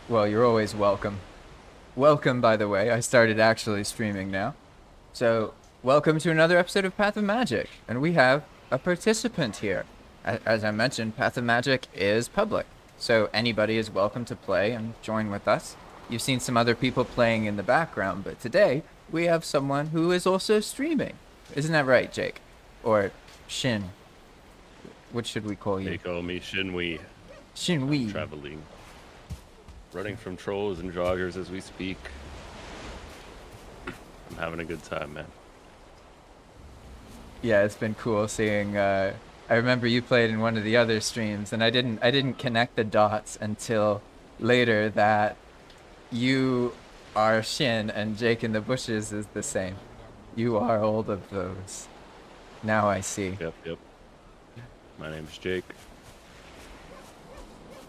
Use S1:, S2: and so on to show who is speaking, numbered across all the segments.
S1: Well, you're always welcome. Welcome, by the way. I started actually streaming now. So, welcome to another episode of Path of Magic. And we have a participant here. As I mentioned, Path of Magic is public. So, anybody is welcome to play and join with us. You've seen some other people playing in the background, but today we have someone who is also streaming. Isn't that right, Jake? Or Shin? What should we call you?
S2: They call me Shinwei.
S1: Shinwei.
S2: Traveling. Running from trolls and joggers as we speak. I'm having a good time, man.
S1: Yeah, it's been cool seeing. I remember you played in one of the other streams, and I didn't connect the dots until later that you are Shin and Jake in the bushes is the same. You are all of those. Now I see.
S2: Yep. My name's Jake.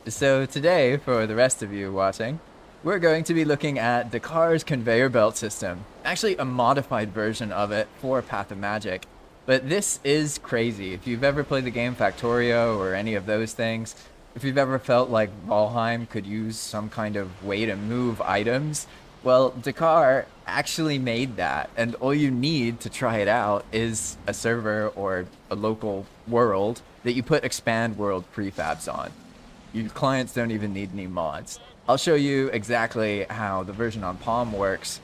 S1: So today, for the rest of you watching, we're going to be looking at Dhakhar's conveyor belt system. Actually, a modified version of it for Path of Magic. But this is crazy. If you've ever played the game Factorio or any of those things, if you've ever felt like Valheim could use some kind of way to move items, well, Dhakhar actually made that. And all you need to try it out is a server or a local world that you put expand world prefabs on. Your clients don't even need any mods. I'll show you exactly how the version on PoM works.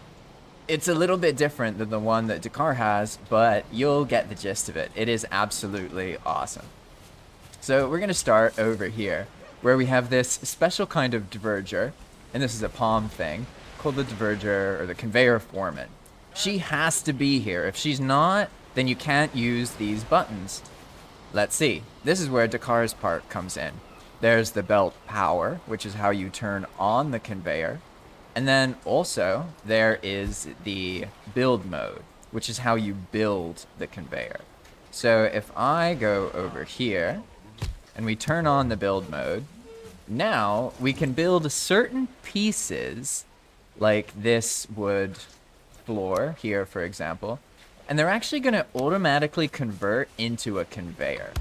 S1: It's a little bit different than the one that Dhakhar has, but you'll get the gist of it. It is absolutely awesome. So we're going to start over here, where we have this special kind of diverger, and this is a PoM thing, called the diverger or the conveyor foreman. She has to be here. If she's not, then you can't use these buttons. Let's see. This is where Dhakhar's part comes in. There's the belt power, which is how you turn on the conveyor. And then also there is the build mode, which is how you build the conveyor. So if I go over here and we turn on the build mode, now we can build certain pieces like this wood floor here, for example, and they're actually going to automatically convert into a conveyor.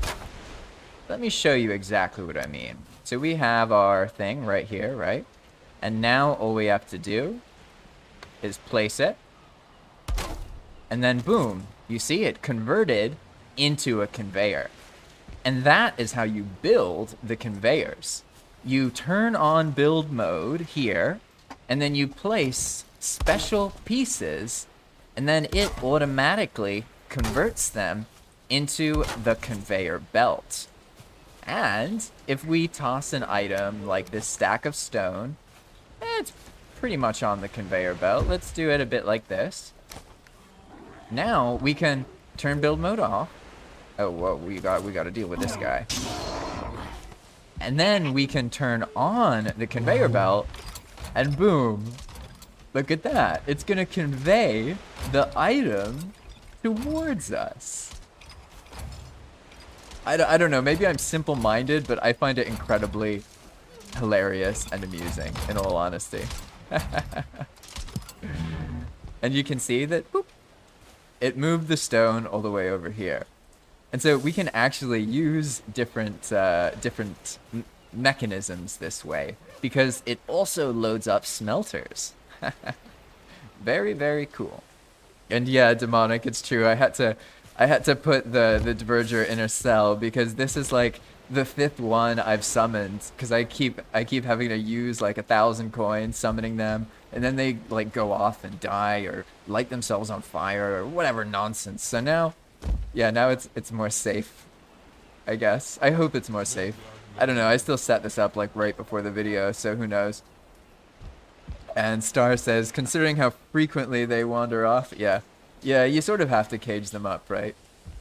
S1: Let me show you exactly what I mean. So we have our thing right here, right? And now all we have to do is place it. And then boom, you see it converted into a conveyor. And that is how you build the conveyors. You turn on build mode here, and then you place special pieces, and then it automatically converts them into the conveyor belt. And if we toss an item like this stack of stone, it's pretty much on the conveyor belt. Let's do it a bit like this. Now we can turn build mode off. Oh, whoa, we got to deal with this guy. And then we can turn on the conveyor belt, and boom, look at that. It's gonna convey the item towards us. I don't know, maybe I'm simple-minded, but I find it incredibly hilarious and amusing, in all honesty. And you can see that, boop, it moved the stone all the way over here. And so we can actually use different mechanisms this way, because it also loads up smelters. Very, very cool. And yeah, Demonic, it's true. I had to put the diverger in a cell because this is like the 5th one I've summoned, because I keep having to use like 1,000 coins summoning them, and then they like go off and die or light themselves on fire or whatever nonsense. So now, yeah, now it's more safe, I guess. I hope it's more safe. I don't know. I still set this up like right before the video, so who knows. And Star says, considering how frequently they wander off, yeah, you sort of have to cage them up, right?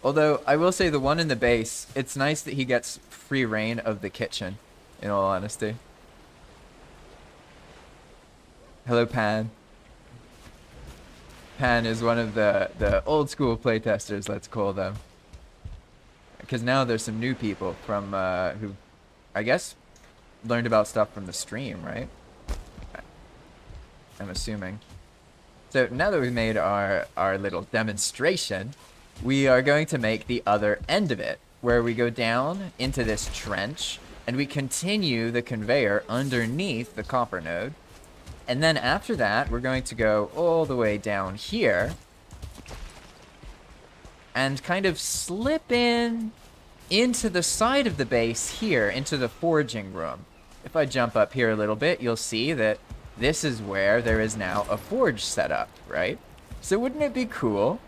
S1: Although, I will say the one in the base, it's nice that he gets free reign of the kitchen, in all honesty. Hello, Pan. Pan is one of the old school playtesters, let's call them. Because now there's some new people from, who, I guess, learned about stuff from the stream, right? I'm assuming. So now that we've made our little demonstration, we are going to make the other end of it, where we go down into this trench, And we continue the conveyor underneath the copper node. And then after that, we're going to go all the way down here and kind of slip in into the side of the base here, into the forging room. If I jump up here a little bit, you'll see that this is where there is now a forge set up, right? So wouldn't it be cool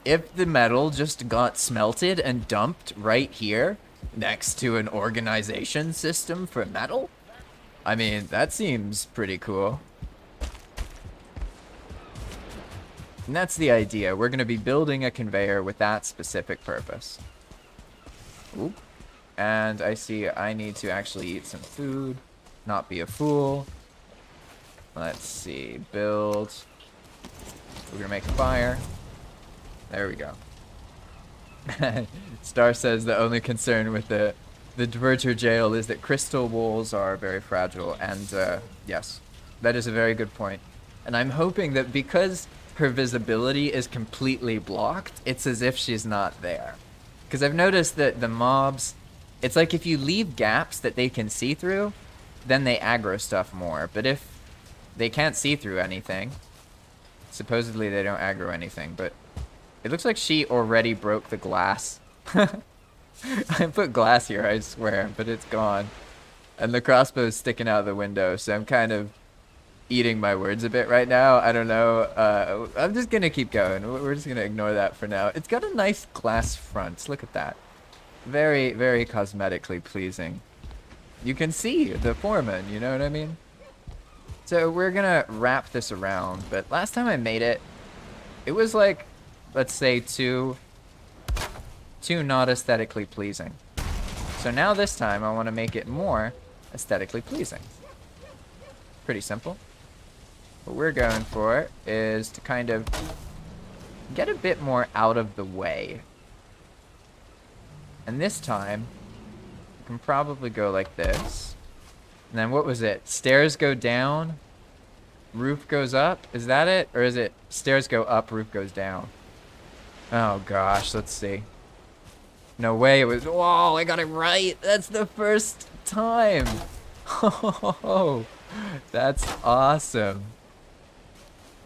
S1: if the metal just got smelted and dumped right here next to an organization system for metal? I mean, that seems pretty cool. And that's the idea. We're going to be building a conveyor with that specific purpose. Oop. And I see I need to actually eat some food, not be a fool. Let's see, build. We're gonna make a fire. There we go. Star says the only concern with the Diverger jail is that crystal walls are very fragile, and yes, that is a very good point. And I'm hoping that because her visibility is completely blocked, it's as if she's not there. Because I've noticed that the mobs, it's like if you leave gaps that they can see through, then they aggro stuff more. But if they can't see through anything, supposedly they don't aggro anything, but it looks like she already broke the glass. I put glass here, I swear, but it's gone. And the crossbow's sticking out the window, so I'm kind of eating my words a bit right now. I don't know. I'm just gonna keep going. We're just gonna ignore that for now. It's got a nice glass front. Look at that. Very, very cosmetically pleasing. You can see the foreman, you know what I mean? So we're gonna wrap this around, but last time I made it, it was like, let's say too not aesthetically pleasing. So now this time I want to make it more aesthetically pleasing. Pretty simple. What we're going for is to kind of get a bit more out of the way. And this time, you can probably go like this. And then what was it? Stairs go down, roof goes up. Is that it? Or is it stairs go up, roof goes down? Oh gosh, let's see. No way it was, whoa, I got it right. That's the first time. Oh, that's awesome.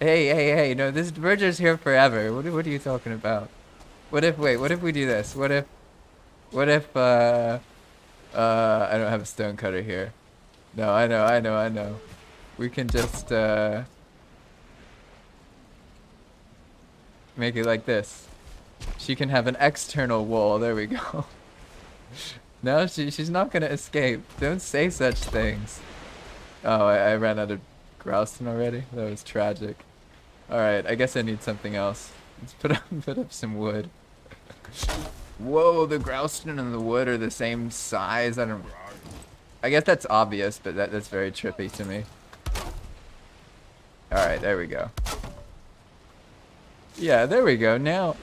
S1: Hey, no, this Diverger's here forever. What are you talking about? What if we do this? What if, I don't have a stone cutter here. No, I know. We can just, make it like this. She can have an external wall. There we go. No, she's not gonna escape. Don't say such things. Oh, I ran out of Grouston already? That was tragic. Alright, I guess I need something else. Let's put up some wood. Whoa, the Grouston and the wood are the same size. I guess that's obvious, but that's very trippy to me. Alright, there we go. Yeah, there we go. Now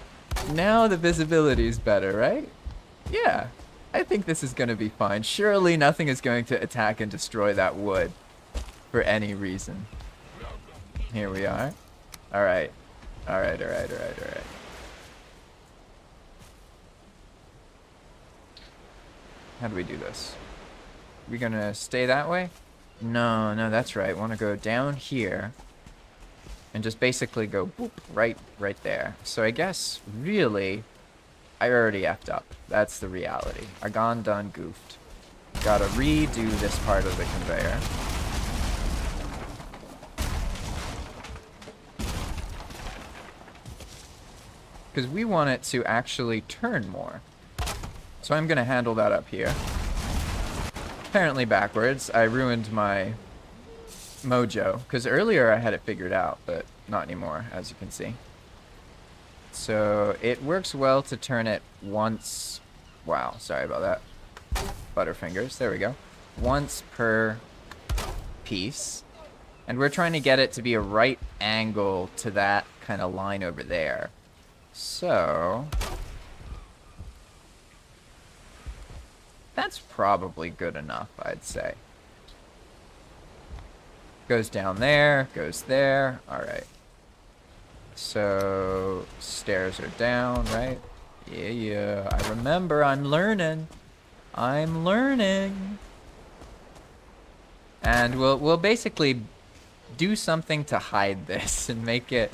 S1: the visibility is better, right? Yeah. I think this is going to be fine. Surely nothing is going to attack and destroy that wood for any reason. Here we are. Alright. Alright. How do we do this? We gonna stay that way? No, that's right. Want to go down here and just basically go boop right there. So I guess really I already effed up. That's the reality. I gone done goofed. Gotta redo this part of the conveyor. Because we want it to actually turn more. So I'm gonna handle that up here. Apparently backwards. I ruined my mojo. Because earlier I had it figured out, but not anymore, as you can see. So it works well to turn it once. Wow, sorry about that. Butterfingers, there we go. Once per piece. And we're trying to get it to be a right angle to that kind of line over there. So that's probably good enough, I'd say. Goes down there, goes there. Alright. So stairs are down, right? Yeah. I remember, I'm learning. And we'll basically do something to hide this and make it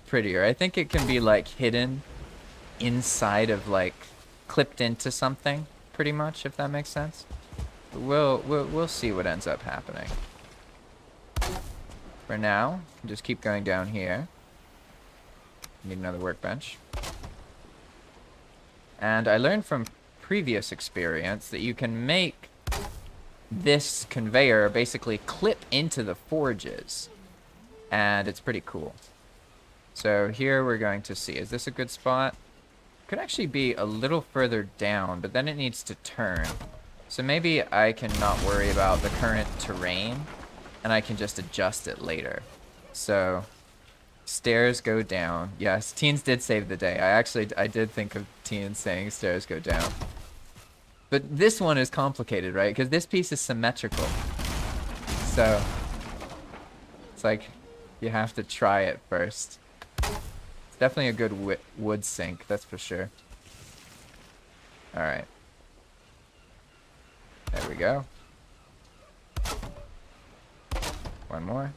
S1: prettier. I think it can be like hidden inside of like clipped into something pretty much, if that makes sense. But we'll see what ends up happening. For now, just keep going down here. Need another workbench. And I learned from previous experience that you can make this conveyor basically clip into the forges. And it's pretty cool. So here we're going to see, is this a good spot? Could actually be a little further down, but then it needs to turn. So maybe I can not worry about the current terrain, and I can just adjust it later. So, stairs go down. Yes, Teens did save the day. I did think of Teens saying stairs go down. But this one is complicated, right? Because this piece is symmetrical. So, it's like, you have to try it first. It's definitely a good wood sink, that's for sure. Alright. There we go. One more.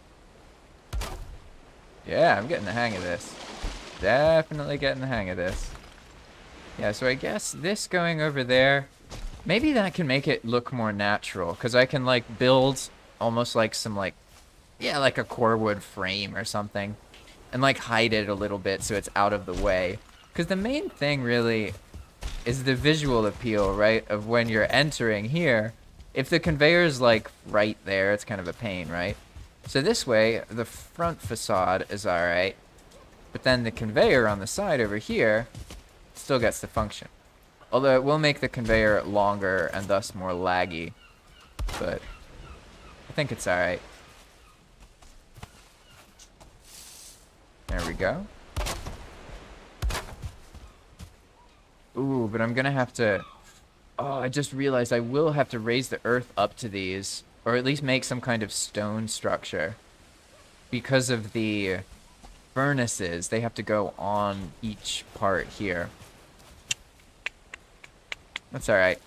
S1: Yeah, I'm getting the hang of this. Definitely getting the hang of this. Yeah, so I guess this going over there, maybe that can make it look more natural, because I can like build almost like some like, yeah, like a core wood frame or something, and like hide it a little bit so it's out of the way. Because the main thing really is the visual appeal, right, of when you're entering here. If the conveyor's like right there, it's kind of a pain, right? So this way, the front facade is alright, but then the conveyor on the side over here still gets to function. Although it will make the conveyor longer and thus more laggy, but I think it's alright. There we go. Ooh, but I'm gonna have to... Oh, I just realized I will have to raise the earth up to these, or at least make some kind of stone structure. Because of the furnaces, they have to go on each part here. That's alright.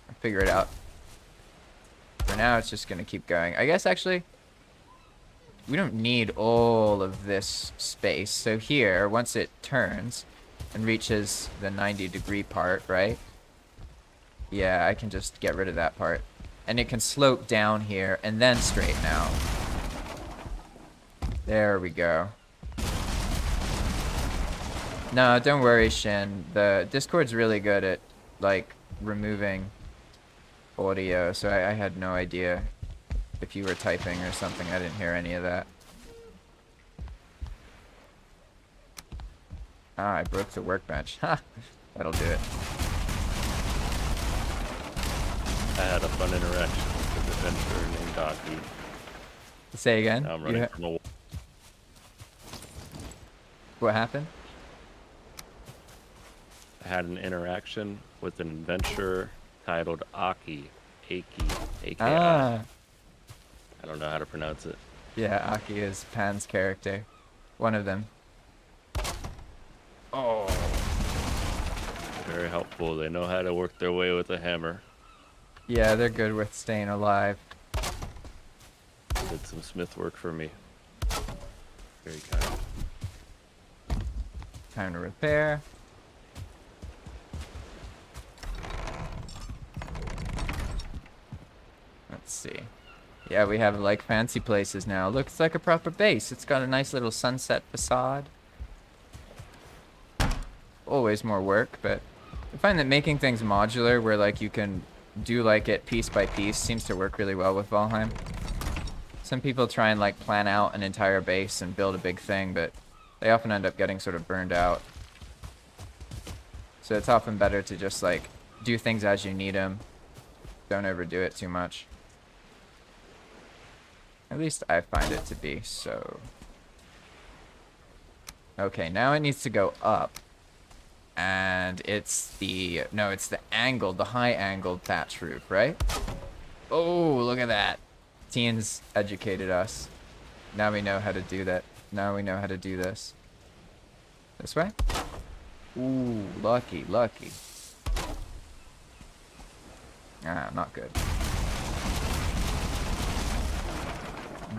S1: I'll figure it out. For now, it's just gonna keep going. I guess, actually, we don't need all of this space. So here, once it turns and reaches the 90-degree part, right? Yeah, I can just get rid of that part. And it can slope down here and then straighten out. There we go. No, don't worry, Shin. The Discord's really good at, like, removing audio, so I had no idea if you were typing or something. I didn't hear any of that. Ah, I broke the workbench. Ha! That'll do it.
S2: I had a fun interaction with an adventurer named Dhakhar.
S1: Say again?
S2: Now I'm running from a wall.
S1: What happened?
S2: I had an interaction with an adventurer titled Aki. A-K-I.
S1: Ah.
S2: I don't know how to pronounce it.
S1: Yeah, Aki is Pan's character. One of them. Oh.
S2: Very helpful. They know how to work their way with a hammer.
S1: Yeah, they're good with staying alive.
S2: Did some smith work for me. Very kind.
S1: Time to repair. Let's see. Yeah, we have like fancy places now. Look, it's like a proper base. It's got a nice little sunset facade. Always more work, but I find that making things modular where like you can do like it piece by piece seems to work really well with Valheim. Some people try and like plan out an entire base and build a big thing, but they often end up getting sort of burned out. So it's often better to just like do things as you need them. Don't overdo it too much. At least I find it to be so. Okay, now it needs to go up. And it's the, no, it's the angled, the high angled thatch roof, right? Oh, look at that. Teens educated us. Now we know how to do that. Now we know how to do this. This way? Ooh, lucky, lucky. Ah, not good.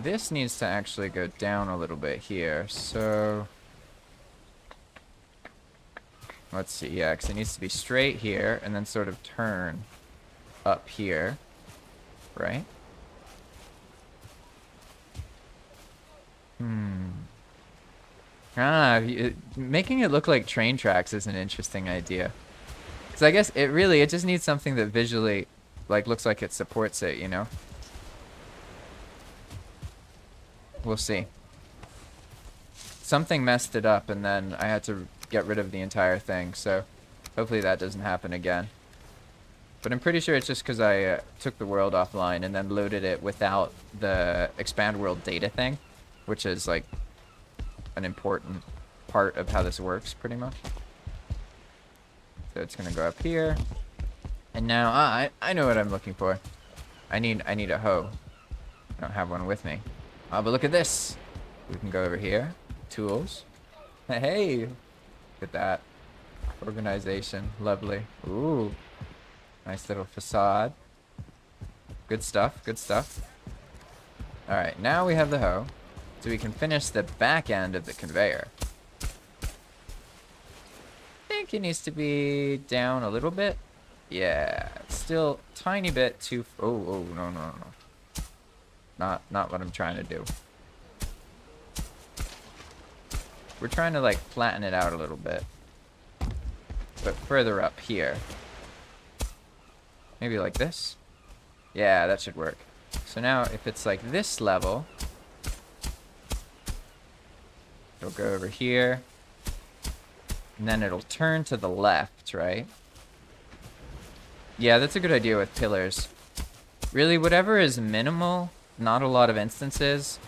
S1: this needs to actually go down a little bit here. So let's see. Yeah, because it needs to be straight here and then sort of turn up here, right? Making it look like train tracks is an interesting idea. Because I guess it just needs something that visually, like, looks like it supports it, you know? We'll see. Something messed it up, and then I had to get rid of the entire thing, so hopefully that doesn't happen again. But I'm pretty sure it's just because I took the world offline and then loaded it without the expand world data thing, which is, like, an important part of how this works, pretty much. So it's gonna go up here, and now I know what I'm looking for. I need a hoe. I don't have one with me. But look at this. We can go over here, tools. Hey, look at that organization, lovely. Ooh, nice little facade. Good stuff. Good stuff. All right, now we have the hoe. So we can finish the back end of the conveyor. I think it needs to be down a little bit. Yeah, still tiny bit too. Oh, no. Not what I'm trying to do. We're trying to, like, flatten it out a little bit. But further up here. Maybe like this. Yeah, that should work. So now if it's like this level, it'll go over here, and then it'll turn to the left, right? Yeah, that's a good idea with pillars. Really, whatever is minimal, not a lot of instances,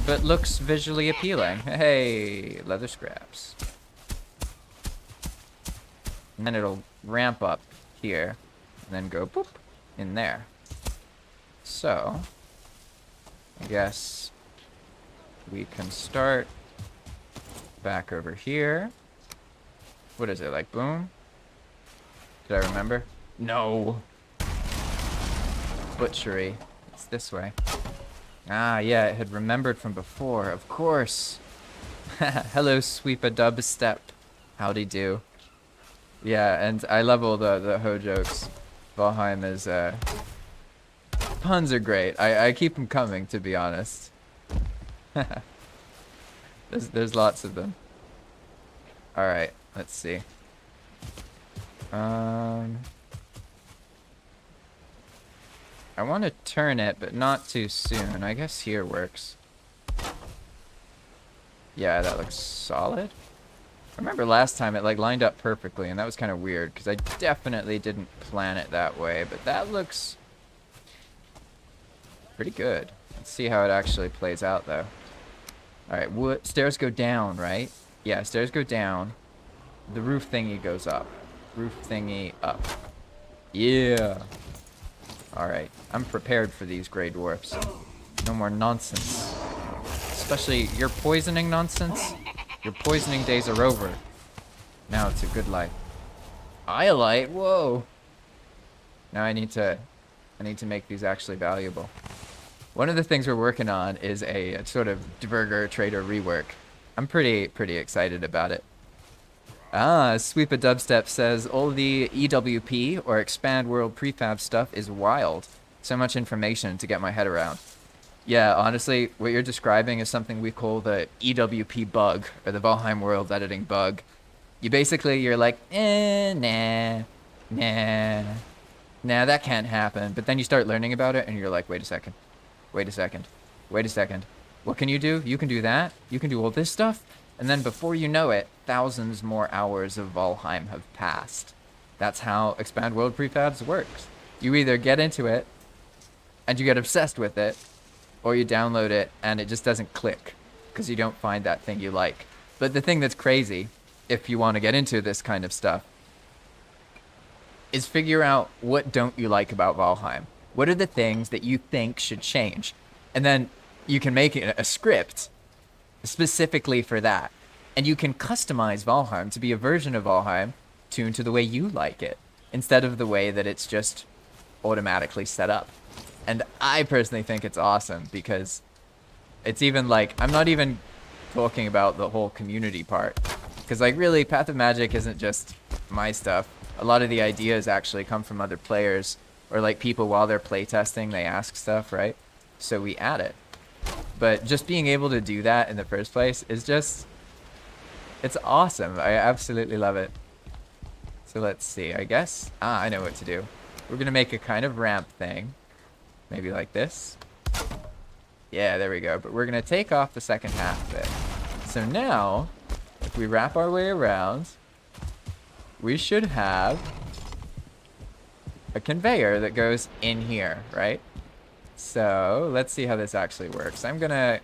S1: but looks visually appealing. Hey, leather scraps. And then it'll ramp up here, and then go boop in there. So, I guess we can start back over here. What is it, like boom? Did I remember? No. Butchery. It's this way. Ah, yeah, it had remembered from before, of course. Hello, sweep a dubstep. Howdy do. Yeah, and I love all the hoe jokes. Valheim is, puns are great. I keep them coming, to be honest. There's lots of them. Alright, let's see. I want to turn it, but not too soon. I guess here works. Yeah, that looks solid. I remember last time it, like, lined up perfectly, and that was kind of weird, because I definitely didn't plan it that way, but that looks pretty good. Let's see how it actually plays out, though. Alright, stairs go down, right? Yeah, stairs go down. The roof thingy goes up. Roof thingy up. Yeah. Alright, I'm prepared for these gray dwarfs. No more nonsense. Especially your poisoning nonsense. Your poisoning days are over. Now it's a good life. Iolite? Whoa. Now I need to make these actually valuable. One of the things we're working on is a sort of Dverger trader rework. I'm pretty excited about it. Sweep a Dubstep says, all the EWP, or Expand World Prefab stuff is wild. So much information to get my head around. Yeah, honestly, what you're describing is something we call the EWP bug, or the Valheim World Editing bug. You're like, nah, that can't happen. But then you start learning about it, and you're like, wait a second. What can you do? You can do that. You can do all this stuff. And then before you know it, thousands more hours of Valheim have passed. That's how Expand World Prefabs works. You either get into it, and you get obsessed with it, or you download it, and it just doesn't click, because you don't find that thing you like. But the thing that's crazy, if you want to get into this kind of stuff, is figure out what don't you like about Valheim. What are the things that you think should change? And then you can make a script specifically for that. And you can customize Valheim to be a version of Valheim tuned to the way you like it, instead of the way that it's just automatically set up. And I personally think it's awesome, because It's even like, I'm not even talking about the whole community part. Because like really, Path of Magic isn't just my stuff. A lot of the ideas actually come from other players, or like people while they're playtesting, they ask stuff, right? So we add it. But just being able to do that in the first place is just, it's awesome. I absolutely love it. So let's see, I guess. I know what to do. We're gonna make a kind of ramp thing. Maybe like this. Yeah, there we go. But we're gonna take off the second half of it. So now, if we wrap our way around, we should have a conveyor that goes in here, right? So let's see how this actually works. Let's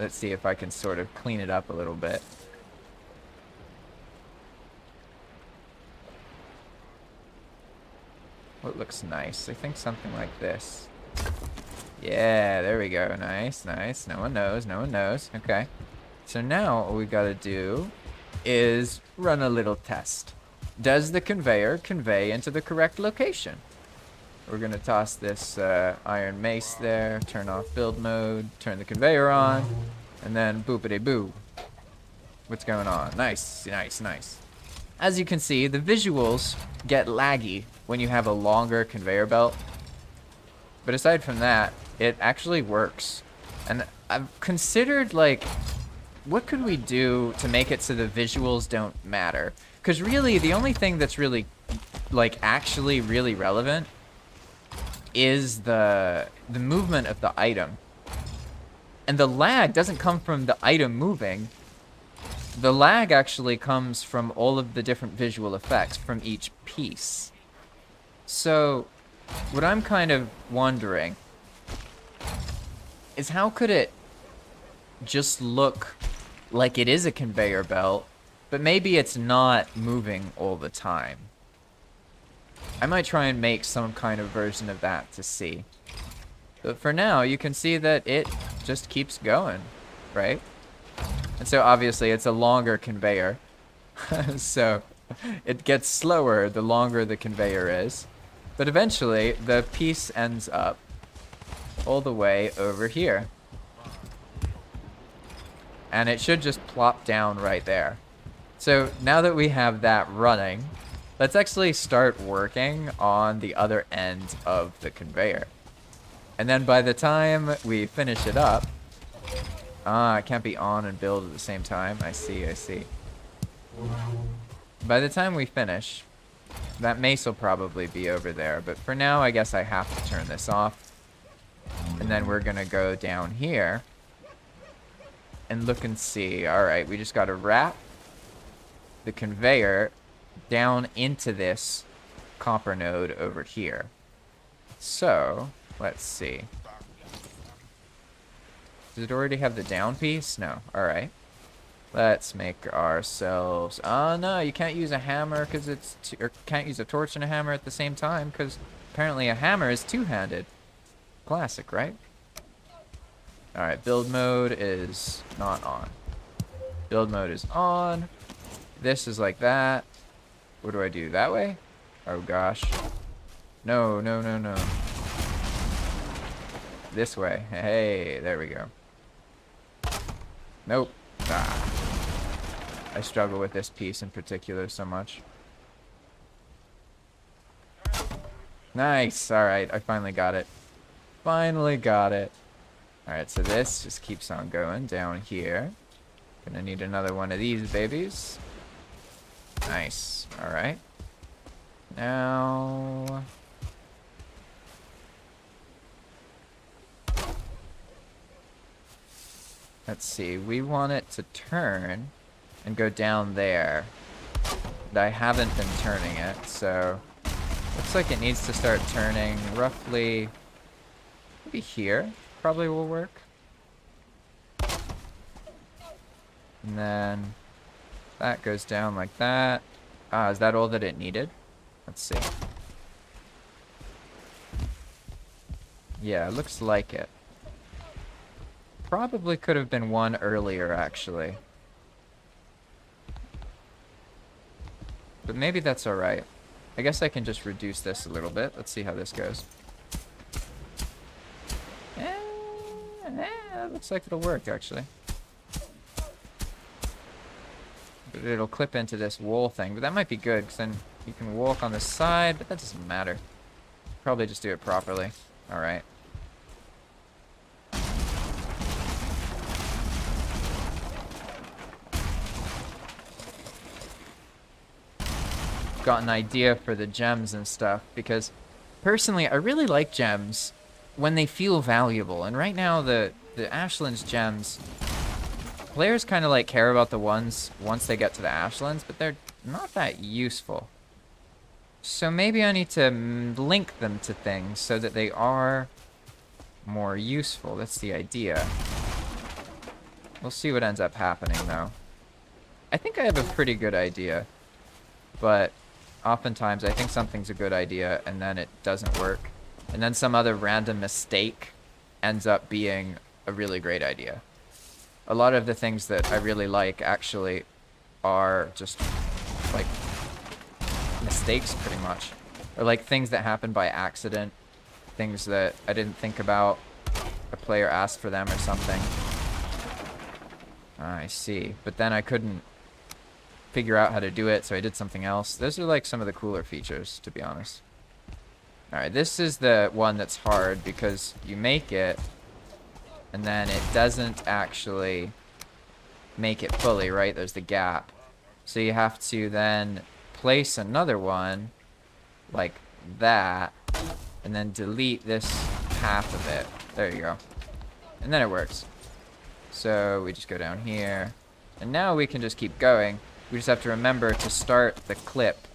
S1: see if I can sort of clean it up a little bit. What looks nice? I think something like this. Yeah, there we go. Nice, nice. No one knows. No one knows. Okay. So now all we gotta do is run a little test. Does the conveyor convey into the correct location? We're gonna toss this iron mace there, turn off build mode, turn the conveyor on, and then boopity-boo. What's going on? Nice, nice, nice. As you can see, the visuals get laggy when you have a longer conveyor belt. But aside from that, it actually works. And I've considered, like, what could we do to make it so the visuals don't matter? Because really, the only thing that's really, like, actually really relevant is the movement of the item. And the lag doesn't come from the item moving. The lag actually comes from all of the different visual effects from each piece. So, what I'm kind of wondering is how could it just look like it is a conveyor belt, but maybe it's not moving all the time. I might try and make some kind of version of that to see. But for now, you can see that it just keeps going, right? And so obviously it's a longer conveyor. So it gets slower the longer the conveyor is. But eventually the piece ends up all the way over here. And it should just plop down right there. So now that we have that running, let's actually start working on the other end of the conveyor. And then by the time we finish it up, it can't be on and build at the same time. I see, I see. By the time we finish, that mace will probably be over there. But for now, I guess I have to turn this off. And then we're going to go down here and look and see. All right, we just got to wrap the conveyor down into this copper node over here. So, let's see. Does it already have the down piece? No. All right. Let's make ourselves... Oh, no, you can't use a hammer because it's... Or can't use a torch and a hammer at the same time because apparently a hammer is two-handed. Classic, right? All right, build mode is not on. Build mode is on. This is like that. What do I do? That way? Oh, gosh. No, no, no, no. This way. Hey, there we go. Nope. Ah. I struggle with this piece in particular so much. Nice. All right, I finally got it. Finally got it. All right, so this just keeps on going down here. Gonna need another one of these babies. Nice. All right. Now... let's see. We want it to turn and go down there. But I haven't been turning it, so... looks like it needs to start turning roughly... maybe here. Probably will work. And then... that goes down like that. Ah, is that all that it needed? Let's see. Yeah, it looks like it. Probably could have been one earlier, actually. But maybe that's alright. I guess I can just reduce this a little bit. Let's see how this goes. That looks like it'll work, actually. But it'll clip into this wool thing. But that might be good, because then you can walk on the side, but that doesn't matter. Probably just do it properly. Alright. Got an idea for the gems and stuff, because personally I really like gems when they feel valuable, and right now the Ashlands gems, players kind of like care about the ones once they get to the Ashlands, but they're not that useful. So maybe I need to link them to things so that they are more useful. That's the idea. We'll see what ends up happening though. I think I have a pretty good idea, but oftentimes I think something's a good idea and then it doesn't work. And then some other random mistake ends up being a really great idea. A lot of the things that I really like actually are just like mistakes pretty much. Or like things that happen by accident. Things that I didn't think about. A player asked for them or something. I see. But then I couldn't figure out how to do it, so I did something else. Those are like some of the cooler features, to be honest. Alright, this is the one that's hard because you make it and then it doesn't actually make it fully, right? There's the gap. So you have to then place another one like that and then delete this half of it. There you go. And then it works. So we just go down here and now we can just keep going. We just have to remember to start the clip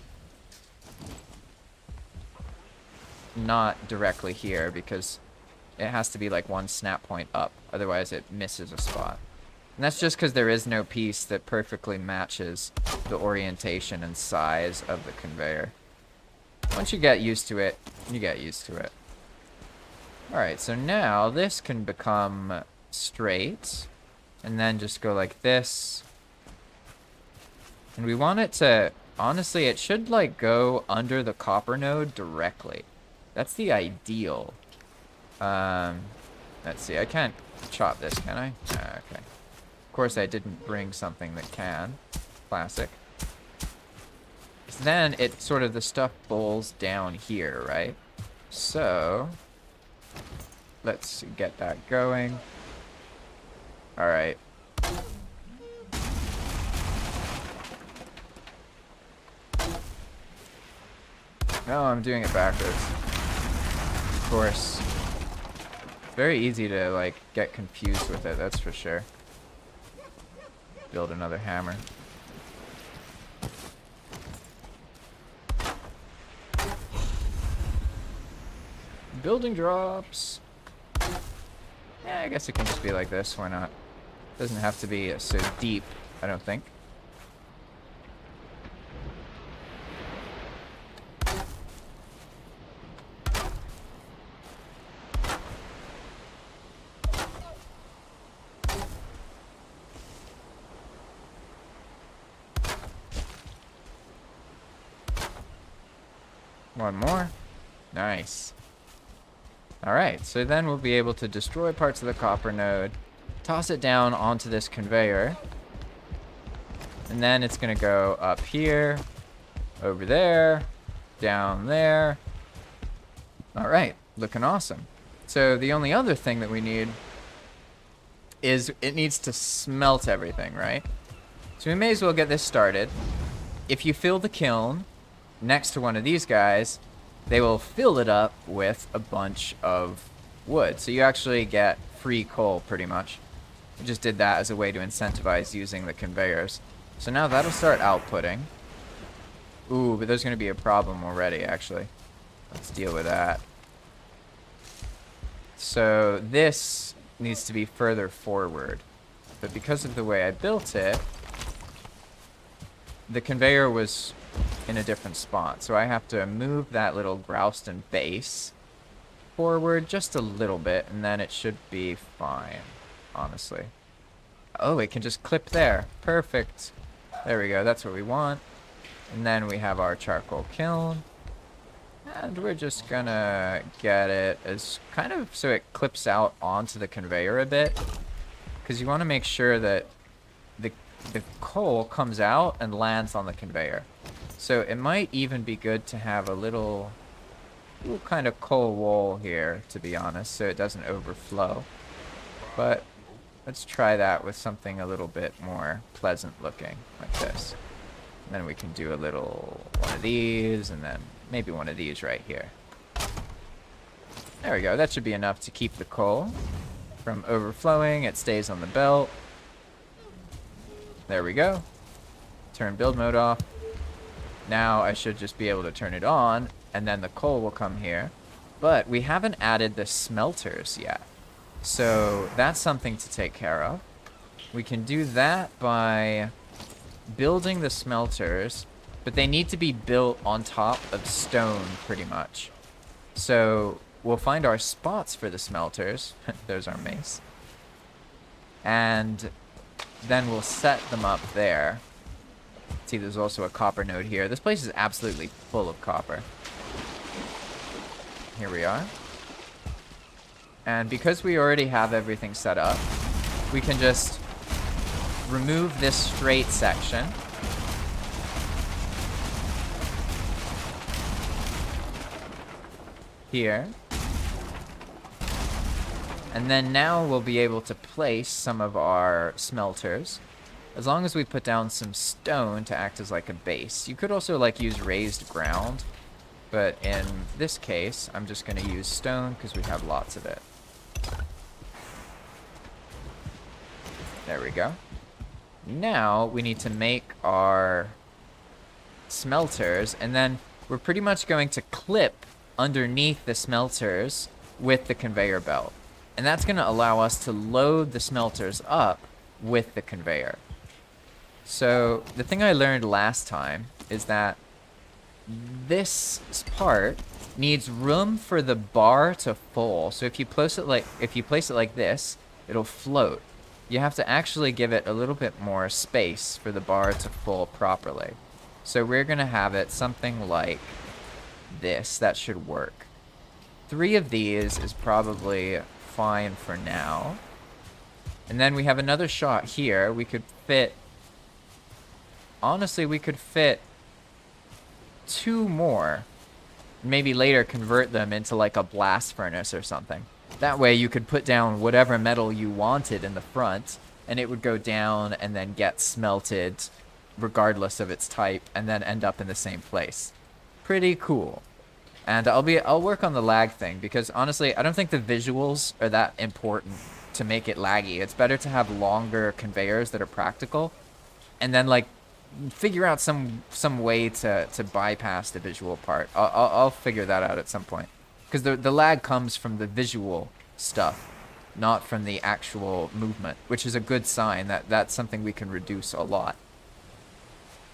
S1: not directly here because it has to be like one snap point up. Otherwise it misses a spot. And that's just because there is no piece that perfectly matches the orientation and size of the conveyor. Once you get used to it, you get used to it. Alright, so now this can become straight. And then just go like this. And we want it to, honestly, it should like go under the copper node directly. That's the ideal. Let's see, I can't chop this, can I? Ah, okay. Of course I didn't bring something that can. Classic. So then it sort of, the stuff bowls down here, right? So, let's get that going. Alright. No, I'm doing it backwards. Of course. Very easy to, like, get confused with it, that's for sure. Build another hammer. Building drops. Yeah, I guess it can just be like this, why not? Doesn't have to be so deep, I don't think. One more. Nice. Alright, so then we'll be able to destroy parts of the copper node, toss it down onto this conveyor, and then it's going to go up here, over there, down there. Alright, looking awesome. So the only other thing that we need is it needs to smelt everything, right? So we may as well get this started. If you fill the kiln next to one of these guys, they will fill it up with a bunch of wood. So you actually get free coal, pretty much. We just did that as a way to incentivize using the conveyors. So now that'll start outputting. Ooh, but there's going to be a problem already, actually. Let's deal with that. So this needs to be further forward. But because of the way I built it, the conveyor was in a different spot. So I have to move that little Grouston base forward just a little bit, and then it should be fine, honestly. Oh, it can just clip there. Perfect. There we go. That's what we want. And then we have our charcoal kiln. And we're just gonna get it as kind of so it clips out onto the conveyor a bit. Because you want to make sure that the coal comes out and lands on the conveyor. So it might even be good to have a little kind of coal wall here, to be honest, so it doesn't overflow. But let's try that with something a little bit more pleasant looking, like this. And then we can do a little one of these, and then maybe one of these right here. There we go. That should be enough to keep the coal from overflowing. It stays on the belt. There we go. Turn build mode off. Now I should just be able to turn it on, and then the coal will come here. But we haven't added the smelters yet. So that's something to take care of. We can do that by building the smelters, but they need to be built on top of stone pretty much. So we'll find our spots for the smelters. There's our mace. And then we'll set them up there. See, there's also a copper node here. This place is absolutely full of copper. Here we are. And because we already have everything set up, we can just remove this straight section. Here. And then now we'll be able to place some of our smelters. As long as we put down some stone to act as like a base. You could also like use raised ground. But in this case, I'm just going to use stone because we have lots of it. There we go. Now we need to make our smelters, and then we're pretty much going to clip underneath the smelters with the conveyor belt. And that's going to allow us to load the smelters up with the conveyor. So the thing I learned last time is that this part needs room for the bar to full. So if you place it like this, it'll float. You have to actually give it a little bit more space for the bar to full properly. So we're going to have it something like this. That should work. 3 of these is probably fine for now. And then we have another shot here. We could fit... Honestly, we could fit 2 more. Maybe later convert them into like a blast furnace or something. That way you could put down whatever metal you wanted in the front, and it would go down and then get smelted regardless of its type, and then end up in the same place. Pretty cool. And I'll work on the lag thing, because honestly, I don't think the visuals are that important to make it laggy. It's better to have longer conveyors that are practical, and then like figure out some way to bypass the visual part. I'll figure that out at some point. Because the lag comes from the visual stuff, not from the actual movement, which is a good sign that that's something we can reduce a lot.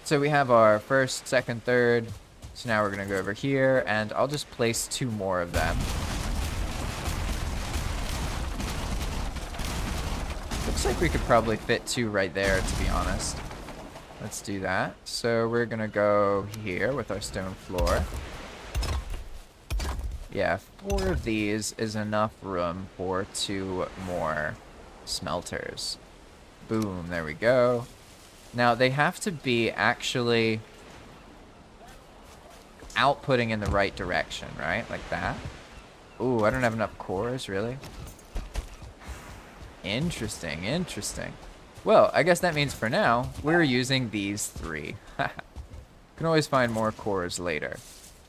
S1: So we have our first, second, third. So now we're going to go over here, and I'll just place 2 more of them. Looks like we could probably fit 2 right there, to be honest. Let's do that. So we're going to go here with our stone floor. Yeah, 4 of these is enough room for 2 more smelters. Boom, there we go. Now, they have to be actually outputting in the right direction, right? Like that. Ooh, I don't have enough cores, really? Interesting, interesting. Well, I guess that means for now, we're using these 3. Can always find more cores later.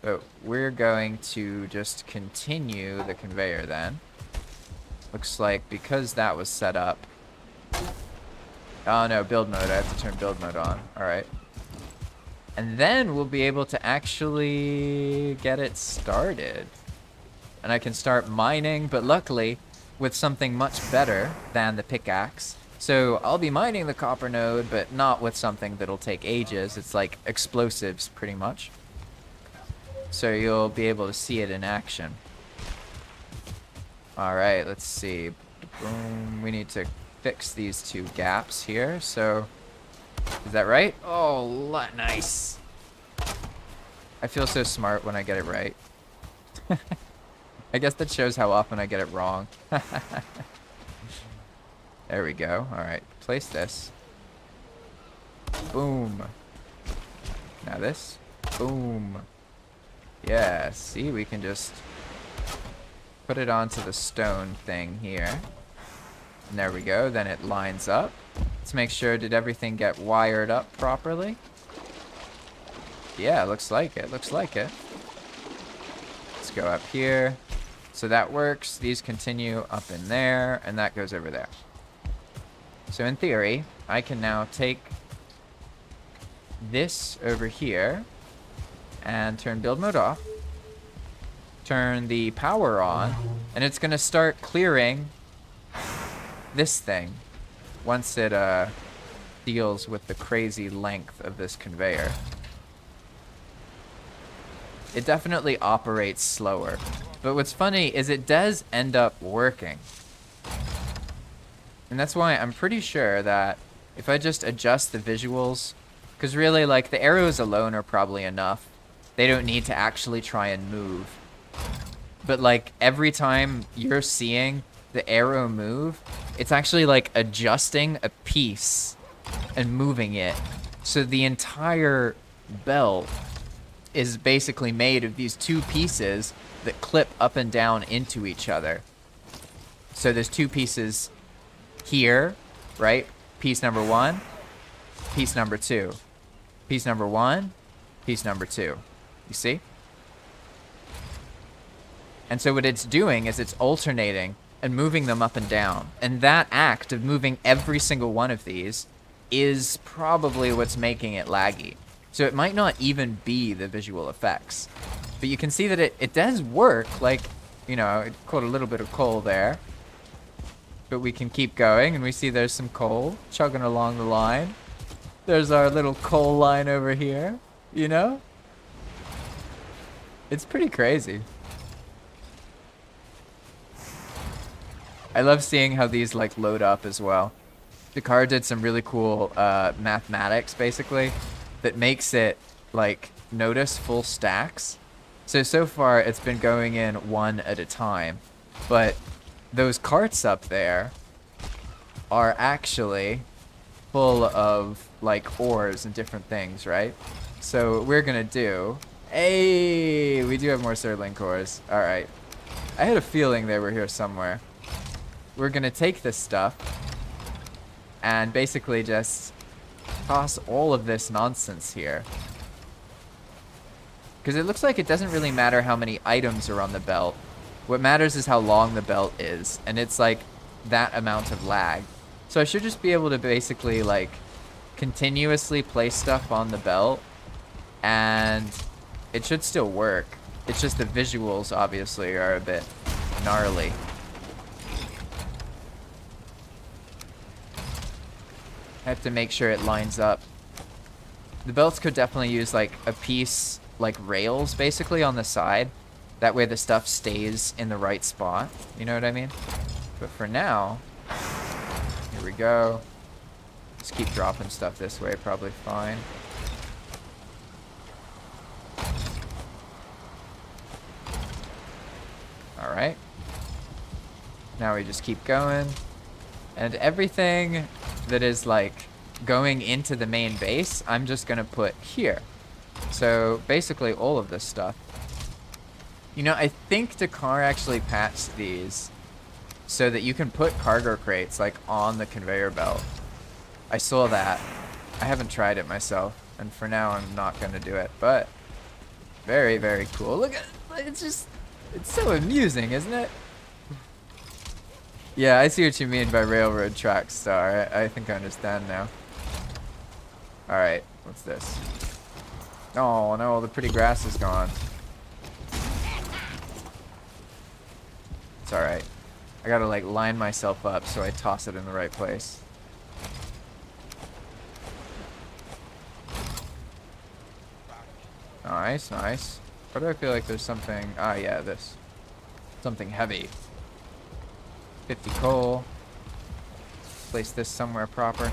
S1: But we're going to just continue the conveyor then. Looks like because that was set up... Oh no, build mode. I have to turn build mode on. Alright. And then we'll be able to actually get it started. And I can start mining, but luckily with something much better than the pickaxe. So I'll be mining the copper node, but not with something that'll take ages. It's like explosives, pretty much. So you'll be able to see it in action. Alright, let's see. Boom. We need to fix these 2 gaps here. So, is that right? Oh, nice. I feel so smart when I get it right. I guess that shows how often I get it wrong. There we go. All right, place this. Boom. Now this. Boom. Yeah, see, we can just put it onto the stone thing here. And there we go, then it lines up. Let's make sure, did everything get wired up properly? Yeah, looks like it, looks like it. Let's go up here. So that works, these continue up in there, and that goes over there. So in theory, I can now take this over here and turn build mode off, turn the power on, and it's gonna start clearing this thing once it deals with the crazy length of this conveyor. It definitely operates slower, but what's funny is it does end up working. And that's why I'm pretty sure that if I just adjust the visuals, because really, like, the arrows alone are probably enough. They don't need to actually try and move. But, like, every time you're seeing the arrow move, it's actually, like, adjusting a piece and moving it. So the entire belt is basically made of these two pieces that clip up and down into each other. So there's two pieces here, right? Piece number one, piece number two. Piece number one, piece number two. You see? And so what it's doing is it's alternating and moving them up and down. And that act of moving every single one of these is probably what's making it laggy. So it might not even be the visual effects. But you can see that it does work. Like, you know, it caught a little bit of coal there. But we can keep going, and we see there's some coal chugging along the line. There's our little coal line over here, you know? It's pretty crazy. I love seeing how these, like, load up as well. Dhakhar did some really cool mathematics, basically, that makes it, like, notice full stacks. So far, it's been going in one at a time. But those carts up there are actually full of, like, ores and different things, right? So what we're gonna do... Hey! We do have more Sirling cores. Alright. I had a feeling they were here somewhere. We're gonna take this stuff and basically just toss all of this nonsense here. Because it looks like it doesn't really matter how many items are on the belt. What matters is how long the belt is, and it's like that amount of lag. So I should just be able to basically, like, continuously place stuff on the belt, and it should still work. It's just the visuals, obviously, are a bit gnarly. I have to make sure it lines up. The belts could definitely use, like, a piece, like rails, basically, on the side. That way the stuff stays in the right spot. You know what I mean? But for now, here we go. Just keep dropping stuff this way, probably fine. Alright. Now we just keep going. And everything that is, like, going into the main base, I'm just gonna put here. So basically all of this stuff. You know, I think Dhakhar actually patched these so that you can put cargo crates, like, on the conveyor belt. I saw that. I haven't tried it myself, and for now I'm not gonna do it, but very, very cool. Look at, it's just, it's so amusing, isn't it? Yeah, I see what you mean by railroad tracks, Star. I think I understand now. Alright, what's this? Oh no, the pretty grass is gone. It's alright. I gotta, like, line myself up so I toss it in the right place. Nice, nice. Why do I feel like there's something... Ah, yeah, this. Something heavy. 50 coal. Place this somewhere proper.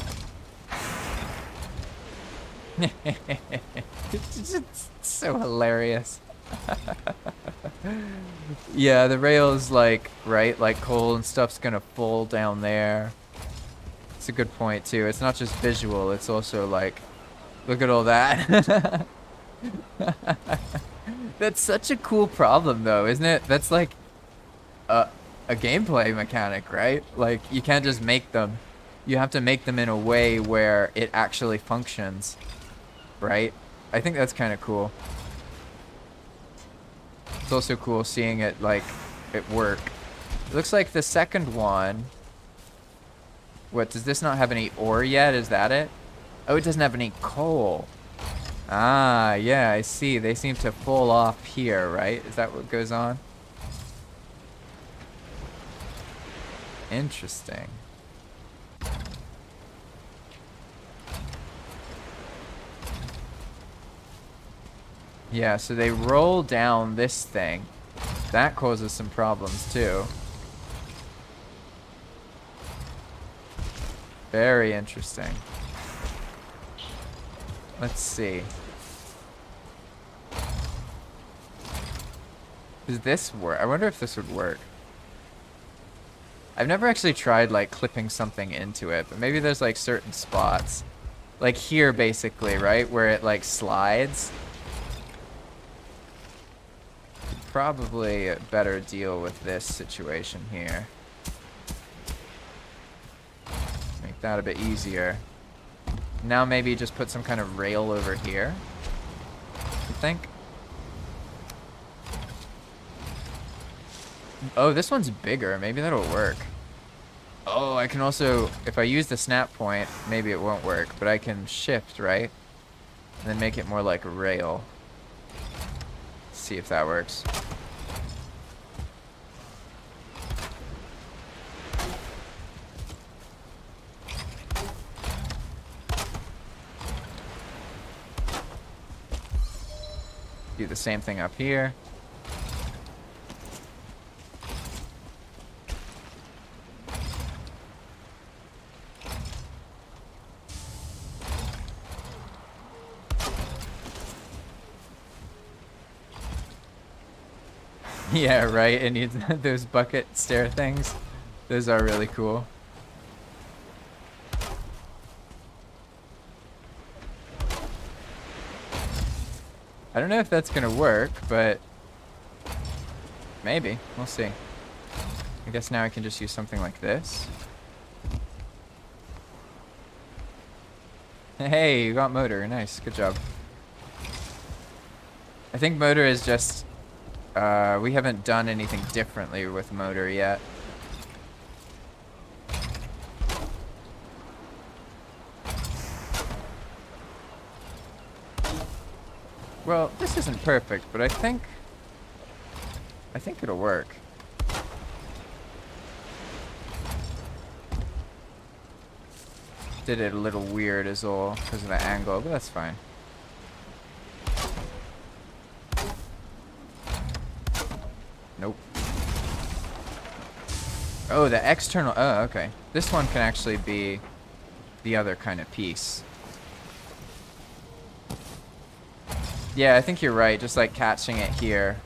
S1: It's just so hilarious. Yeah, the rails, like, right, like coal and stuff's gonna fall down there. It's a good point too. It's not just visual, it's also like, look at all that. That's such a cool problem though, isn't it? That's like a, a gameplay mechanic, right? Like, you can't just make them. You have to make them in a way where it actually functions, right? I think that's kind of cool. It's also cool seeing it, like, it work. It looks like the second one... What, does this not have any ore yet? Is that it? Oh, it doesn't have any coal. Ah, yeah, I see. They seem to fall off here, right? Is that what goes on? Interesting. Yeah, so they roll down this thing. That causes some problems too. Very interesting. Let's see. Does this work? I wonder if this would work. I've never actually tried like clipping something into it, but maybe there's like certain spots. Like here basically, right? Where it like slides. Probably better deal with this situation here. Make that a bit easier. Now maybe just put some kind of rail over here. You think? Oh, this one's bigger. Maybe that'll work. Oh, I can also, if I use the snap point, maybe it won't work, but I can shift, right? And then make it more like a rail. See if that works. Do the same thing up here. Yeah, right. It needs those bucket stair things. Those are really cool. I don't know if that's gonna work, but maybe. We'll see. I guess now I can just use something like this. Hey, you got motor. Nice. Good job. I think motor is just... we haven't done anything differently with motor yet. Well, this isn't perfect, but I think it'll work. Did it a little weird is all because of the angle, but that's fine. Nope. Oh, the external. Oh, okay. This one can actually be the other kind of piece. Yeah, I think you're right. Just like catching it here.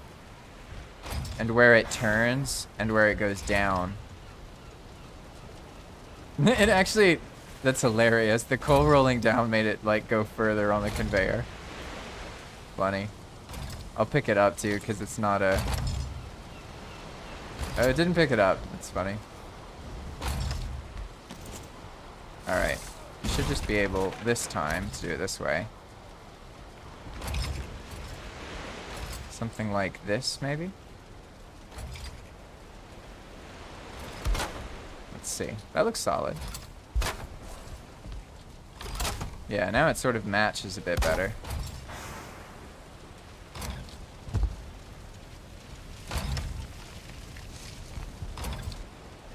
S1: And where it turns and where it goes down. It actually, that's hilarious. The coal rolling down made it like go further on the conveyor. Funny. I'll pick it up too because it's not a... Oh, it didn't pick it up. That's funny. Alright. You should just be able this time to do it this way. Something like this, maybe? Let's see. That looks solid. Yeah, now it sort of matches a bit better.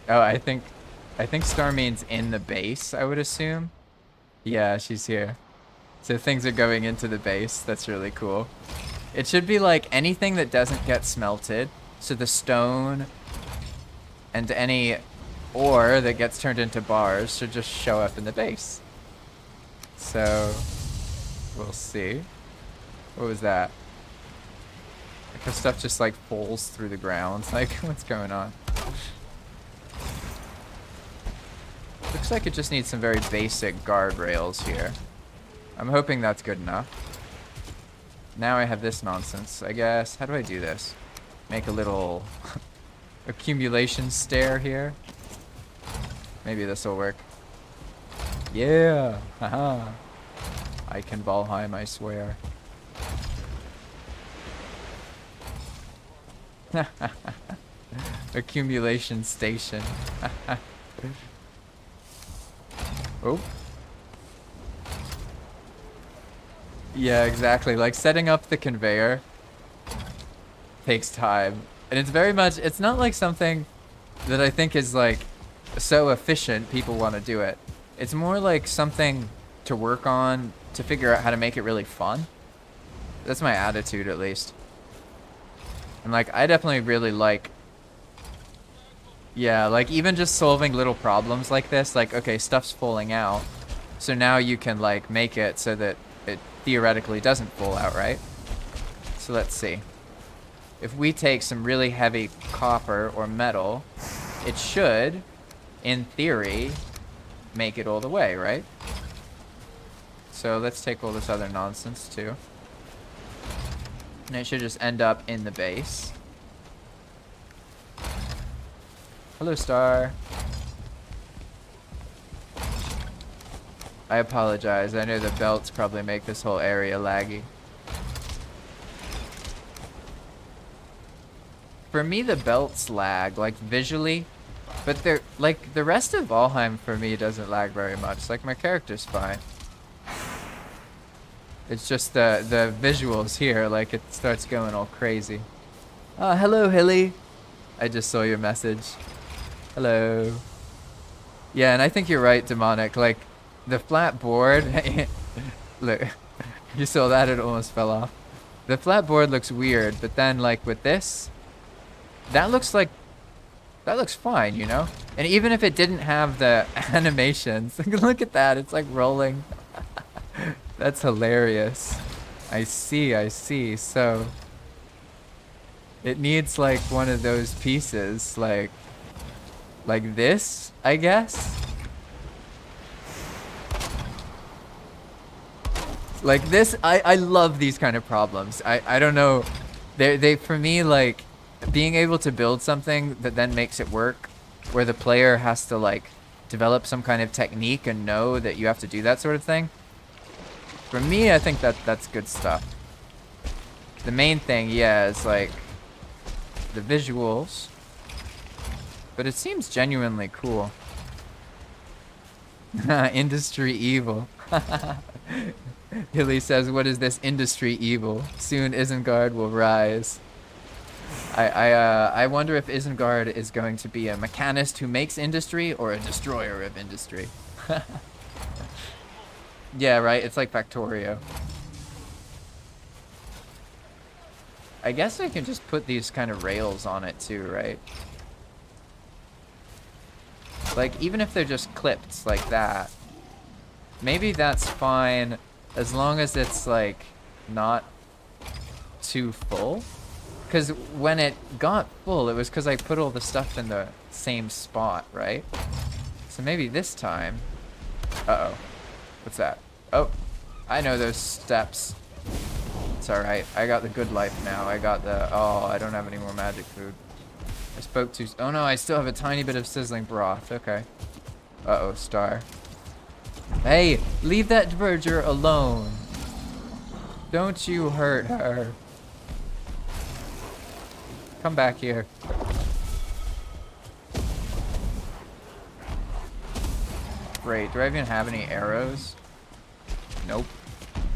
S1: Oh, I think Star means in the base, I would assume. Yeah, she's here. So things are going into the base. That's really cool. It should be like anything that doesn't get smelted. So the stone and any ore that gets turned into bars should just show up in the base. So we'll see. What was that? The stuff just like falls through the ground. Like, what's going on? Looks like it just needs some very basic guardrails here. I'm hoping that's good enough. Now I have this nonsense, I guess. How do I do this? Make a little accumulation stair here. Maybe this will work. Yeah! Haha! I can Valheim, I swear. Accumulation station. Oh. Yeah, exactly. Like, setting up the conveyor takes time. And it's very much, it's not like something that I think is like so efficient people want to do it. It's more like something to work on to figure out how to make it really fun. That's my attitude, at least. And like, I definitely really like, yeah, like even just solving little problems like this, like, okay, stuff's falling out. So now you can like make it so that it theoretically doesn't fall out, right? So let's see. If we take some really heavy copper or metal, it should, in theory, make it all the way, right? So let's take all this other nonsense too. And it should just end up in the base. Hello, Star. I apologize. I know the belts probably make this whole area laggy. For me, the belts lag, like, visually. But they're, like, the rest of Valheim, for me, doesn't lag very much. Like, my character's fine. It's just the visuals here, like, it starts going all crazy. Hello, Hilly. I just saw your message. Hello. Yeah, and I think you're right, Demonic. Like, the flat board... Look, you saw that, it almost fell off. The flat board looks weird, but then, like, with this... That looks like... That looks fine, you know? And even if it didn't have the animations... Look at that, it's like rolling. That's hilarious. I see, I see. So... It needs, like, one of those pieces, like this, I guess? Like this, I love these kind of problems. I don't know, they for me, like, being able to build something that then makes it work, where the player has to, like, develop some kind of technique and know that you have to do that sort of thing. For me, I think that's good stuff. The main thing, yeah, is, like, the visuals. But it seems genuinely cool. Industry evil. Hilly says, what is this industry evil? Soon Isengard will rise. I wonder if Isengard is going to be a mechanist who makes industry or a destroyer of industry. Yeah, right? It's like Factorio. I guess I can just put these kind of rails on it too, right? Like, even if they're just clipped like that, maybe that's fine as long as it's, like, not too full. Because when it got full, it was because I put all the stuff in the same spot, right? So maybe this time... Uh-oh. What's that? Oh, I know those steps. It's alright. I got the good life now. I got the... Oh, I don't have any more magic food. I spoke too... Oh no, I still have a tiny bit of sizzling broth. Okay. Uh-oh, Star. Hey, leave that verger alone. Don't you hurt her. Come back here. Great. Do I even have any arrows? Nope.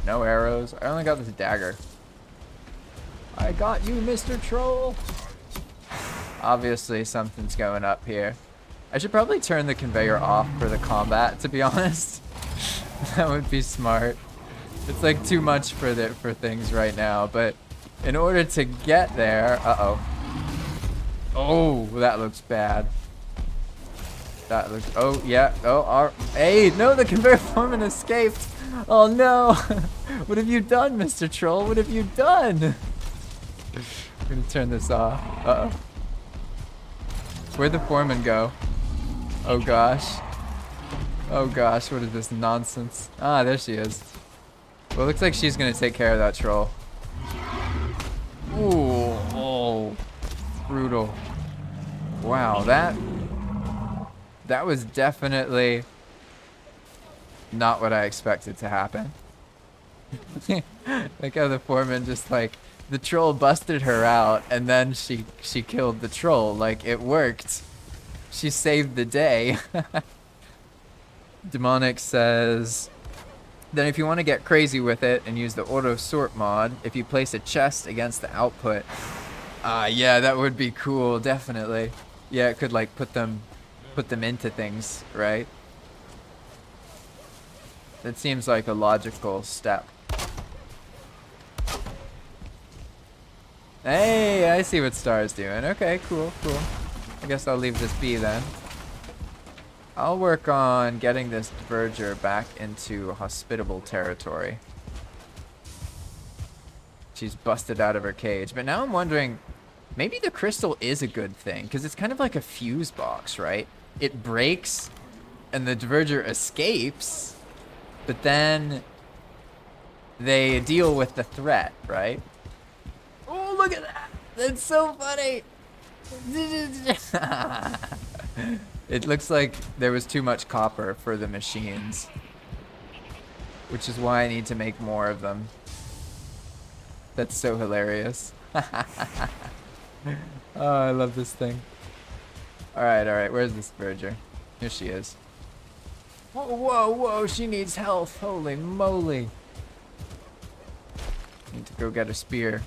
S1: No arrows. I only got this dagger. I got you, Mr. Troll. Obviously, something's going up here. I should probably turn the conveyor off for the combat, to be honest. That would be smart. It's like too much for things right now, but in order to get there... Uh-oh. Oh, that looks bad. That looks... Oh, yeah. Oh, hey, no, the conveyor foreman escaped. Oh, no. What have you done, Mr. Troll? What have you done? I'm gonna turn this off. Uh-oh. Where'd the foreman go? Oh gosh. Oh gosh, what is this nonsense? Ah, there she is. Well, it looks like she's gonna take care of that troll. Ooh, oh, brutal. Wow, that was definitely not what I expected to happen. Like how the foreman just like, the troll busted her out and then she killed the troll. Like, it worked. She saved the day. Demonic says, then if you want to get crazy with it and use the auto sort mod, if you place a chest against the output, yeah, that would be cool, definitely. Yeah, it could like put them into things, right? That seems like a logical step. Hey, I see what Star's doing. Okay, cool, cool. I guess I'll leave this be then. I'll work on getting this Verger back into hospitable territory. She's busted out of her cage. But now I'm wondering, maybe the crystal is a good thing, because it's kind of like a fuse box, right? It breaks, and the Verger escapes, but then they deal with the threat, right? Oh, look at that! That's so funny! It looks like there was too much copper for the machines, which is why I need to make more of them. That's so hilarious. Oh, I love this thing. Alright, where's this Verger? Here she is. Whoa, whoa, whoa, she needs health. Holy moly. Need to go get a spear.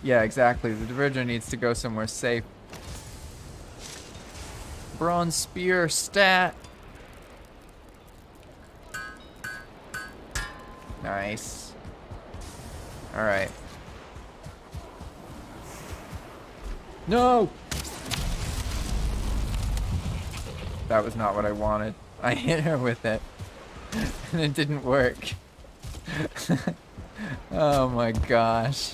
S1: Yeah, exactly. The Verger needs to go somewhere safe. Bronze spear stat. Nice. Alright. No! That was not what I wanted. I hit her with it. And it didn't work. Oh my gosh.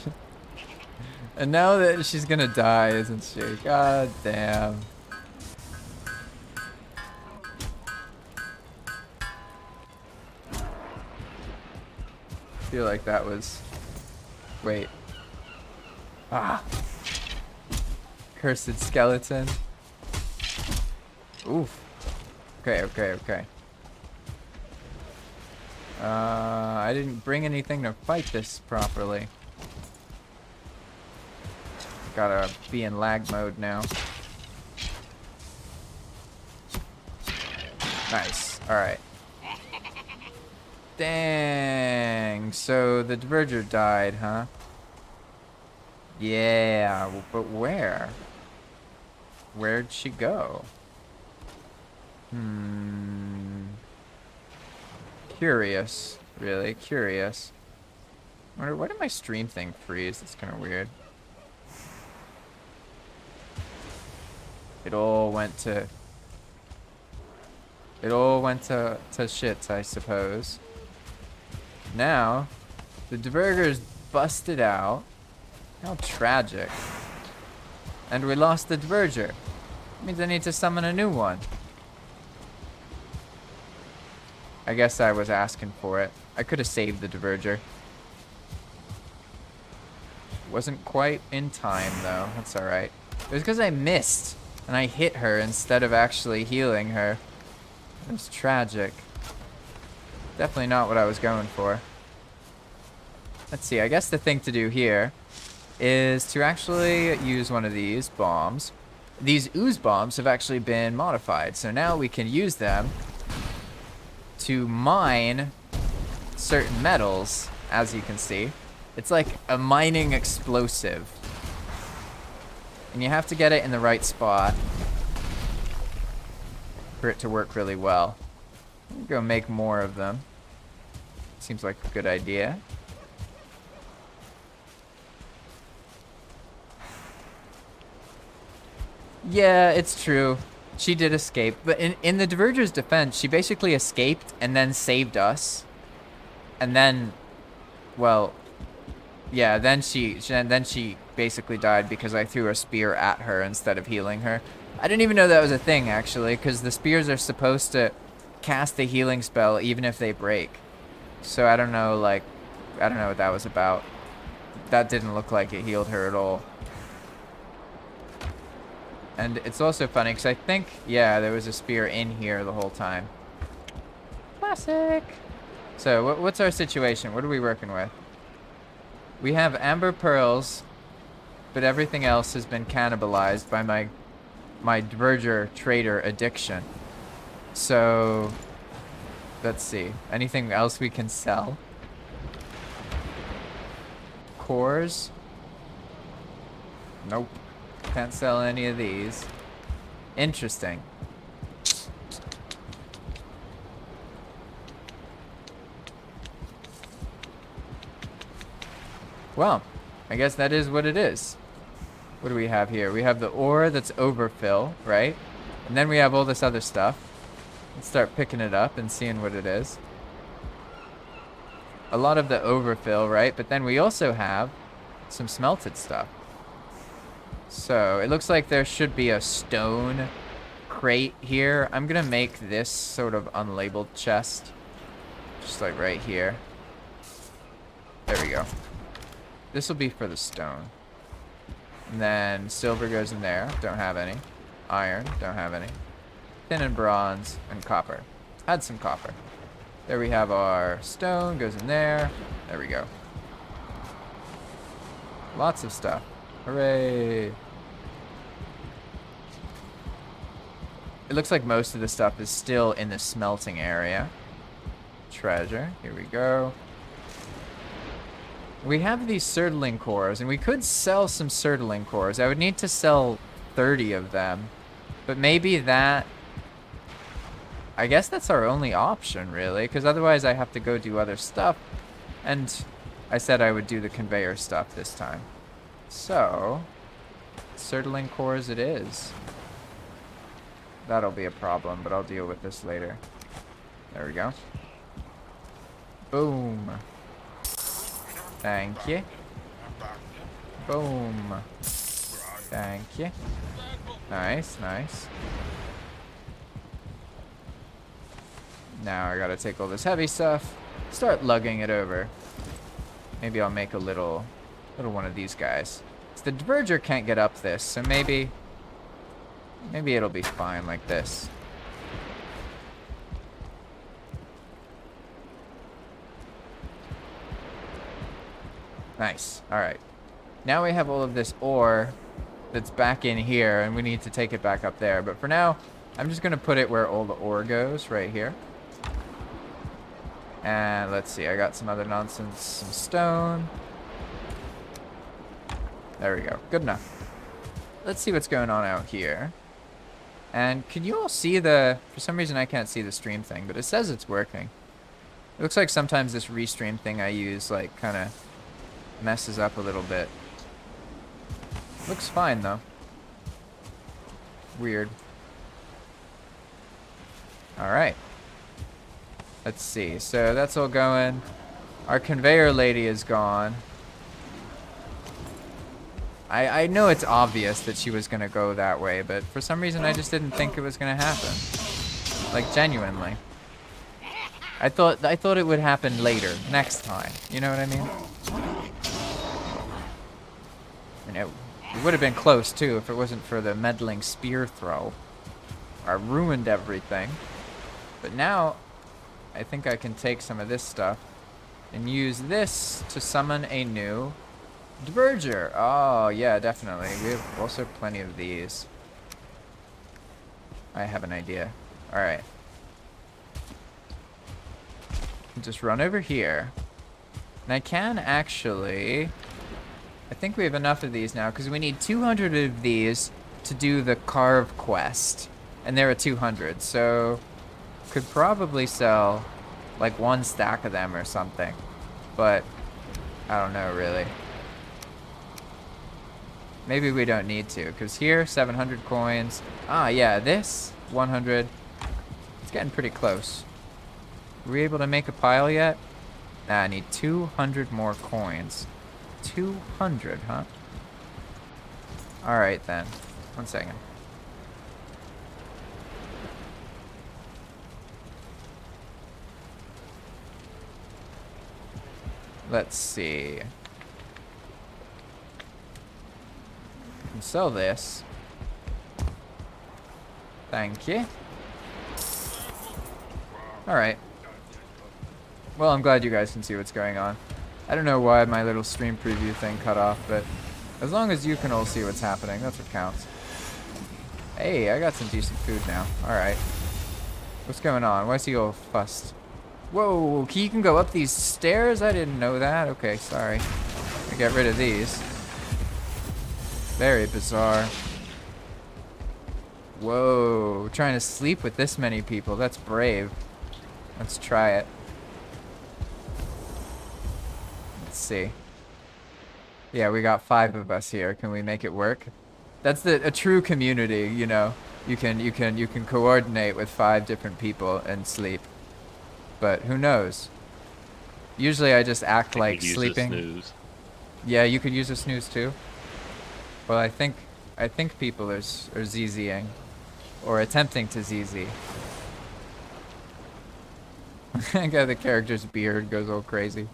S1: And now that she's gonna die, isn't she? God damn. I feel like that was... Wait. Ah. Cursed skeleton. Oof. Okay. I didn't bring anything to fight this properly. Gotta be in lag mode now. Nice. Alright. Dang. So the Verger died, huh? Yeah, but where? Where'd she go? Curious. Really curious. Why did my stream thing freeze? That's kind of weird. It all went to shit, I suppose. Now, the Verger's busted out. How tragic. And we lost the Verger. Means I need to summon a new one. I guess I was asking for it. I could have saved the Verger. Wasn't quite in time, though. That's alright. It was because I missed. And I hit her instead of actually healing her. It was tragic. Definitely not what I was going for. Let's see. I guess the thing to do here is to actually use one of these bombs. These ooze bombs have actually been modified. So now we can use them to mine certain metals, as you can see. It's like a mining explosive. And you have to get it in the right spot for it to work really well. I'm gonna go make more of them. Seems like a good idea. Yeah, it's true. She did escape. But in the Verger's defense, she basically escaped and then saved us. And then, well, Yeah, then she basically died because I threw a spear at her instead of healing her. I didn't even know that was a thing, actually, because the spears are supposed to cast the healing spell even if they break. So I don't know, like, I don't know what that was about. That didn't look like it healed her at all. And it's also funny because I think, yeah, there was a spear in here the whole time. Classic. So what's our situation? What are we working with? We have amber pearls, but everything else has been cannibalized by my Diverger trader addiction. So let's see. Anything else we can sell? Cores? Nope. Can't sell any of these. Interesting. Well, I guess that is what it is. What do we have here? We have the ore that's overfill, right? And then we have all this other stuff. Let's start picking it up and seeing what it is. A lot of the overfill, right? But then we also have some smelted stuff. So it looks like there should be a stone crate here. I'm gonna make this sort of unlabeled chest. Just like right here. There we go. This will be for the stone. And then silver goes in there. Don't have any. Iron. Don't have any. Tin and bronze and copper. Had some copper. There we have our stone. Goes in there. There we go. Lots of stuff. Hooray. It looks like most of the stuff is still in the smelting area. Treasure. Here we go. We have these Surtling cores, and we could sell some Surtling cores. I would need to sell 30 of them. But maybe that... I guess that's our only option, really, because otherwise I have to go do other stuff. And I said I would do the conveyor stuff this time. So, Surtling cores it is. That'll be a problem, but I'll deal with this later. There we go. Boom. Thank you. Boom. Thank you. Nice, nice. Now I gotta take all this heavy stuff, start lugging it over. Maybe I'll make a little one of these guys. The Diverger can't get up this, so maybe it'll be fine like this. Nice. All right. Now we have all of this ore that's back in here, and we need to take it back up there. But for now, I'm just going to put it where all the ore goes, right here. And let's see. I got some other nonsense. Some stone. There we go. Good enough. Let's see what's going on out here. And can you all see the... For some reason, I can't see the stream thing, but it says it's working. It looks like sometimes this restream thing I use, like, kind of messes up a little bit. Looks fine, though. Weird. Alright. Let's see. So that's all going. Our conveyor lady is gone. I know it's obvious that she was going to go that way, but for some reason I just didn't think it was going to happen. Like, genuinely. I thought it would happen later, next time. You know what I mean? And it would have been close, too, if it wasn't for the meddling spear throw. I ruined everything. But now, I think I can take some of this stuff and use this to summon a new Diverger. Oh, yeah, definitely. We have also plenty of these. I have an idea. Alright. Just run over here. And I can actually... I think we have enough of these now, because we need 200 of these to do the carve quest. And there are 200, so... Could probably sell, like, 1 stack of them or something. But, I don't know, really. Maybe we don't need to, because here, 700 coins. Ah, yeah, this, 100. It's getting pretty close. Are we able to make a pile yet? Nah, I need 200 more coins. 200, huh? Alright then. 1 second. Let's see. Can sell this. Thank you. Alright. Well, I'm glad you guys can see what's going on. I don't know why my little stream preview thing cut off, but as long as you can all see what's happening, that's what counts. Hey, I got some decent food now. Alright. What's going on? Why is he all fussed? Whoa, you can go up these stairs? I didn't know that. Okay, sorry. I'll get rid of these. Very bizarre. Whoa, trying to sleep with this many people. That's brave. Let's try it. Let's see. Yeah, we got 5 of us here. Can we make it work? That's a true community, you know. You can coordinate with 5 different people and sleep. But who knows? Usually I just act like sleeping.
S2: Snooze.
S1: Yeah, you could use a snooze too. Well, I think people are ZZing or attempting to ZZ. I got the character's beard goes all crazy.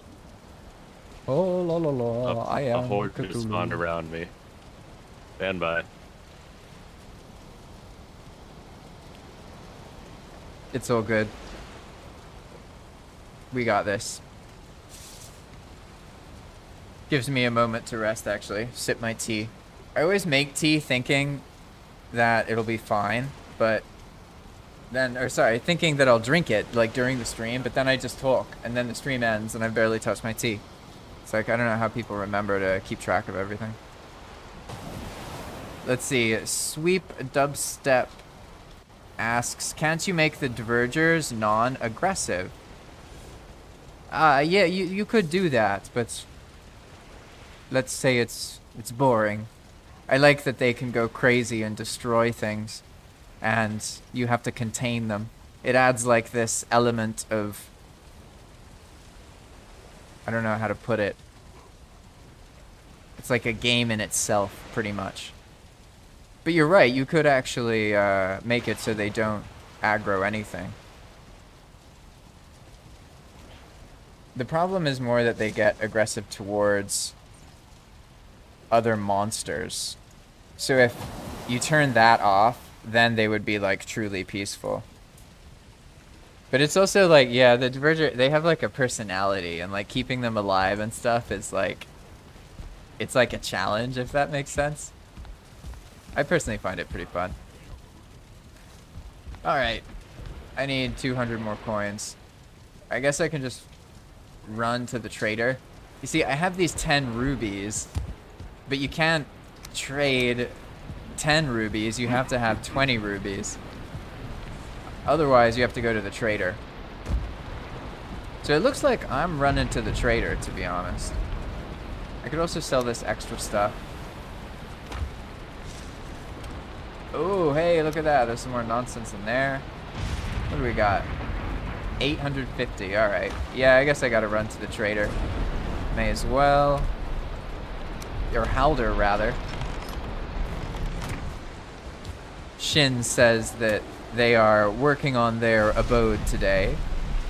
S1: Oh la la la! I am
S2: a horde
S1: Cthulhu.
S2: just spawned around me. Stand by.
S1: It's all good. We got this. Gives me a moment to rest, actually. Sip my tea. I always make tea thinking that it'll be fine, but then, or sorry, thinking that I'll drink it, like, during the stream, but then I just talk, and then the stream ends, and I've barely touched my tea. It's like, I don't know how people remember to keep track of everything. Let's see. Sweep Dubstep asks, can't you make the divergers non-aggressive? Yeah, you could do that, but let's say it's boring. I like that they can go crazy and destroy things, and you have to contain them. It adds like this element of, I don't know how to put it. It's like a game in itself, pretty much. But you're right, you could actually make it so they don't aggro anything. The problem is more that they get aggressive towards other monsters. So if you turn that off, then they would be like truly peaceful. But it's also like, yeah, the Diverger, they have like a personality, and like keeping them alive and stuff is like, it's like a challenge, if that makes sense. I personally find it pretty fun. Alright. I need 200 more coins. I guess I can just run to the trader. You see, I have these 10 rubies, but you can't trade 10 rubies. You have to have 20 rubies. Otherwise, you have to go to the trader. So it looks like I'm running to the trader, to be honest. I could also sell this extra stuff. Oh, hey, look at that. There's some more nonsense in there. What do we got? 850. All right. Yeah, I guess I got to run to the trader. May as well. Or Halder, rather. Shin says that they are working on their abode today.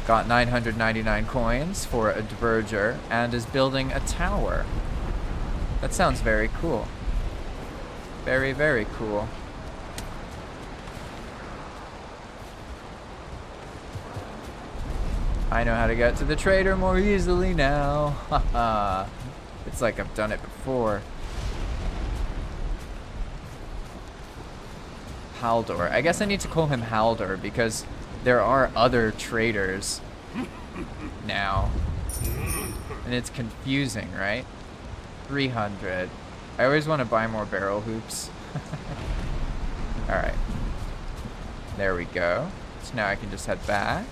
S1: Got 999 coins for a Diverger and is building a tower. That sounds very cool. Very, very cool. I know how to get to the trader more easily now. Haha. It's like I've done it before. Haldor. I guess I need to call him Halder because there are other traders now. And it's confusing, right? 300. I always want to buy more barrel hoops. Alright. There we go. So now I can just head back.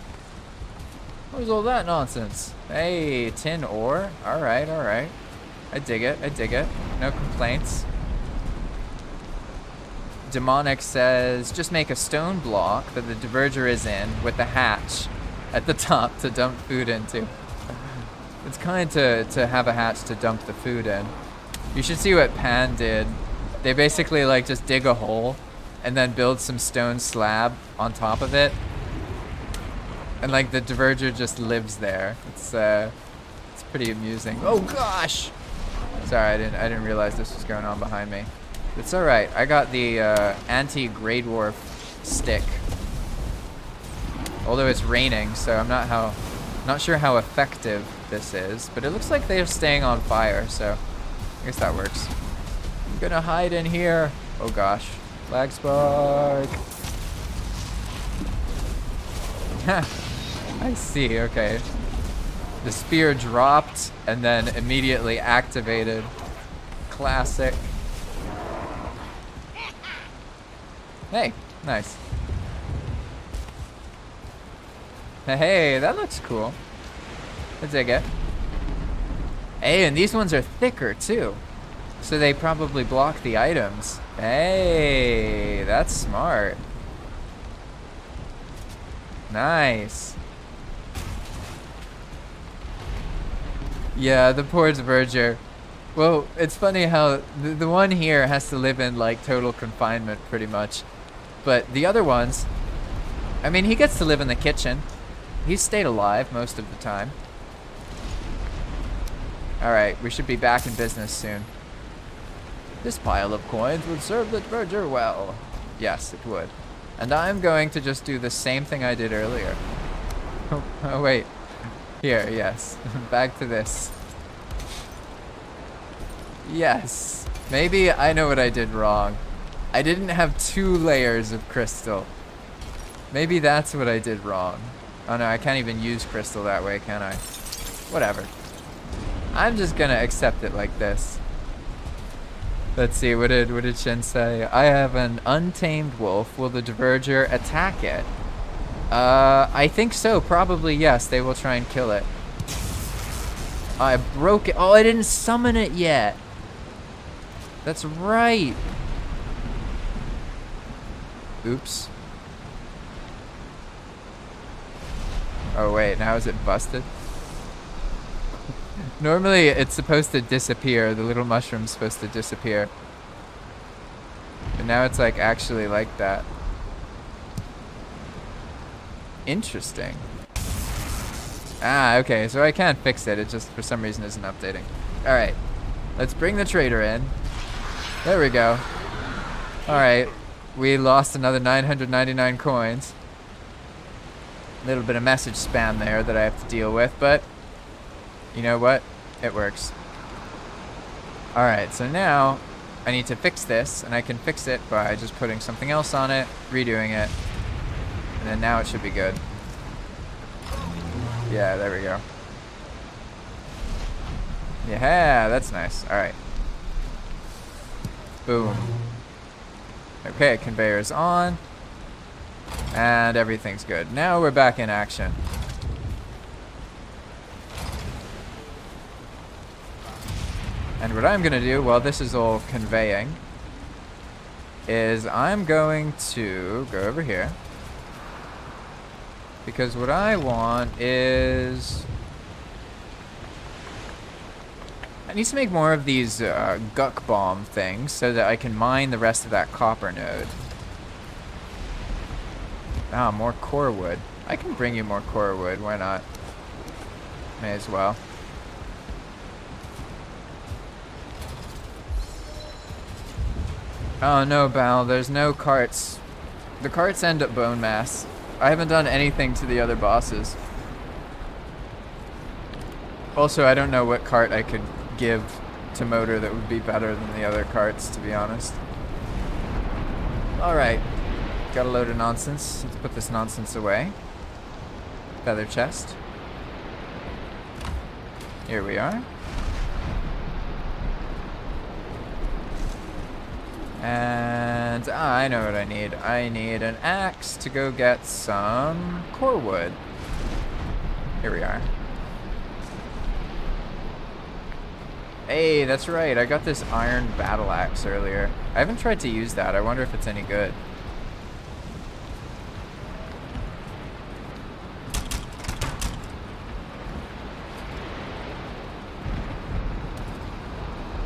S1: What was all that nonsense? Hey, tin ore. Alright, alright. I dig it, I dig it. No complaints. Demonic says, just make a stone block that the Diverger is in with the hatch at the top to dump food into. It's kind to have a hatch to dump the food in. You should see what Pan did. They basically like just dig a hole and then build some stone slab on top of it. And like the diverger just lives there. It's pretty amusing. Oh gosh! Sorry, I didn't realize this was going on behind me. It's all right. I got the anti-grade warp stick. Although it's raining, so I'm not sure how effective this is, but it looks like they're staying on fire, so I guess that works. I'm gonna hide in here. Oh gosh, lag spark. I see. Okay. The spear dropped and then immediately activated. Classic. Hey, nice. Hey, that looks cool. I dig it. Hey, and these ones are thicker too. So they probably block the items. Hey, that's smart. Nice. Yeah, the poor diverger. Well, it's funny how the one here has to live in like total confinement pretty much. But the other ones, I mean, he gets to live in the kitchen. He's stayed alive most of the time. Alright, we should be back in business soon. This pile of coins would serve the diverger well. Yes, it would. And I'm going to just do the same thing I did earlier. Oh wait. Here, yes. Back to this. Yes. Maybe I know what I did wrong. I didn't have 2 layers of crystal. Maybe that's what I did wrong. Oh no, I can't even use crystal that way, can I? Whatever. I'm just gonna accept it like this. Let's see, what did Shin say? I have an untamed wolf. Will the diverger attack it? I think so. Probably yes. They will try and kill it. I broke it. Oh, I didn't summon it yet. That's right. Oops. Oh wait, now is it busted? Normally it's supposed to disappear. The little mushroom's supposed to disappear. But now it's like actually like that. Interesting. Ah, okay, so I can't fix it. It just for some reason isn't updating. Alright. Let's bring the trader in. There we go. Alright. We lost another 999 coins. A little bit of message spam there that I have to deal with, but you know what? It works. Alright, so now I need to fix this, and I can fix it by just putting something else on it, redoing it, and then now it should be good. Yeah, there we go. Yeah, that's nice. Alright. Boom. Okay, conveyor's on. And everything's good. Now we're back in action. And what I'm going to do while this is all conveying is I'm going to go over here. Because what I want is... I need to make more of these guck bomb things so that I can mine the rest of that copper node. Ah, more core wood. I can bring you more core wood, why not? May as well. Oh no, Bal, there's no carts. The carts end at bone mass. I haven't done anything to the other bosses. Also, I don't know what cart I could give to Motor that would be better than the other carts, to be honest. Alright. Got a load of nonsense. Let's put this nonsense away. Feather chest. Here we are. And I know what I need. I need an axe to go get some core wood. Here we are. Hey, that's right. I got this iron battle axe earlier. I haven't tried to use that. I wonder if it's any good.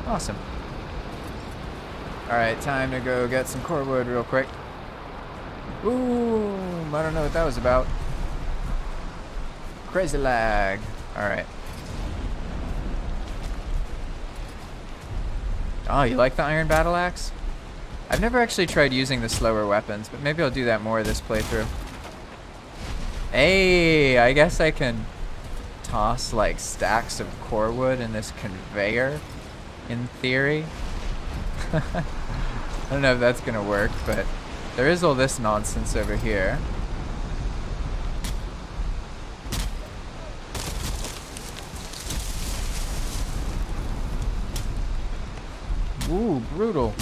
S1: Awesome. Alright, time to go get some core wood real quick. Ooh, I don't know what that was about. Crazy lag. Alright. Oh, you like the iron battle axe? I've never actually tried using the slower weapons, but maybe I'll do that more this playthrough. Hey, I guess I can toss like stacks of core wood in this conveyor, in theory. I don't know if that's gonna work, but there is all this nonsense over here. Ooh, brutal.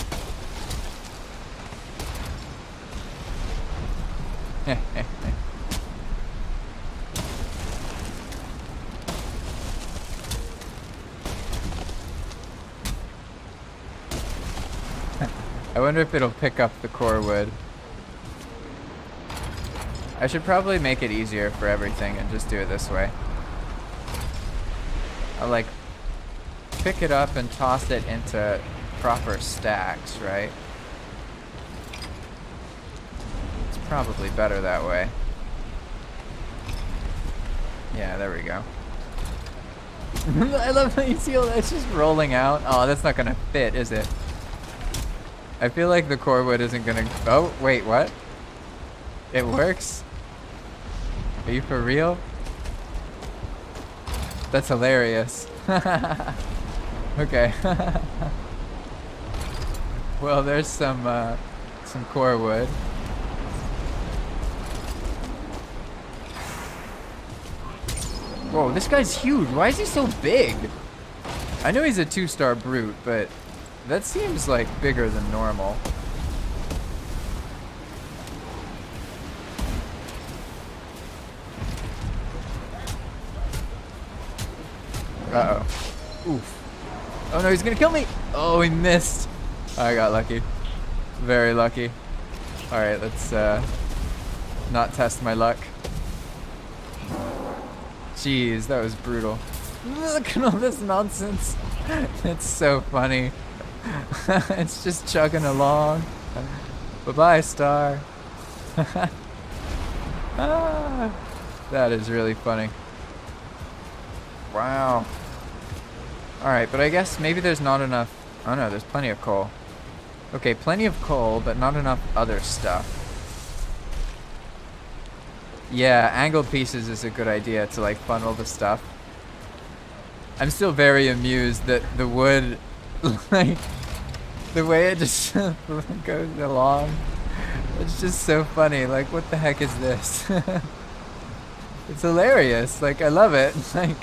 S1: I wonder if it'll pick up the core wood. I should probably make it easier for everything and just do it this way. I'll like pick it up and toss it into proper stacks, right? It's probably better that way. Yeah, there we go. I love how you see all that's just rolling out. Oh, that's not gonna fit, is it? I feel like the core wood isn't gonna... Oh, wait, what? It works? Are you for real? That's hilarious. Okay. Well, there's some core wood. Whoa, this guy's huge. Why is he so big? I know he's a 2-star brute, but that seems like bigger than normal. Uh-oh. Oof. Oh no, he's gonna kill me! Oh, he missed. I got lucky. Very lucky. Alright, let's not test my luck. Jeez, that was brutal. Look at all this nonsense. It's so funny. It's just chugging along. Bye-bye, star. Ah, that is really funny. Wow. Alright, but I guess maybe there's not enough... Oh no, there's plenty of coal. Okay, plenty of coal, but not enough other stuff. Yeah, angled pieces is a good idea to like funnel the stuff. I'm still very amused that the wood, like, the way it just goes along. It's just so funny. Like, what the heck is this? It's hilarious. Like, I love it. Like,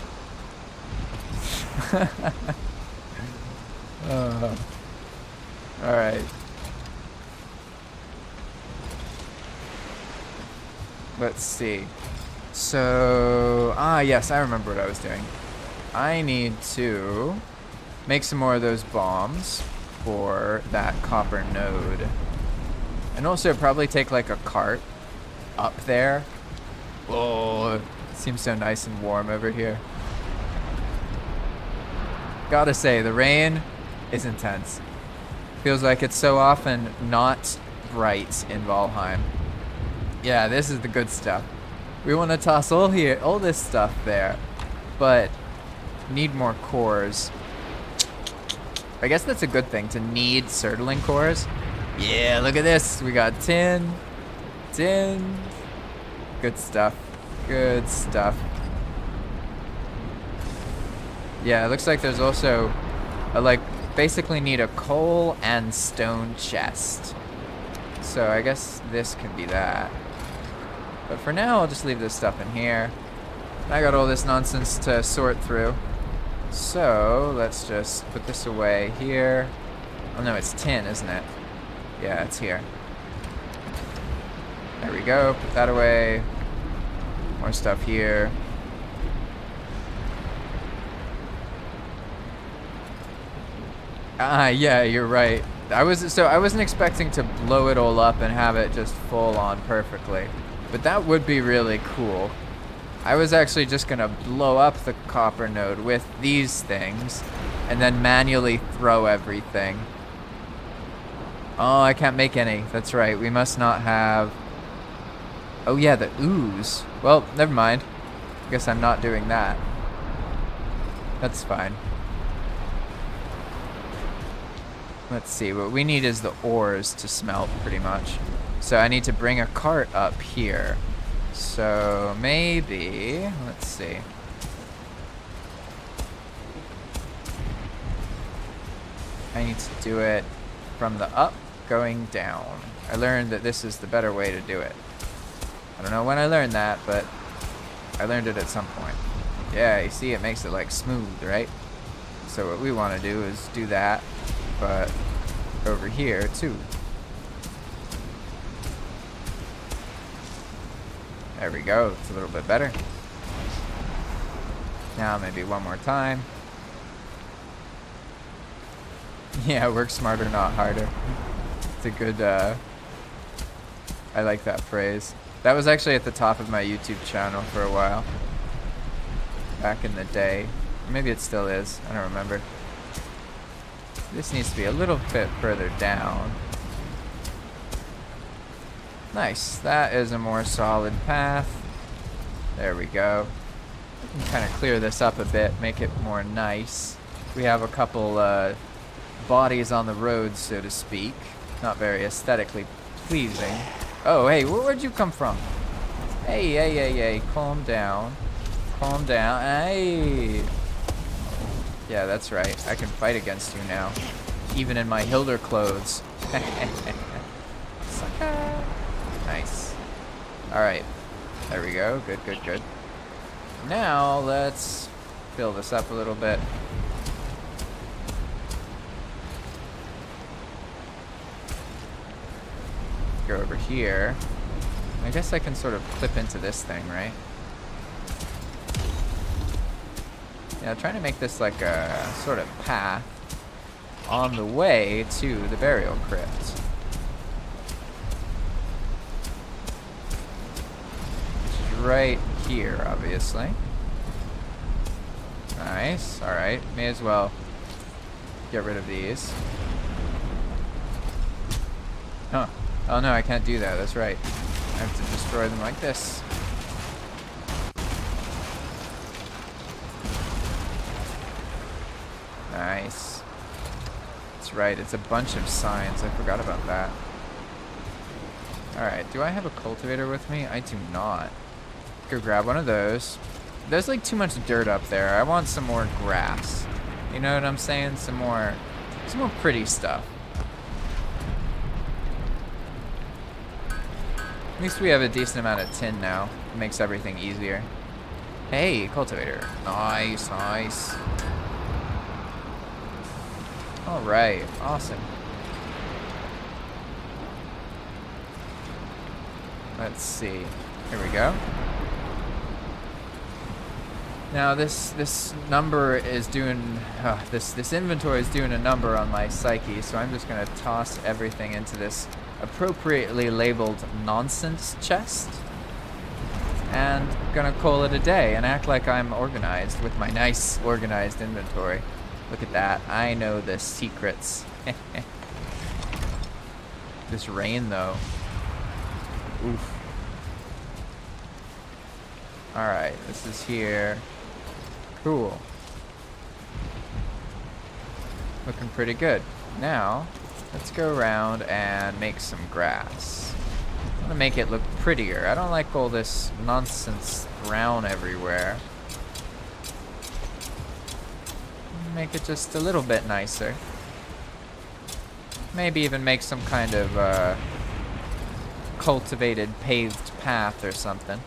S1: all right. Let's see. So, yes, I remember what I was doing. I need to make some more of those bombs for that copper node. And also probably take like a cart up there. Oh, it seems so nice and warm over here. Gotta say, the rain is intense. Feels like it's so often not bright in Valheim. Yeah, this is the good stuff. We want to toss all this stuff there, but need more cores. I guess that's a good thing, to need Surtling cores. Yeah, look at this. We got tin. Good stuff. Good stuff. Yeah, it looks like there's also basically need a coal and stone chest. So I guess this could be that. But for now, I'll just leave this stuff in here. I got all this nonsense to sort through. So let's just put this away here. Oh no, it's tin, isn't it? Yeah, it's here. There we go, put that away. More stuff here. Yeah, you're right. I wasn't expecting to blow it all up and have it just full on perfectly. But that would be really cool. I was actually just gonna blow up the copper node with these things and then manually throw everything. Oh, I can't make any. That's right. We must not have... Oh yeah, the ooze. Well, never mind. I guess I'm not doing that. That's fine. Let's see. What we need is the ores to smelt, pretty much. So I need to bring a cart up here. So maybe, let's see. I need to do it from the up going down. I learned that this is the better way to do it. I don't know when I learned that, but I learned it at some point. Yeah, you see, it makes it like smooth, right? So what we want to do is do that, but over here too. There we go, it's a little bit better. Now maybe one more time. Yeah, work smarter, not harder. It's a good, I like that phrase. That was actually at the top of my YouTube channel for a while. Back in the day. Maybe it still is, I don't remember. This needs to be a little bit further down. Nice, that is a more solid path. There we go. We can kind of clear this up a bit, make it more nice. We have a couple bodies on the road, so to speak. Not very aesthetically pleasing. Oh, hey, where'd you come from? Hey, hey, hey, hey, calm down. Calm down. Hey. Yeah, that's right. I can fight against you now. Even in my Hilder clothes. Sucker. Nice. Alright. There we go. Good, good, good. Now, let's fill this up a little bit. Go over here. I guess I can sort of clip into this thing, right? Yeah, trying to make this like a sort of path on the way to the burial crypt. Which is right here, obviously. Nice. Alright, may as well get rid of these. Huh. Oh no, I can't do that, that's right. I have to destroy them like this. Nice. That's right, it's a bunch of signs. I forgot about that. Alright, do I have a cultivator with me? I do not. Go grab one of those. There's like too much dirt up there. I want some more grass. You know what I'm saying? Some more pretty stuff. At least we have a decent amount of tin now. It makes everything easier. Hey, cultivator. Nice, nice. Alright, awesome. Let's see. Here we go. Now this number is doing, this inventory is doing a number on my psyche, so I'm just gonna toss everything into this appropriately labeled nonsense chest and gonna call it a day and act like I'm organized with my nice organized inventory. Look at that, I know the secrets. This rain though. Oof. Alright, this is here. Cool. Looking pretty good. Now, let's go around and make some grass. I want to make it look prettier. I don't like all this nonsense brown everywhere. Make it just a little bit nicer. Maybe even make some kind of cultivated paved path or something.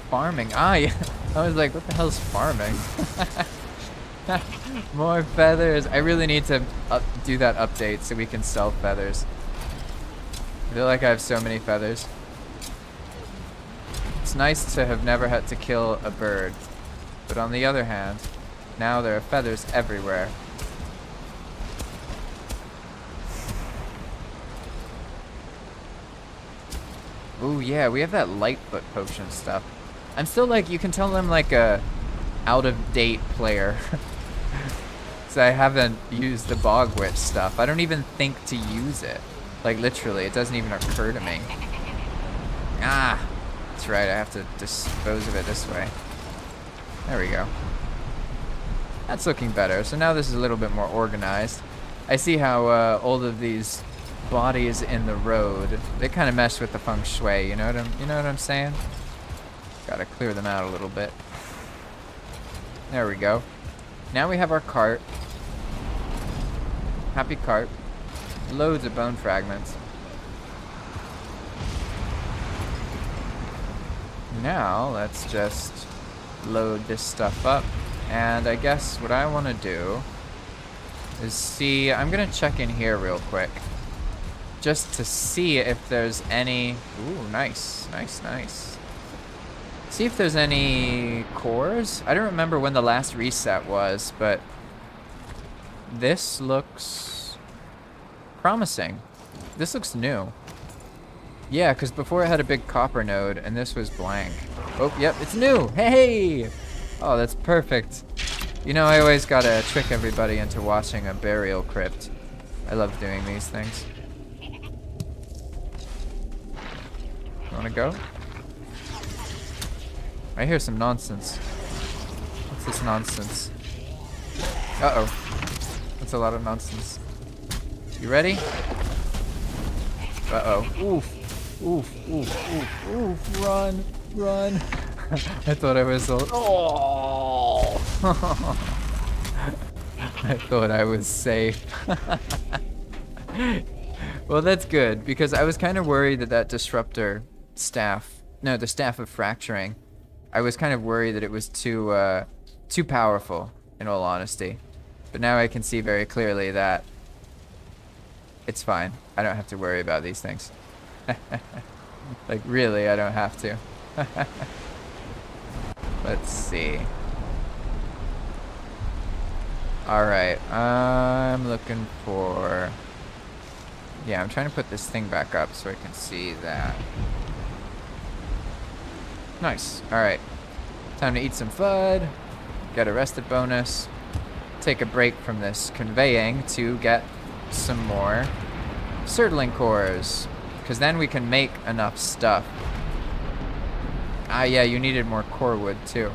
S1: Farming. Ah, yeah. I was like, what the hell's farming? More feathers. I really need to do that update so we can sell feathers. I feel like I have so many feathers. It's nice to have never had to kill a bird. But on the other hand, Now there are feathers everywhere. Ooh, yeah, we have that Lightfoot potion stuff. I'm still like, you can tell I'm like a out-of-date player. So I haven't used the Bog Witch stuff. I don't even think to use it. Like, literally, it doesn't even occur to me. Ah! That's right, I have to dispose of it this way. There we go. That's looking better. So now this is a little bit more organized. I see how all of these bodies in the road, they kind of mesh with the feng shui, you know what I'm saying? Gotta clear them out a little bit. There we go. Now we have our cart. Happy cart. Loads of bone fragments. Now let's just load this stuff up. And I guess what I want to do is see, I'm gonna check in here real quick. Just to see if there's any, ooh, nice. See if there's any cores. I don't remember when the last reset was, but this looks promising. This looks new. Yeah, because before I had a big copper node and this was blank. Oh, yep, it's new. Hey! Oh, that's perfect. You know, I always gotta trick everybody into watching a burial crypt. I love doing these things. Wanna go? I hear some nonsense. What's this nonsense? Uh-oh. That's a lot of nonsense. You ready? Uh-oh. Oof. Oof. Oof. Oof. Oof. Run. Run. I thought I was oh. I thought I was safe. Well, that's good, because I was kind of worried that that disruptor staff, no, the staff of fracturing, I was kind of worried that it was too powerful, in all honesty. But now I can see very clearly that it's fine. I don't have to worry about these things. Like, really, I don't have to. Let's see. Alright, I'm looking for... Yeah, I'm trying to put this thing back up so I can see that. Nice. Alright. Time to eat some FUD. Get a rested bonus. Take a break from this conveying to get some more Surtling cores. Because then we can make enough stuff. Ah, yeah, you needed more core wood too.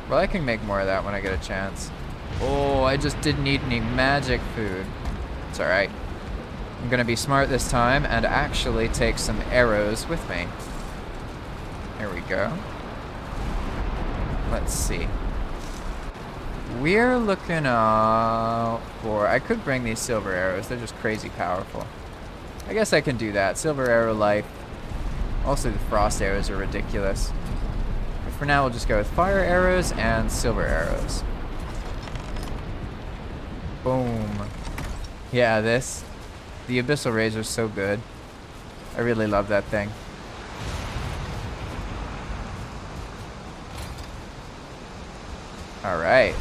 S1: Well, I can make more of that when I get a chance. Oh, I just didn't eat any magic food. It's alright. I'm gonna be smart this time and actually take some arrows with me. There we go. Let's see. We're looking out for... I could bring these silver arrows. They're just crazy powerful. I guess I can do that. Silver arrow life. Also, the frost arrows are ridiculous. But for now, we'll just go with fire arrows and silver arrows. Boom. Yeah, this. The Abyssal Razor's so good. I really love that thing. Alright.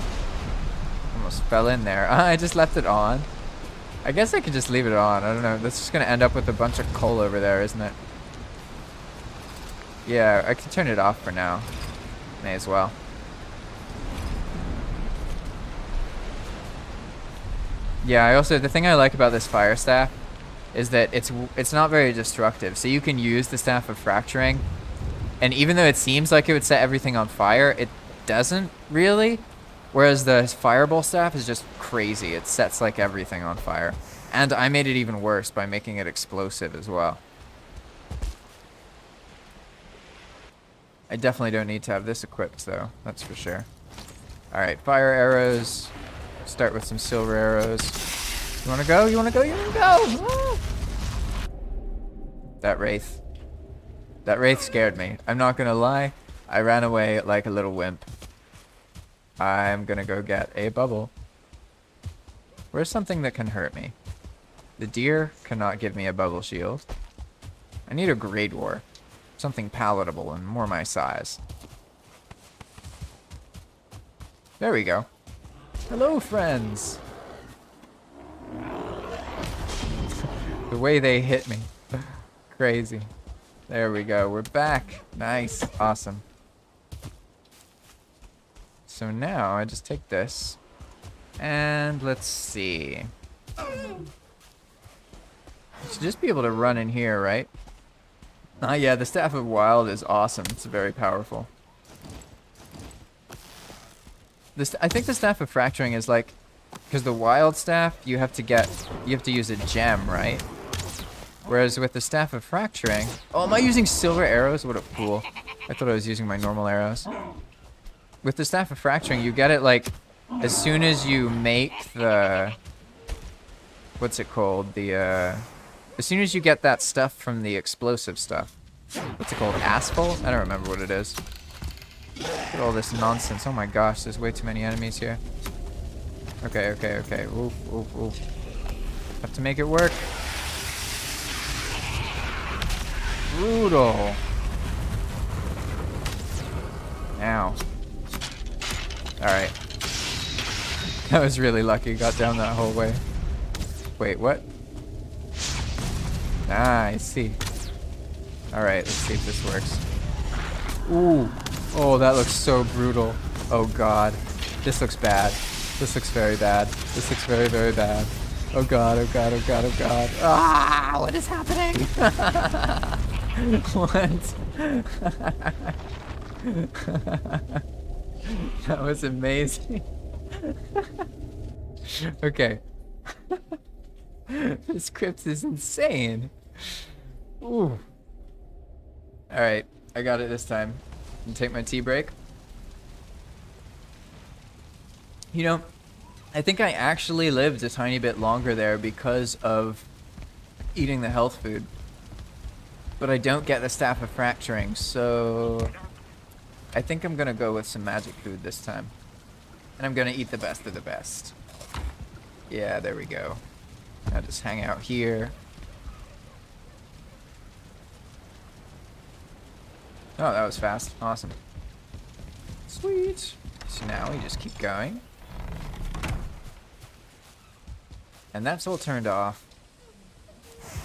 S1: Almost fell in there. I just left it on. I guess I could just leave it on. I don't know. That's just going to end up with a bunch of coal over there, isn't it? Yeah, I can turn it off for now. May as well. Yeah, I also, the thing I like about this fire staff is that it's not very destructive. So you can use the staff of fracturing, and even though it seems like it would set everything on fire, it doesn't really. Whereas the fireball staff is just crazy. It sets like everything on fire. And I made it even worse by making it explosive as well. I definitely don't need to have this equipped though, that's for sure. Alright, fire arrows. Start with some silver arrows. You wanna go? You wanna go? You wanna go? Ah! That wraith. That wraith scared me. I'm not gonna lie. I ran away like a little wimp. I'm gonna go get a bubble. Where's something that can hurt me? The deer cannot give me a bubble shield. I need a Great War. Something palatable and more my size. There we go. Hello, friends. The way they hit me. Crazy. There we go. We're back. Nice. Awesome. So now I just take this. And let's see. Should just be able to run in here, right? Yeah, the Staff of Wild is awesome. It's very powerful. I think the Staff of Fracturing is like, because the Wild Staff, you have to use a gem, right? Whereas with the Staff of Fracturing, oh, am I using silver arrows? What a fool. I thought I was using my normal arrows. With the Staff of Fracturing, you get it like, as soon as you make the, what's it called? As soon as you get that stuff from the explosive stuff. What's it called? Asphalt? I don't remember what it is. Look at all this nonsense. Oh my gosh, there's way too many enemies here. Okay, okay, okay. Oof, oof, oof. Have to make it work. Brutal. Ow. Alright. That was really lucky. Got down that whole way. Wait, what? Ah, I see. Alright, let's see if this works. Ooh. Oh, that looks so brutal. Oh god. This looks bad. This looks very bad. This looks very, very bad. Oh god, oh god, oh god, oh god. Ah, what is happening? What? That was amazing. Okay. This crypt is insane. Ooh. Alright, I got it this time. Take my tea break. You know, I think I actually lived a tiny bit longer there because of eating the health food. But I don't get the Staff of Fracturing, so I think I'm gonna go with some magic food this time. And I'm gonna eat the best of the best. Yeah, there we go. I'll just hang out here. Oh, that was fast. Awesome. Sweet. So now we just keep going. And that's all turned off.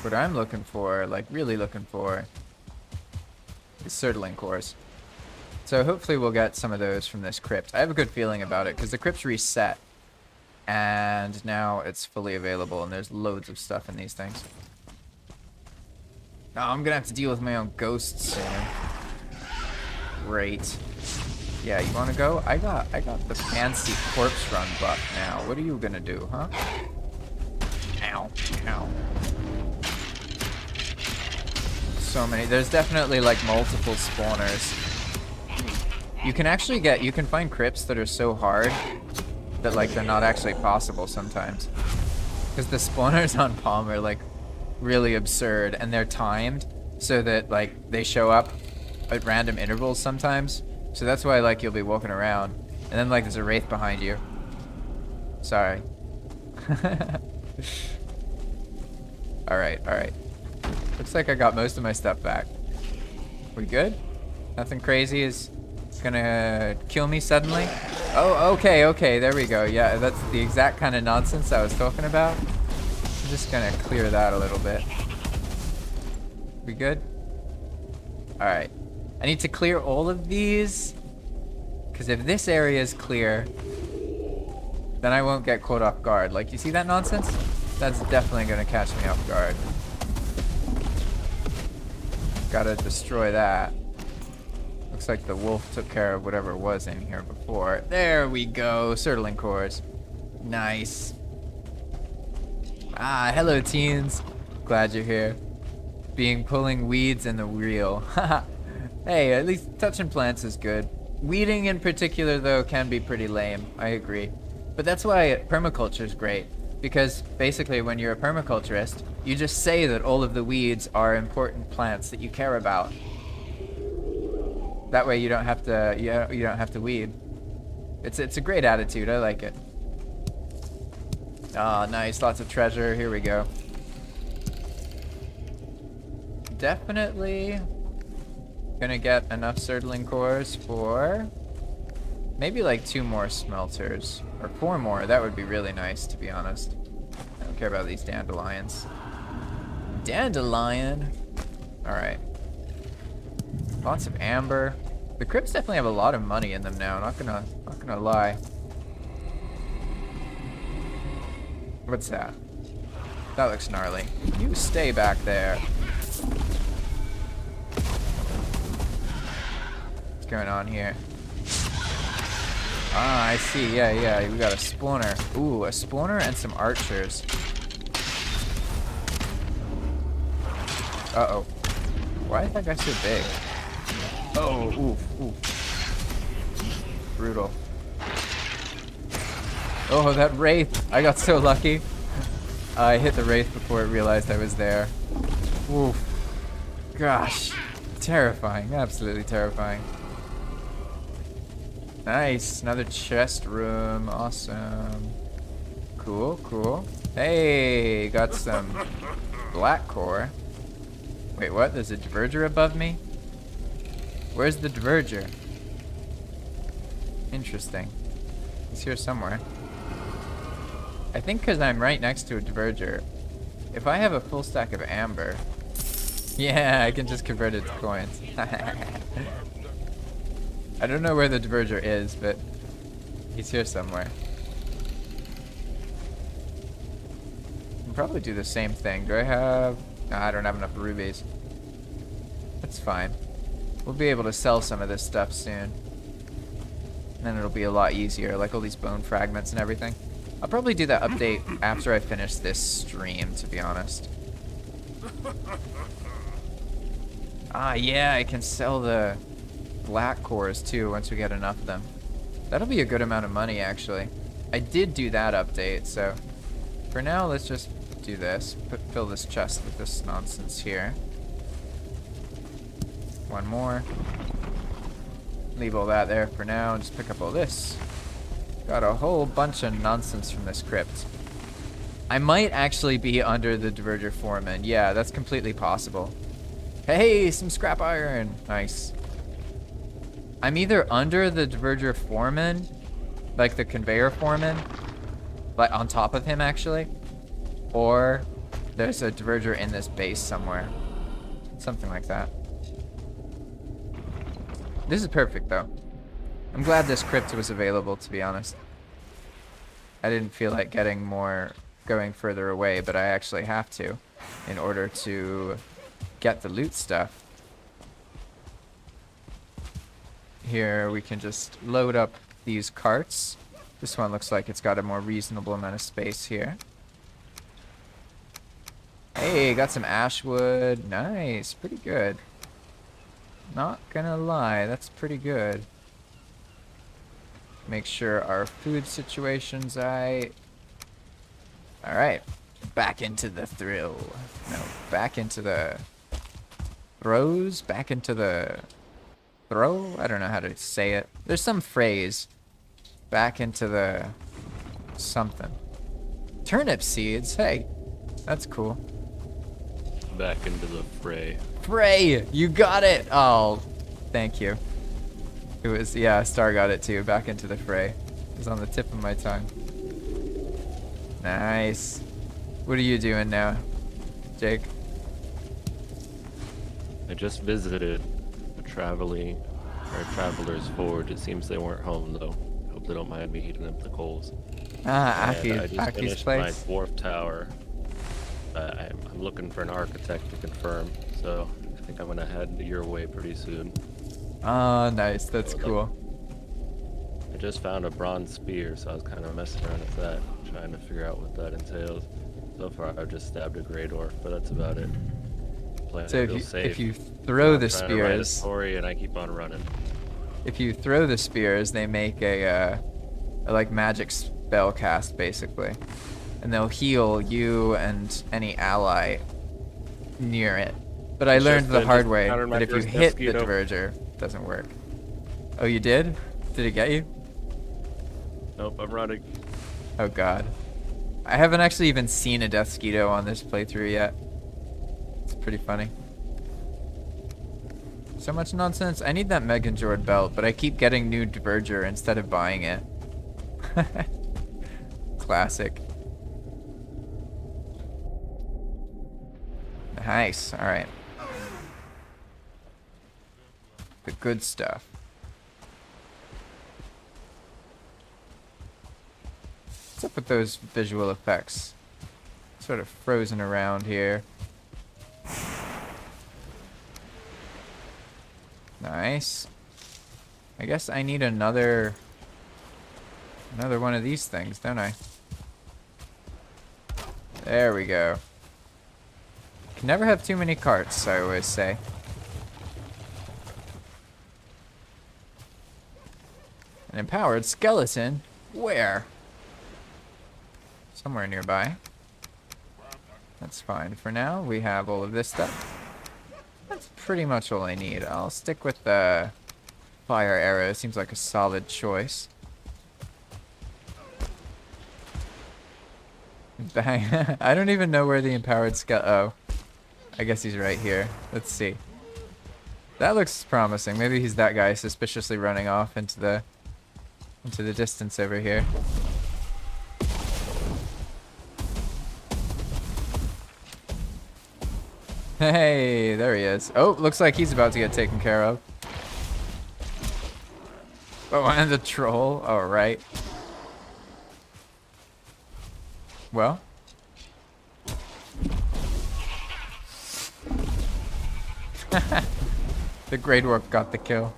S1: What I'm looking for, like really looking for, is Surtling cores. So hopefully we'll get some of those from this crypt. I have a good feeling about it because the crypt's reset. And now it's fully available and there's loads of stuff in these things. Oh, I'm gonna have to deal with my own ghosts soon. Great. Yeah, you wanna go? I got the fancy corpse run buff now. What are you gonna do, huh? Ow. Ow. So many. There's definitely like multiple spawners. You can find crypts that are so hard that like they're not actually possible sometimes. Because the spawners on PoM are like really absurd and they're timed so that like they show up at random intervals sometimes. So that's why like you'll be walking around and then like there's a wraith behind you. Sorry. Alright, alright. Looks like I got most of my stuff back. We good? Nothing crazy is gonna kill me suddenly? Oh, okay, okay, there we go. Yeah, that's the exact kind of nonsense I was talking about. I'm just gonna clear that a little bit. We good? Alright. I need to clear all of these, because if this area is clear, then I won't get caught off guard. Like, you see that nonsense? That's definitely gonna catch me off guard. Gotta destroy that. Looks like the wolf took care of whatever was in here before. There we go, Surtling cores. Nice. Ah, hello teens. Glad you're here. Pulling weeds in the reel. Haha. Hey, at least touching plants is good. Weeding in particular though can be pretty lame, I agree. But that's why permaculture is great. Because basically when you're a permaculturist, you just say that all of the weeds are important plants that you care about. That way you don't have to you don't have to weed. It's a great attitude. I like it. Ah, nice. Lots of treasure. Here we go. Definitely gonna get enough Surtling cores for Maybe like 2 more smelters. Or 4 more. That would be really nice, to be honest. I don't care about these dandelions. Dandelion! Alright. Lots of amber. The crypts definitely have a lot of money in them now, not gonna lie. What's that? That looks gnarly. You stay back there. What's going on here? Ah, I see. Yeah, we got a spawner. Ooh, a spawner and some archers. Uh-oh. Why is that guy so big? Oh, oof. Brutal. Oh, that wraith. I got so lucky. I hit the wraith before it realized I was there. Oof. Gosh. Terrifying. Absolutely terrifying. Nice. Another chest room. Awesome. Cool. Hey, got some black core. Wait, what? There's a diverger above me? Where's the diverger? Interesting. He's here somewhere. I think because I'm right next to a diverger, if I have a full stack of amber, yeah, I can just convert it to coins. I don't know where the diverger is, but he's here somewhere. I can probably do the same thing. Do I have... No, I don't have enough rubies. That's fine. We'll be able to sell some of this stuff soon. And then it'll be a lot easier, like all these bone fragments and everything. I'll probably do that update after I finish this stream, to be honest. Ah, yeah, I can sell the black cores too once we get enough of them. That'll be a good amount of money, actually. I did do that update, so for now, let's just do this. Fill this chest with this nonsense here. One more. Leave all that there for now and just pick up all this. Got a whole bunch of nonsense from this crypt. I might actually be under the diverger foreman. Yeah, that's completely possible. Hey, some scrap iron. Nice. I'm either under the diverger foreman, like the conveyor foreman, like on top of him actually, or there's a diverger in this base somewhere. Something like that. This is perfect though. I'm glad this crypt was available, to be honest. I didn't feel like going further away, but I actually have to in order to get the loot stuff. Here we can just load up these carts. This one looks like it's got a more reasonable amount of space here. Hey, got some ash wood. Nice, pretty good. Not gonna lie, that's pretty good. Make sure our food situation's right. Alright, back into the thrill. No, back into the throws, back into the throw? I don't know how to say it. There's some phrase. Back into the something. Turnip seeds, hey, that's cool.
S2: Back into the fray.
S1: Fray, you got it. Oh, thank you. It was, yeah, Star got it too. Back into the fray. It was on the tip of my tongue. Nice. What are you doing now, Jake?
S2: I just visited the Traveler's Forge. It seems they weren't home though. Hope they don't mind me heating up the coals.
S1: Ah,
S2: I just
S1: Aki's
S2: finished
S1: place.
S2: my dwarf tower. I'm looking for an architect to confirm, so I think I'm gonna head your way pretty soon.
S1: Oh, nice. That's cool.
S2: I just found a bronze spear, so I was kind of messing around with that, trying to figure out what that entails. So far, I've just stabbed a grey dwarf, but that's about it.
S1: So if you throw the spears,
S2: to write a story and I keep on running.
S1: If you throw the spears, they make a like magic spell cast basically, and they'll heal you and any ally near it. But I learned the hard way that if you hit the diverger, it doesn't work. Oh, you did? Did it get you?
S2: Nope, I'm running.
S1: Oh god. I haven't actually even seen a death skeeto on this playthrough yet. It's pretty funny. So much nonsense. I need that Meganjord belt, but I keep getting new Diverger instead of buying it. Classic. Nice. Alright. The good stuff. What's up with those visual effects? Sort of frozen around here. Nice. I guess I need another one of these things, don't I? There we go. Can never have too many carts, I always say. An empowered skeleton? Where? Somewhere nearby. That's fine. For now, we have all of this stuff. That's pretty much all I need. I'll stick with the fire arrow. Seems like a solid choice. Bang. I don't even know where the empowered oh. I guess he's right here. Let's see. That looks promising. Maybe he's that guy suspiciously running off into the distance over here. Hey, there he is. Oh, looks like he's about to get taken care of. Oh, and the troll. All right. Well. The Grey Dwarf got the kill.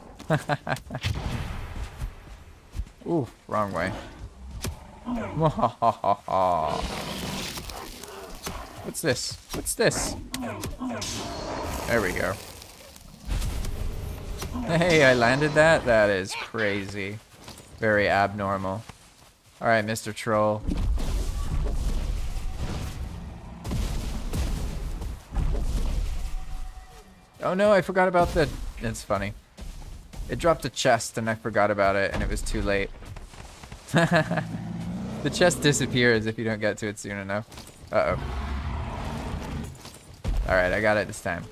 S1: Ooh, wrong way. What's this? What's this? There we go. Hey, I landed that? That is crazy. Very abnormal. Alright, Mr. Troll. Oh no, I forgot about the... It's funny. It dropped a chest and I forgot about it and it was too late. The chest disappears if you don't get to it soon enough. Uh-oh. Alright, I got it this time.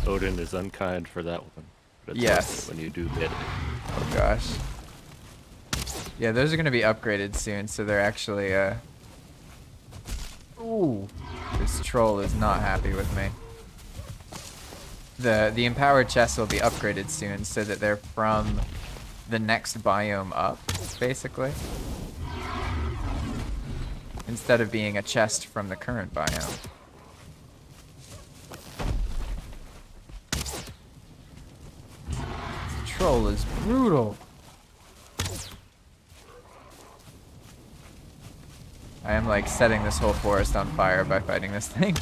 S2: Odin is unkind for that one. But it's
S1: yes.
S2: when you do get it.
S1: Oh gosh. Yeah, those are going to be upgraded soon, so they're actually, Ooh. This troll is not happy with me. The empowered chests will be upgraded soon so that they're from the next biome up, basically. Instead of being a chest from the current biome. The troll is brutal. I am like setting this whole forest on fire by fighting this thing.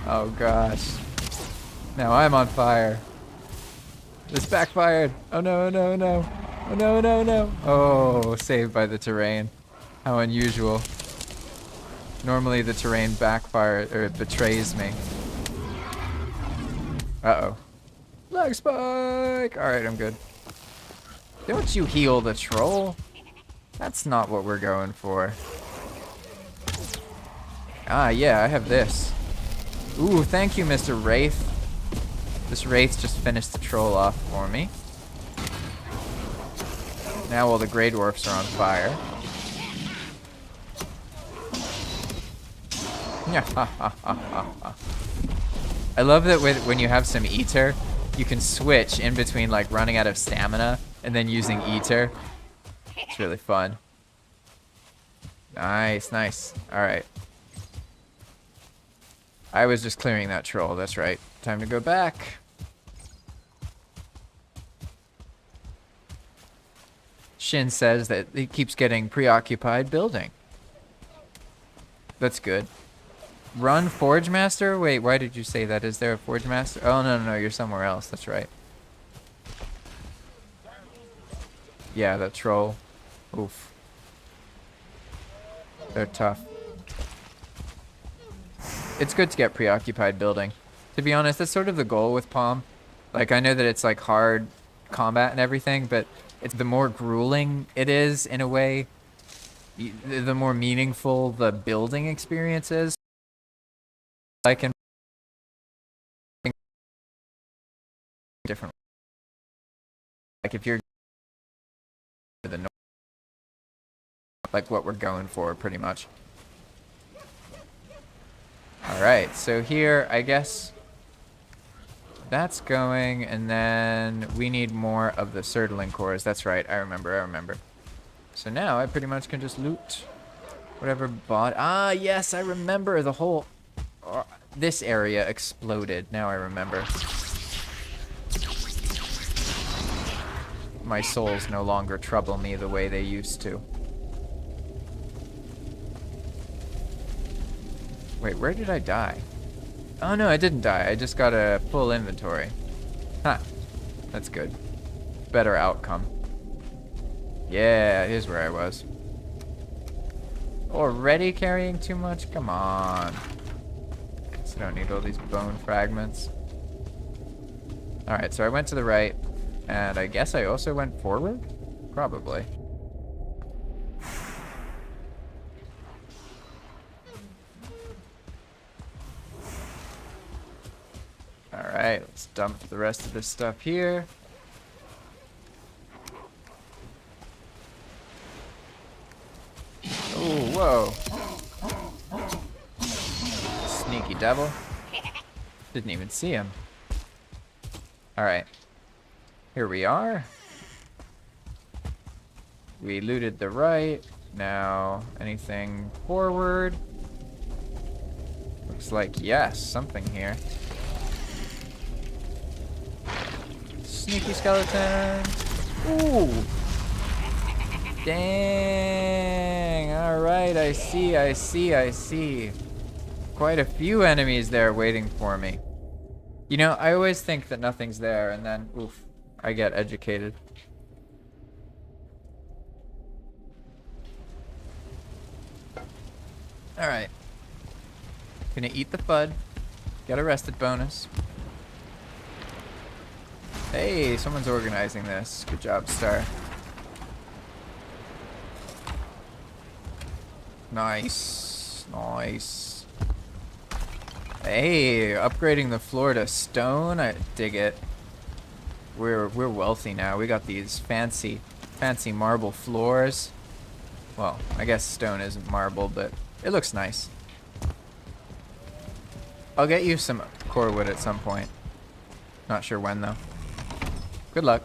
S1: Oh gosh. Now I'm on fire. This backfired. Oh no, no, no. Oh no, no, no. Oh, saved by the terrain. How unusual. Normally the terrain backfires, or it betrays me. Uh-oh. Lag spike! Alright, I'm good. Don't you heal the troll? That's not what we're going for. Ah, yeah, I have this. Ooh, thank you, Mr. Wraith. This Wraith just finished the troll off for me. Now all the Grey Dwarfs are on fire. I love that when you have some ether, you can switch in between like running out of stamina and then using ether. It's really fun. Nice, nice. Alright. I was just clearing that troll, that's right. Time to go back. Shin says that he keeps getting preoccupied building. That's good. Run Forge Master? Wait, why did you say that? Is there a Forge Master? Oh, no, no, no, you're somewhere else. That's right. Yeah, that troll. Oof. They're tough. It's good to get preoccupied building. To be honest, that's sort of the goal with PoM. Like, I know that it's like hard combat and everything, but it's the more grueling it is, in a way, the more meaningful the building experience is. I can different. Like if you're to the north, like what we're going for, pretty much. All right, so here, I guess that's going, and then we need more of the Surtling cores. That's right, I remember. So now I pretty much can just loot whatever bot. Ah, yes, I remember the whole. This area exploded. Now I remember. My souls no longer trouble me the way they used to. Wait, where did I die? Oh no, I didn't die. I just got a full inventory. Huh. That's good. Better outcome. Yeah, here's where I was. Already carrying too much? Come on. So I don't need all these bone fragments. Alright, so I went to the right. And I guess I also went forward? Probably. Alright, let's dump the rest of this stuff here. Oh, whoa. Sneaky devil. Didn't even see him. Alright. Here we are. We looted the right. Now, anything forward? Looks like yes, something here. Sneaky skeleton. Ooh. Dang. Alright, I see. Quite a few enemies there waiting for me. You know, I always think that nothing's there, and then, oof, I get educated. Alright. Gonna eat the FUD. Get arrested bonus. Hey, someone's organizing this. Good job, Star. Nice. Hey, upgrading the floor to stone. I dig it. We're wealthy now. We got these fancy marble floors. Well, I guess stone isn't marble, but it looks nice. I'll get you some core wood at some point. Not sure when though. Good luck.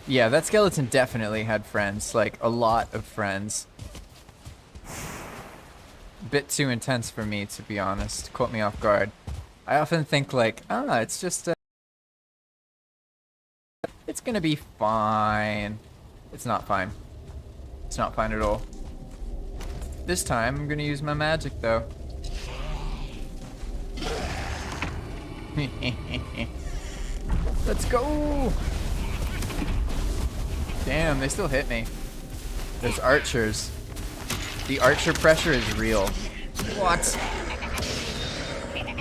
S1: Yeah, that skeleton definitely had friends, like a lot of friends. Bit too intense for me, to be honest. Caught me off guard. I often think like, it's just it's gonna be fine. It's not fine. It's not fine at all. This time, I'm gonna use my magic though. Let's go! Damn, they still hit me. There's archers. The archer pressure is real. What?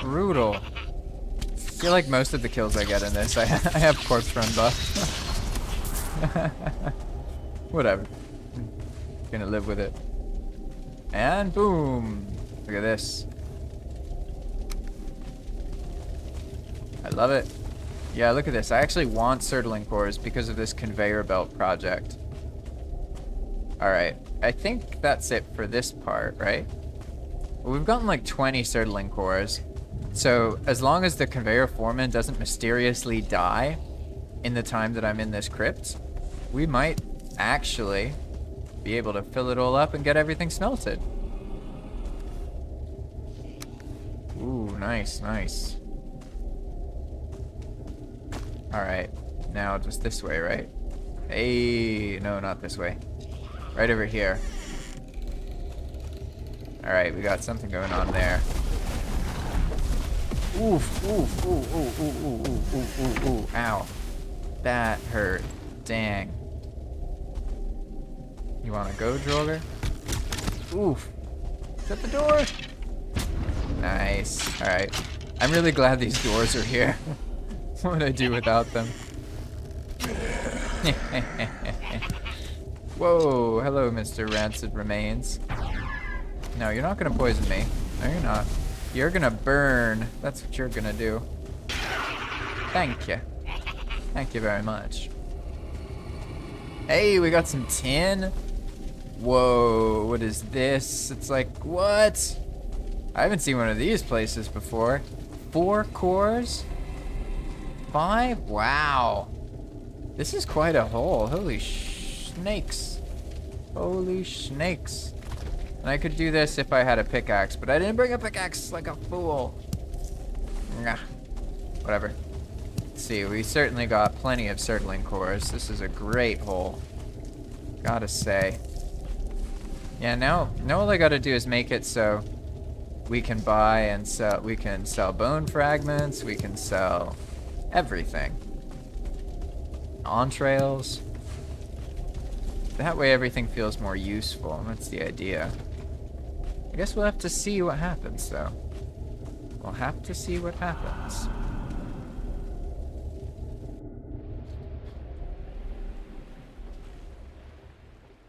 S1: Brutal. I feel like most of the kills I get in this, I have corpse run buff. Whatever. Gonna live with it. And boom! Look at this. I love it. Yeah, look at this. I actually want Surtling cores because of this conveyor belt project. Alright, I think that's it for this part, right? Well, we've gotten like 20 Surtling cores. So as long as the conveyor foreman doesn't mysteriously die in the time that I'm in this crypt, we might actually be able to fill it all up and get everything smelted. Ooh, nice. Alright, now just this way, right? Hey, no, not this way. Right over here. Alright, we got something going on there. Oof, ooh, ow. That hurt. Dang. You wanna go, Droger? Oof. Shut the door! Nice. Alright. I'm really glad these doors are here. What would I do without them? Whoa, hello, Mr. Rancid Remains. No, you're not gonna poison me. No, you're not. You're gonna burn. That's what you're gonna do. Thank you. Thank you very much. Hey, we got some tin. Whoa, what is this? It's like, what? I haven't seen one of these places before. 4 cores? 5? Wow. This is quite a hole. Holy snakes. Holy snakes. And I could do this if I had a pickaxe, but I didn't bring a pickaxe like a fool. Nah. Whatever. Let's see, we certainly got plenty of circling cores. This is a great hole. Gotta say. Yeah, now all I gotta do is make it so we can buy and sell. We can sell bone fragments. We can sell everything. Entrails. That way everything feels more useful. That's the idea. I guess we'll have to see what happens, though. We'll have to see what happens.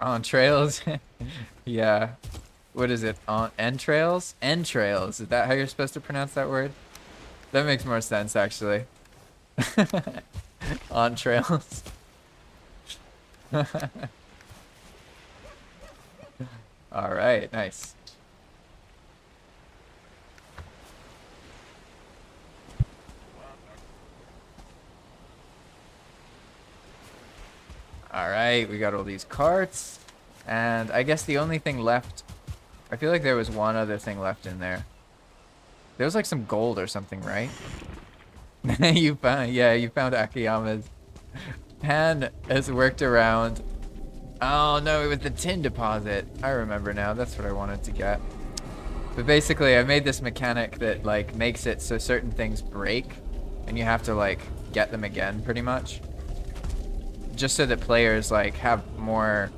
S1: Entrails? Yeah. What is it? Entrails? Entrails. Is that how you're supposed to pronounce that word? That makes more sense, actually. Entrails. Alright, nice. Alright, we got all these carts. And I guess the only thing left... I feel like there was one other thing left in there. There was like some gold or something, right? You found Akiyama's. Han has worked around... Oh no, it was the tin deposit. I remember now, that's what I wanted to get. But basically, I made this mechanic that like makes it so certain things break. And you have to like get them again, pretty much. Just so that players like have more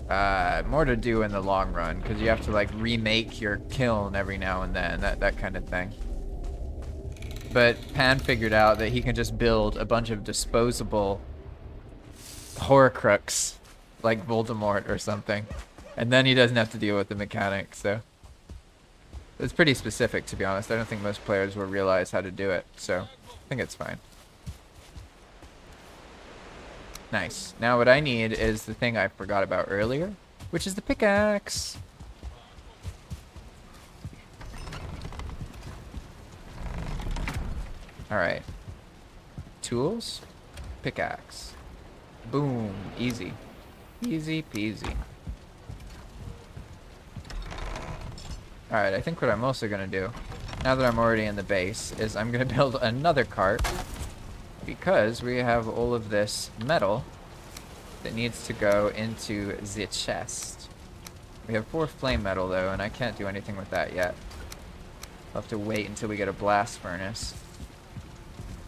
S1: to do in the long run, because you have to like remake your kiln every now and then, that kind of thing. But Pan figured out that he can just build a bunch of disposable Horcrux, like Voldemort or something, and then he doesn't have to deal with the mechanic. So it's pretty specific, to be honest. I don't think most players will realize how to do it, so I think it's fine. Nice. Now what I need is the thing I forgot about earlier, which is the pickaxe. Alright. Tools. Pickaxe. Boom. Easy. Easy peasy. Alright, I think what I'm also going to do, now that I'm already in the base, is I'm going to build another cart. Because we have all of this metal that needs to go into the chest. We have 4 flame metal though, and I can't do anything with that yet. I'll have to wait until we get a blast furnace.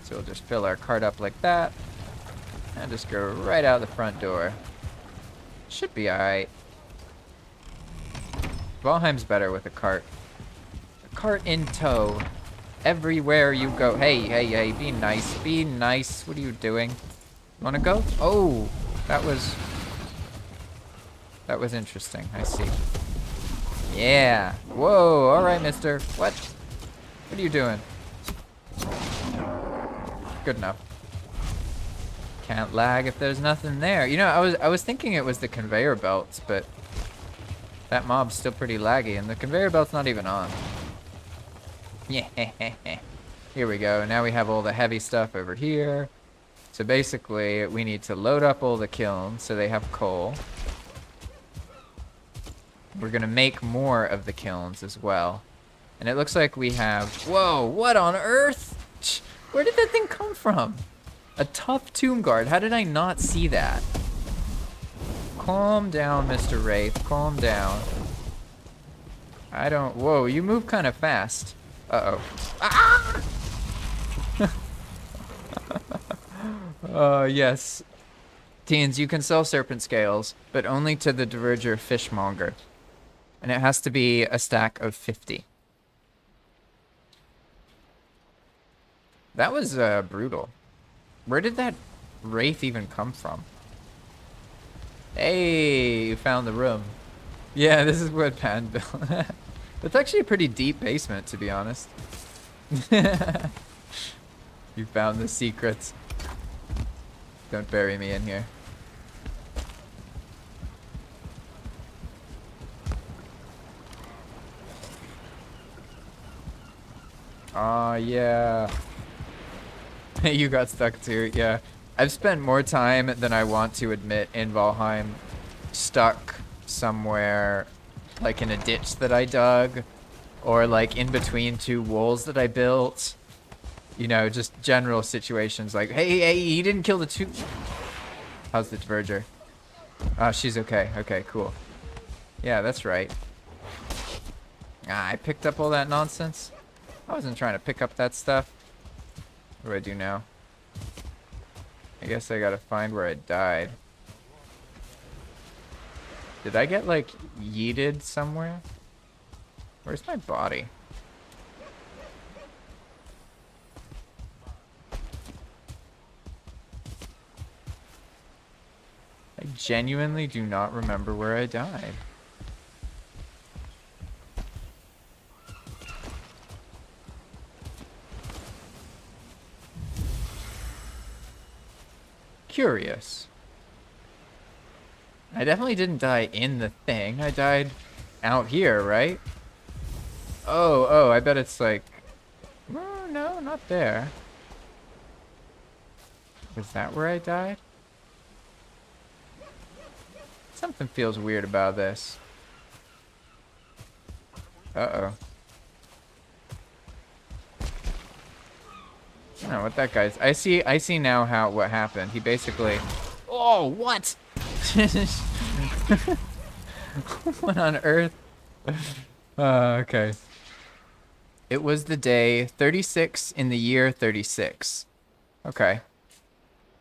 S1: So we'll just fill our cart up like that, and just go right out the front door. Should be alright. Valheim's better with a cart. A cart in tow. Everywhere you go. Hey, hey, hey, be nice. Be nice. What are you doing? Wanna go? Oh, that was interesting. I see. Yeah. Whoa, alright, mister. What? What are you doing? Good enough. Can't lag if there's nothing there. You know, I was thinking it was the conveyor belts, but that mob's still pretty laggy, and the conveyor belt's not even on. Yeah. Here we go. Now we have all the heavy stuff over here. So basically, we need to load up all the kilns so they have coal. We're going to make more of the kilns as well. And it looks like we have... Whoa, what on earth? Where did that thing come from? A tough tomb guard. How did I not see that? Calm down, Mr. Wraith. Calm down. I don't... Whoa, you move kind of fast. Uh-oh. Ah! Yes. Teens, you can sell serpent scales, but only to the Diverger fishmonger. And it has to be a stack of 50. That was, brutal. Where did that wraith even come from? Hey, you found the room. Yeah, this is what Pan built. It's actually a pretty deep basement, to be honest. You found the secrets. Don't bury me in here. Aw, yeah. You got stuck too, yeah. I've spent more time than I want to admit in Valheim stuck somewhere like in a ditch that I dug or like in between two walls that I built. You know, just general situations like, hey, you didn't kill the two. How's the diverger? Oh, she's okay. Okay, cool. Yeah, that's right. Ah, I picked up all that nonsense. I wasn't trying to pick up that stuff. What do I do now? I guess I gotta find where I died. Did I get, like, yeeted somewhere? Where's my body? I genuinely do not remember where I died. Curious. I definitely didn't die in the thing. I died out here, right? Oh, I bet it's like... Oh, no, not there. Was that where I died? Something feels weird about this. Uh-oh. I don't know what that guy's... I see now what happened. He basically... Oh, what? What on earth? Okay. It was the day 36 in the year 36. Okay.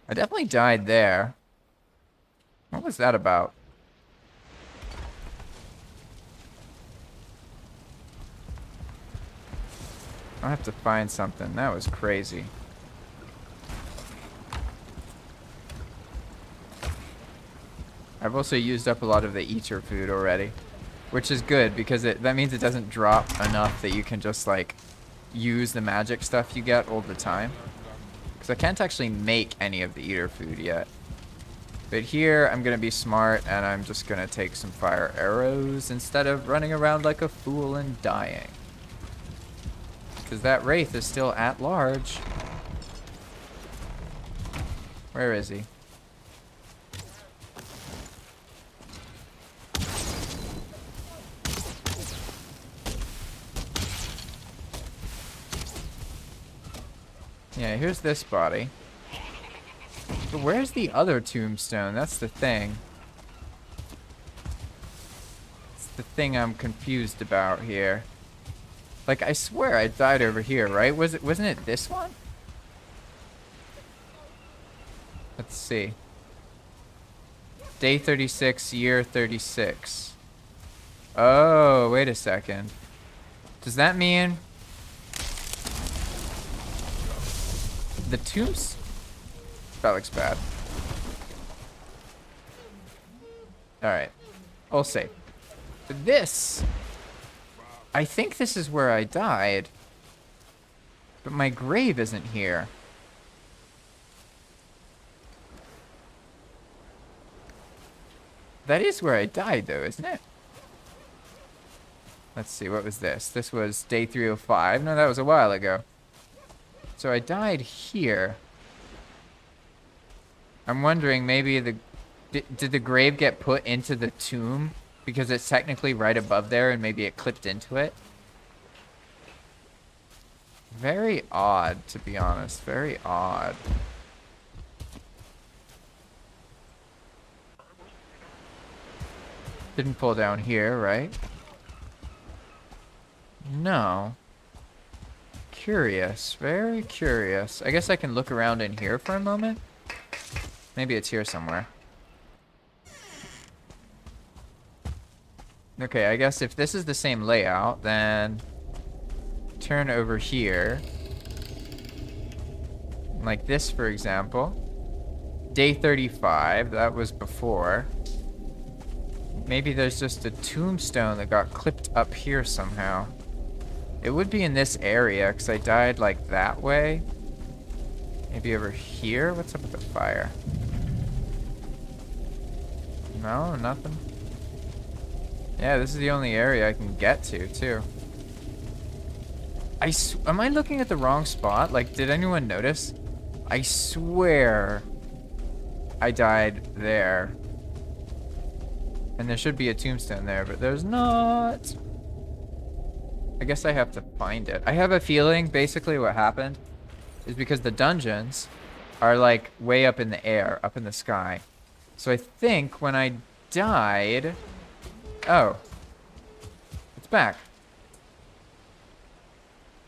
S1: I definitely died there. What was that about? I'll have to find something. That was crazy. I've also used up a lot of the eater food already, which is good because that means it doesn't drop enough that you can just like use the magic stuff you get all the time. Because I can't actually make any of the eater food yet. But here I'm gonna be smart and I'm just gonna take some fire arrows instead of running around like a fool and dying. Because that wraith is still at large. Where is he? Yeah, here's this body. But where's the other tombstone? That's the thing. It's the thing I'm confused about here. Like, I swear I died over here, right? Wasn't it this one? Let's see. Day 36, year 36. Oh, wait a second. Does that mean... The tombs? That looks bad. Alright. All safe. But this... I think this is where I died. But my grave isn't here. That is where I died, though, isn't it? Let's see, what was this? This was day 305. No, that was a while ago. So I died here. I'm wondering, maybe did the grave get put into the tomb? Because it's technically right above there and maybe it clipped into it. Very odd, to be honest. Very odd. Didn't pull down here, right? No. Curious. Very curious. I guess I can look around in here for a moment. Maybe it's here somewhere. Okay, I guess if this is the same layout, then turn over here. Like this, for example. Day 35, that was before. Maybe there's just a tombstone that got clipped up here somehow. It would be in this area, because I died, like, that way. Maybe over here? What's up with the fire? No, nothing. Yeah, this is the only area I can get to, too. Am I looking at the wrong spot? Like, did anyone notice? I swear I died there. And there should be a tombstone there, but there's not. I guess I have to find it. I have a feeling basically what happened is because the dungeons are like way up in the air, up in the sky. So I think when I died... Oh. It's back.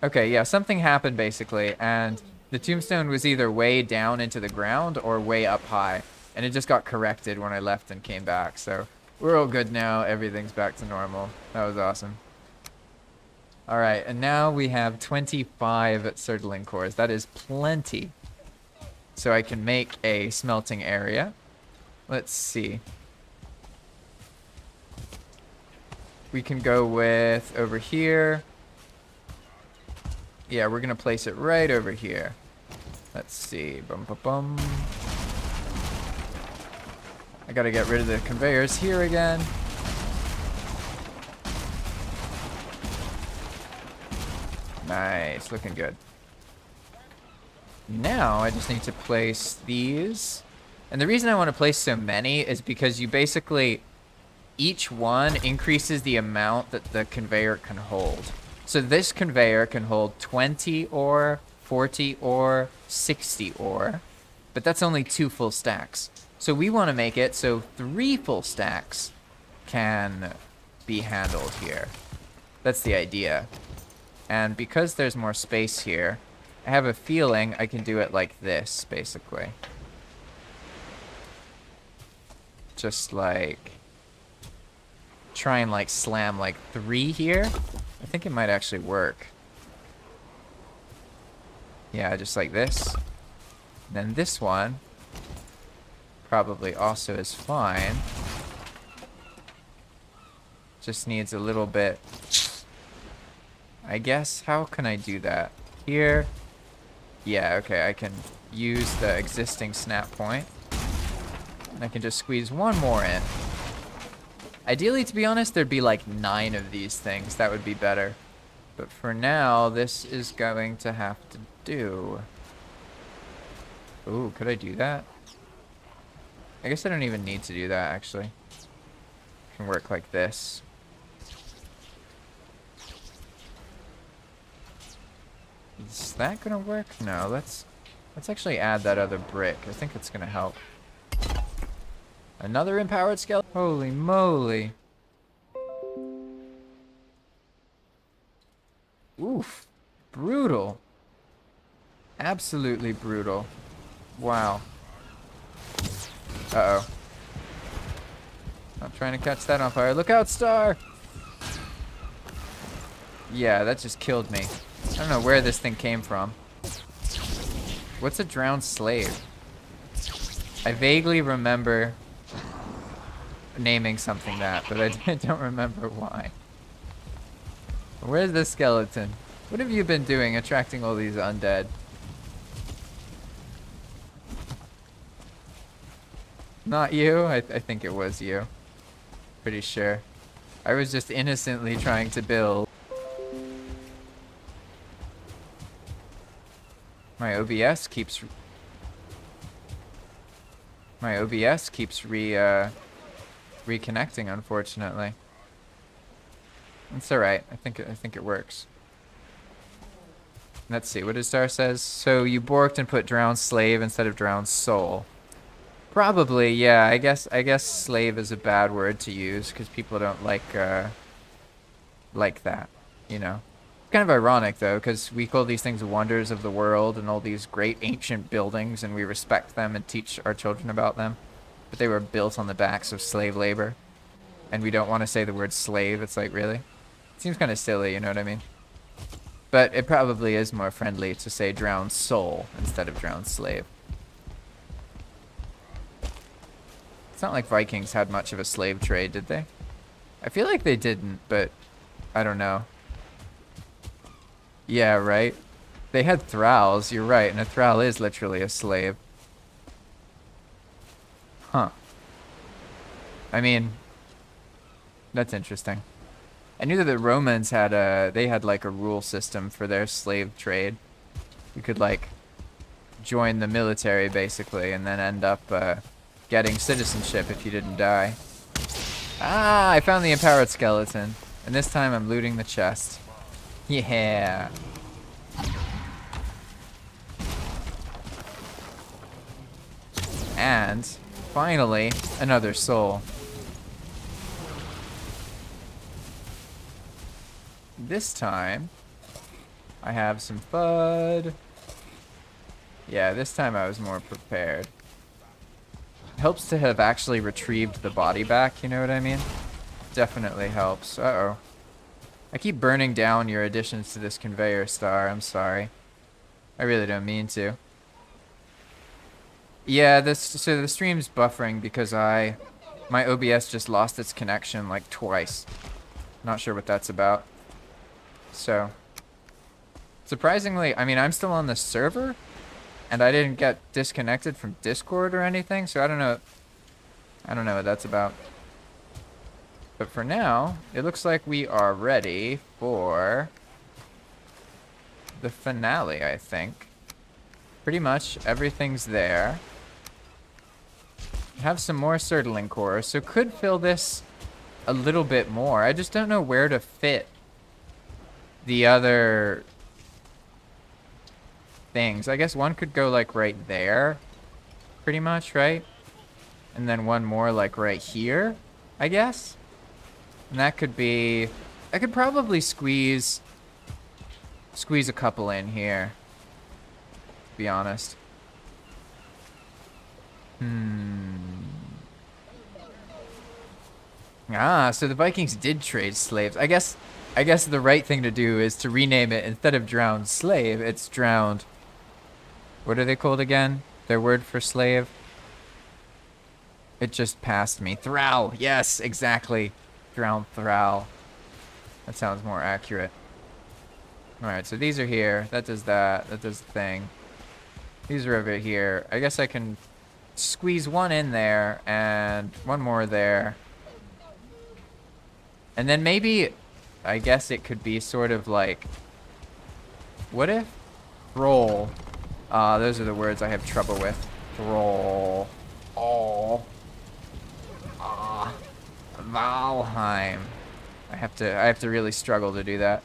S1: Okay, yeah, something happened basically, and the tombstone was either way down into the ground or way up high. And it just got corrected when I left and came back, so we're all good now. Everything's back to normal. That was awesome. Alright, and now we have 25 Surtling cores. That is plenty. So I can make a smelting area. Let's see. We can go with over here. Yeah, we're gonna place it right over here. Let's see. Bum bum bum. I gotta get rid of the conveyors here again. Nice, looking good. Now I just need to place these. And the reason I want to place so many is because you basically, each one increases the amount that the conveyor can hold. So this conveyor can hold 20 ore, 40 ore, 60 ore, but that's only 2 full stacks. So we want to make it so 3 full stacks can be handled here. That's the idea. And because there's more space here, I have a feeling I can do it like this, basically. Just like, try and like slam like 3 here. I think it might actually work. Yeah, just like this. And then this one probably also is fine. Just needs a little bit. I guess, how can I do that? Here. Yeah, okay, I can use the existing snap point. And I can just squeeze one more in. Ideally, to be honest, there'd be like 9 of these things. That would be better. But for now, this is going to have to do. Ooh, could I do that? I guess I don't even need to do that, actually. It can work like this. Is that gonna work? No, let's actually add that other brick. I think it's gonna help. Another empowered skeleton? Holy moly. Oof. Brutal. Absolutely brutal. Wow. Uh-oh. I'm trying to catch that on fire. Look out, Star! Yeah, that just killed me. I don't know where this thing came from. What's a drowned slave? I vaguely remember naming something that, but I don't remember why. Where's the skeleton? What have you been doing attracting all these undead? Not you? I think it was you. Pretty sure. I was just innocently trying to build. My OBS keeps reconnecting, unfortunately. It's alright. I think it works. Let's see what his star says. So you borked and put drowned slave instead of drowned soul. Probably, yeah. I guess slave is a bad word to use because people don't like that, you know. It's kind of ironic though, because we call these things wonders of the world and all these great ancient buildings, and we respect them and teach our children about them. But they were built on the backs of slave labor, and we don't want to say the word slave. It's like, really? It seems kind of silly, you know what I mean? But it probably is more friendly to say drowned soul instead of drowned slave. It's not like Vikings had much of a slave trade, did they? I feel like they didn't, but I don't know. Yeah, right? They had thralls, you're right, and a thrall is literally a slave. Huh. I mean, that's interesting. I knew that the Romans had they had like a rule system for their slave trade. You could like join the military basically and then end up getting citizenship if you didn't die. Ah, I found the empowered skeleton. And this time I'm looting the chest. Yeah. And finally, another soul. This time, I have some FUD. Yeah, this time I was more prepared. Helps to have actually retrieved the body back, you know what I mean? Definitely helps. Uh-oh. I keep burning down your additions to this conveyor star, I'm sorry. I really don't mean to. Yeah, so the stream's buffering because my OBS just lost its connection like twice. Not sure what that's about. So, surprisingly, I mean, I'm still on the server, and I didn't get disconnected from Discord or anything, so I don't know what that's about. But for now, it looks like we are ready for the finale, I think. Pretty much everything's there. Have some more Surtling cores, so could fill this a little bit more. I just don't know where to fit the other things. I guess one could go like right there, pretty much, right? And then one more like right here, I guess. And that could be, I could probably squeeze a couple in here, to be honest. Ah, so the Vikings did trade slaves. I guess the right thing to do is to rename it, instead of drowned slave, it's drowned. What are they called again? Their word for slave? It just passed me. Thrall. Yes, exactly. Drowned thrall. That sounds more accurate. Alright, so these are here. That does that. That does the thing. These are over here. I guess I can squeeze one in there and one more there. And then maybe, I guess it could be sort of like, what if? Roll. Those are the words I have trouble with. Roll. Oh. Valheim. I have to really struggle to do that.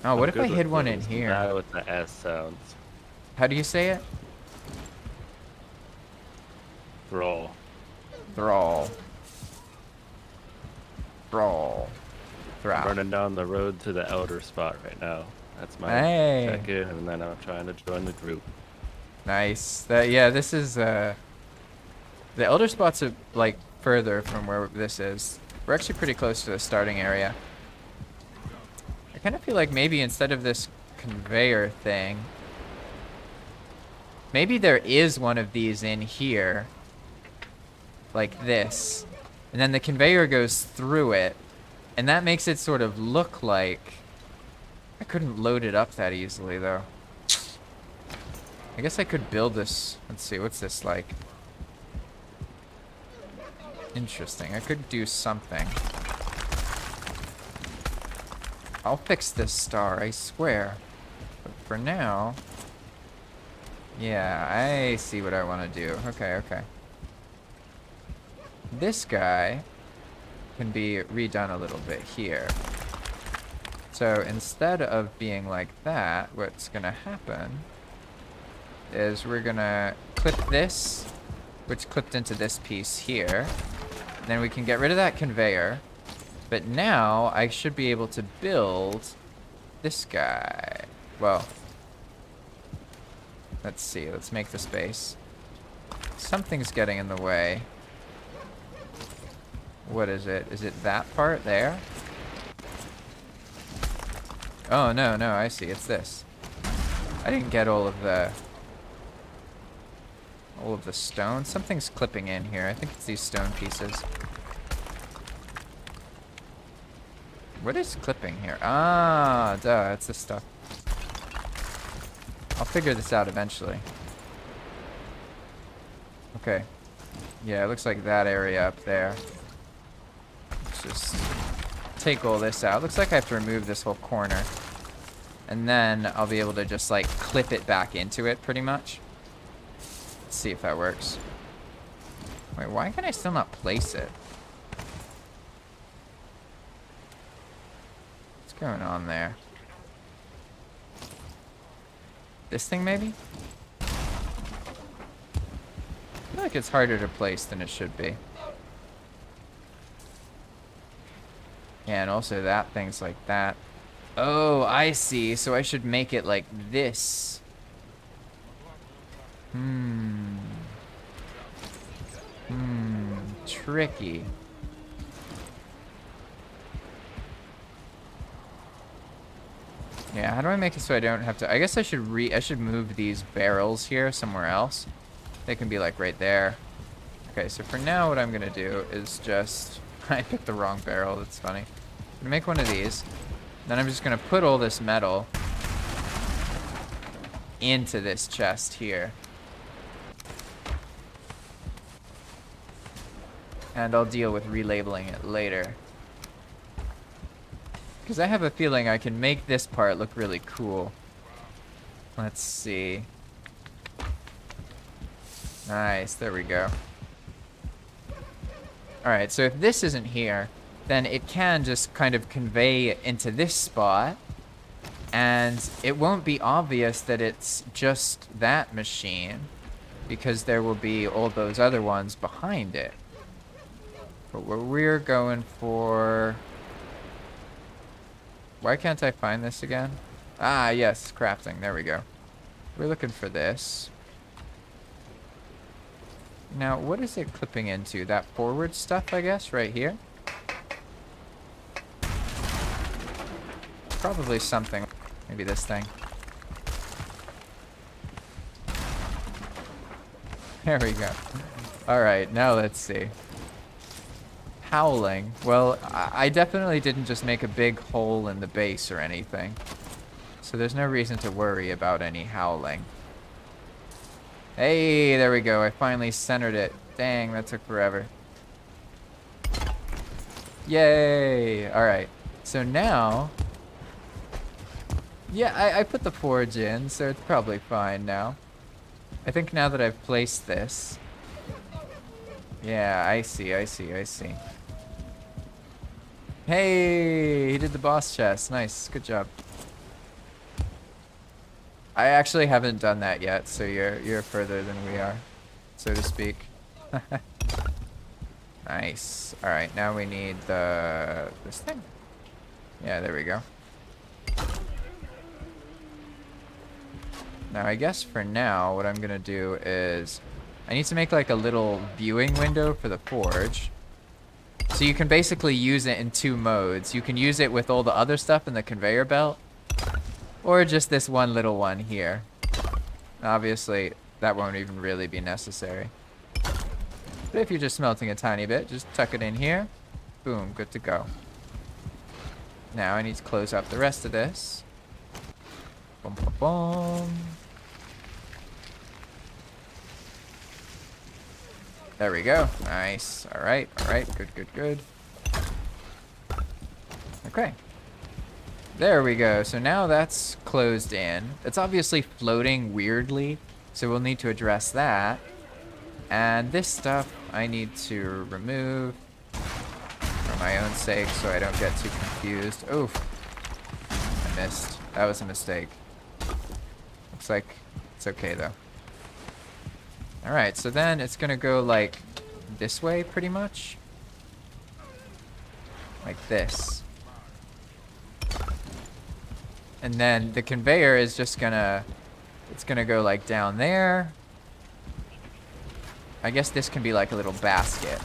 S1: Oh, what if I hid one in here?
S2: Not with the S sounds.
S1: How do you say it?
S2: Thrall.
S1: Thrall. Thrall. Thrall.
S2: Running down the road to the elder spot right now. That's my check-in, and then I'm trying to join the group.
S1: Nice. Yeah, this is the elder spots are like further from where this is. We're actually pretty close to the starting area. I kind of feel like maybe instead of this conveyor thing, maybe there is one of these in here, like this, and then the conveyor goes through it, and that makes it sort of look like, I couldn't load it up that easily though. I guess I could build this. Let's see, what's this like? Interesting. I could do something. I'll fix this star, I swear. But for now, yeah, I see what I want to do. Okay. This guy can be redone a little bit here. So instead of being like that, what's gonna happen is we're gonna clip this, which clipped into this piece here. And then we can get rid of that conveyor. But now I should be able to build this guy. Well, let's see. Let's make the space. Something's getting in the way. What is it? Is it that part there? Oh, no, I see. It's this. I didn't get all of the... all of the stone. Something's clipping in here. I think it's these stone pieces. What is clipping here? Ah, duh, it's this stuff. I'll figure this out eventually. Okay. Yeah, it looks like that area up there. Let's just take all this out. Looks like I have to remove this whole corner. And then I'll be able to just like clip it back into it pretty much. Let's see if that works. Wait, why can I still not place it? What's going on there? This thing maybe? I feel like it's harder to place than it should be. Yeah, and also that thing's like that. Oh, I see. So I should make it like this. Tricky. Yeah, how do I make it so I don't have to... I guess I should move these barrels here somewhere else. They can be like right there. Okay, so for now what I'm gonna do is just... I picked the wrong barrel, that's funny. I'm gonna make one of these. Then I'm just gonna put all this metal into this chest here. And I'll deal with relabeling it later. Because I have a feeling I can make this part look really cool. Let's see. Nice, there we go. Alright, so if this isn't here, then it can just kind of convey into this spot. And it won't be obvious that it's just that machine, because there will be all those other ones behind it. But what we're going for... Why can't I find this again? Ah, yes, crafting. There we go. We're looking for this. Now, what is it clipping into? That forward stuff, I guess, right here? Probably something. Maybe this thing. There we go. Alright, now let's see. Howling. Well, I definitely didn't just make a big hole in the base or anything. So there's no reason to worry about any howling. Hey, there we go. I finally centered it. Dang, that took forever. Yay! Alright. So now... Yeah, I put the forge in, so it's probably fine now. I think now that I've placed this... Yeah, I see. Hey, he did the boss chest. Nice, good job. I actually haven't done that yet, so you're further than we are, so to speak. Nice. All right, now we need this thing. Yeah, there we go. Now I guess for now, what I'm gonna do is I need to make like a little viewing window for the forge. So you can basically use it in two modes. You can use it with all the other stuff in the conveyor belt, or just this one little one here. Obviously, that won't even really be necessary. But if you're just smelting a tiny bit, just tuck it in here. Boom, good to go. Now I need to close up the rest of this. Boom, boom, boom. There we go. Nice. All right. Good. Okay. There we go. So now that's closed in. It's obviously floating weirdly, so we'll need to address that. And this stuff I need to remove for my own sake so I don't get too confused. Oof. I missed. That was a mistake. Looks like it's okay though. Alright, so then it's gonna go like this way pretty much. Like this. And then the conveyor is just gonna, it's gonna go like down there. I guess this can be like a little basket.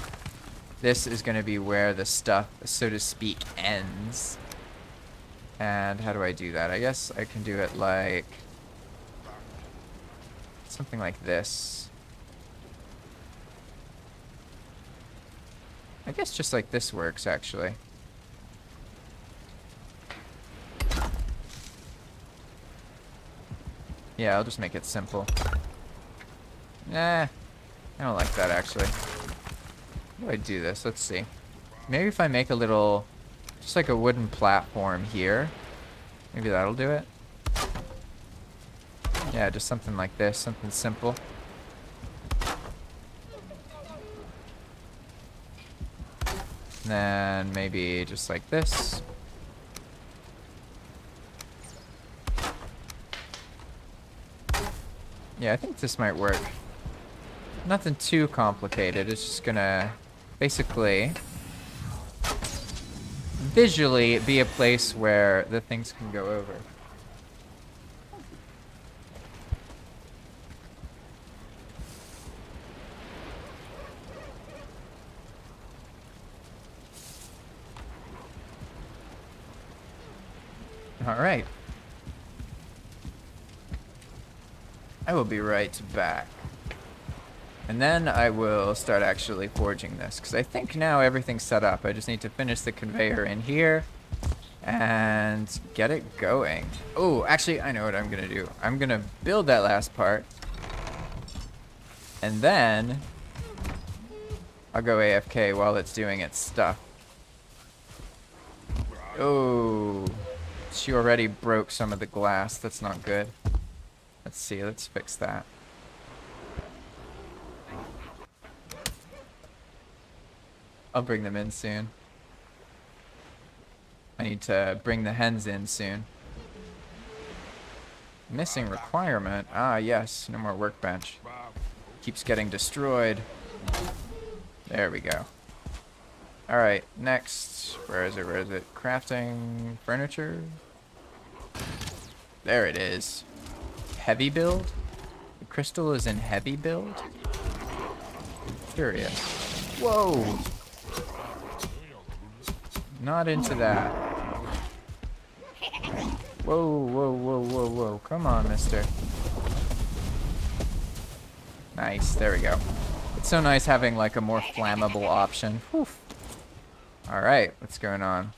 S1: This is gonna be where the stuff, so to speak, ends. And how do I do that? I guess I can do it like something like this. I guess just like this works, actually. Yeah, I'll just make it simple. Nah, I don't like that, actually. How do I do this? Let's see. Maybe if I make a little, just like a wooden platform here. Maybe that'll do it. Yeah, just something like this, something simple. Then maybe just like this. Yeah, I think this might work. Nothing too complicated. It's just gonna basically visually be a place where the things can go over. All right. I will be right back. And then I will start actually forging this, because I think now everything's set up. I just need to finish the conveyor in here and get it going. Oh, actually, I know what I'm going to do. I'm going to build that last part. And then I'll go AFK while it's doing its stuff. Oh, she already broke some of the glass. That's not good. Let's see. Let's fix that. I'll bring them in soon. I need to bring the hens in soon. Missing requirement. Ah, yes. No more workbench. Keeps getting destroyed. There we go. Alright, next. Where is it? Where is it? Crafting furniture. There it is. Heavy build? The crystal is in heavy build? Curious. Whoa! Not into that. Whoa, whoa, whoa, whoa, whoa. Come on, mister. Nice, there we go. It's so nice having like a more flammable option. Alright, what's going on?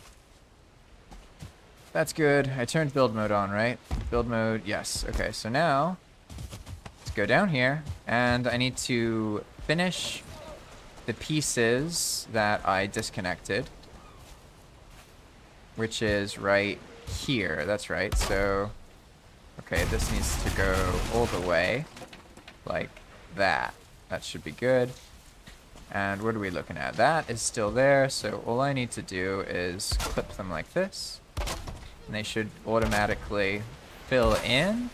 S1: That's good. I turned build mode on, right? Build mode, yes. Okay, so now let's go down here and I need to finish the pieces that I disconnected, which is right here. That's right. So, okay, this needs to go all the way like that. That should be good. And what are we looking at? That is still there. So all I need to do is clip them like this. And they should automatically fill in.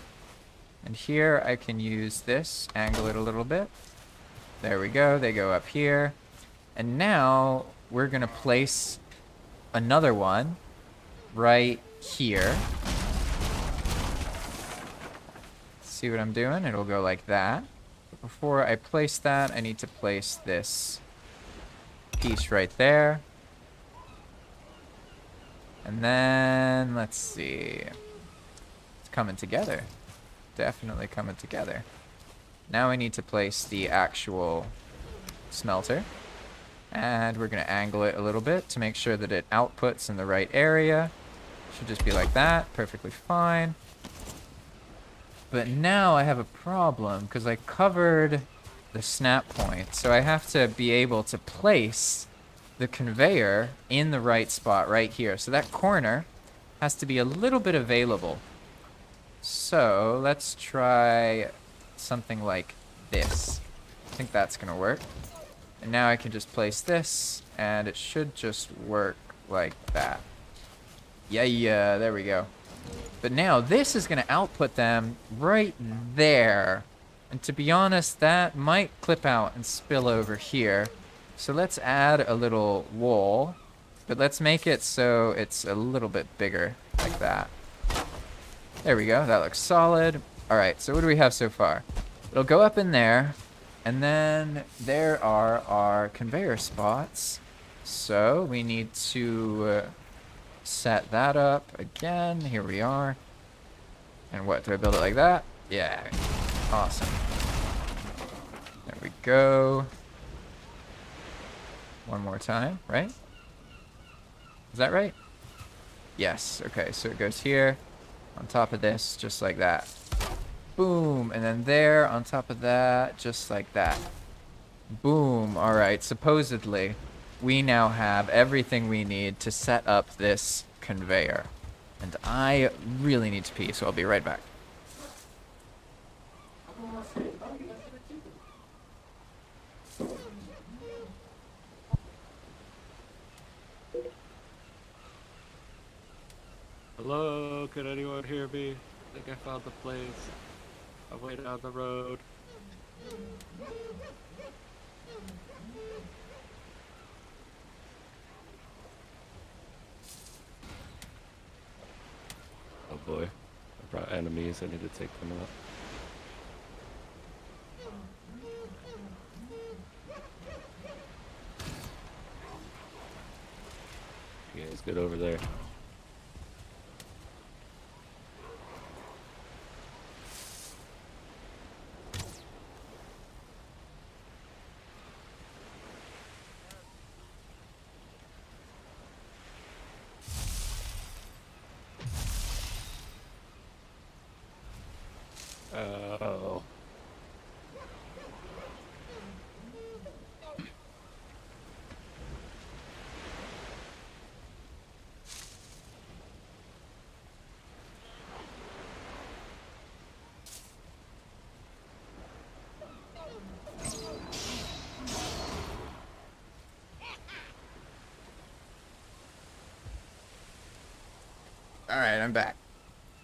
S1: And here I can use this, angle it a little bit. There we go. They go up here. And now we're going to place another one right here. See what I'm doing? It'll go like that. But before I place that, I need to place this piece right there. And then, let's see. It's coming together. Definitely coming together. Now I need to place the actual smelter. And we're going to angle it a little bit to make sure that it outputs in the right area. Should just be like that. Perfectly fine. But now I have a problem because I covered the snap point. So I have to be able to place the conveyor in the right spot right here. So that corner has to be a little bit available. So let's try something like this. I think that's going to work. And now I can just place this, and it should just work like that. Yeah, there we go. But now this is going to output them right there. And to be honest, that might clip out and spill over here. So let's add a little wall, but let's make it so it's a little bit bigger, like that. There we go, that looks solid. All right, so what do we have so far? It'll go up in there, and then there are our conveyor spots. So we need to set that up again. Here we are. And what, do I build it like that? Yeah, awesome. There we go. One more time, right? Is that right? Yes. Okay, so it goes here on top of this, just like that. Boom, and then there on top of that, just like that. Boom. All right, supposedly we now have everything we need to set up this conveyor. And I really need to pee, so I'll be right back.
S2: Hello, can anyone hear me? I think I found the place. I'm way down the road. Oh boy, I brought enemies, I need to take them out. You guys get over there. Oh.
S1: All right, I'm back.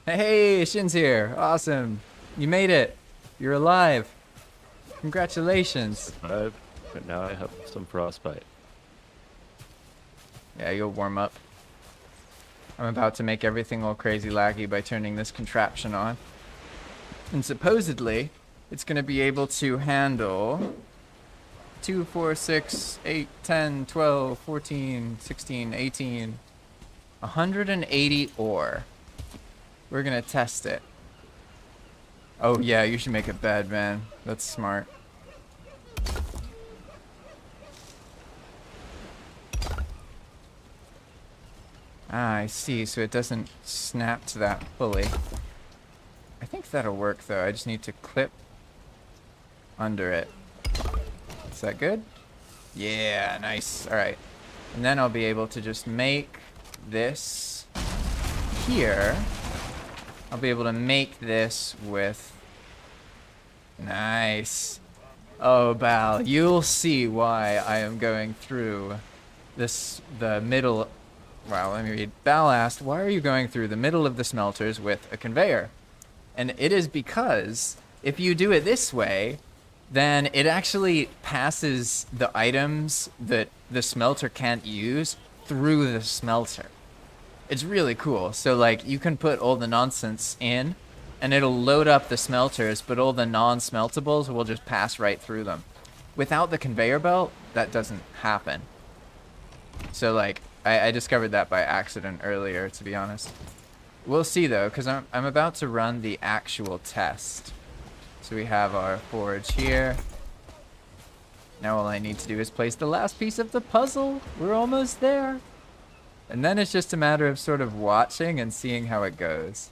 S1: Hey, Shin's here. Awesome. You made it. You're alive. Congratulations.
S2: Survived, but now I have some frostbite.
S1: Yeah, you'll warm up. I'm about to make everything all crazy laggy by turning this contraption on. And supposedly, it's going to be able to handle 2, 4, 6, 8, 10, 12, 14, 16, 18, 180 ore. We're going to test it. Oh, yeah, you should make a bed, man. That's smart. Ah, I see. So it doesn't snap to that fully. I think that'll work, though. I just need to clip under it. Is that good? Yeah, nice. All right. And then I'll be able to just make this here. I'll be able to make this with... Nice. Oh, Bal, you'll see why I am going through this, the middle... Wow, let me read. Bal asked, why are you going through the middle of the smelters with a conveyor? And it is because if you do it this way, then it actually passes the items that the smelter can't use through the smelter. It's really cool. So like you can put all the nonsense in and it'll load up the smelters, but all the non-smeltables will just pass right through them. Without the conveyor belt, that doesn't happen. So like I discovered that by accident earlier, to be honest. We'll see though, because I'm about to run the actual test. So we have our forge here. Now all I need to do is place the last piece of the puzzle. We're almost there. And then it's just a matter of sort of watching and seeing how it goes.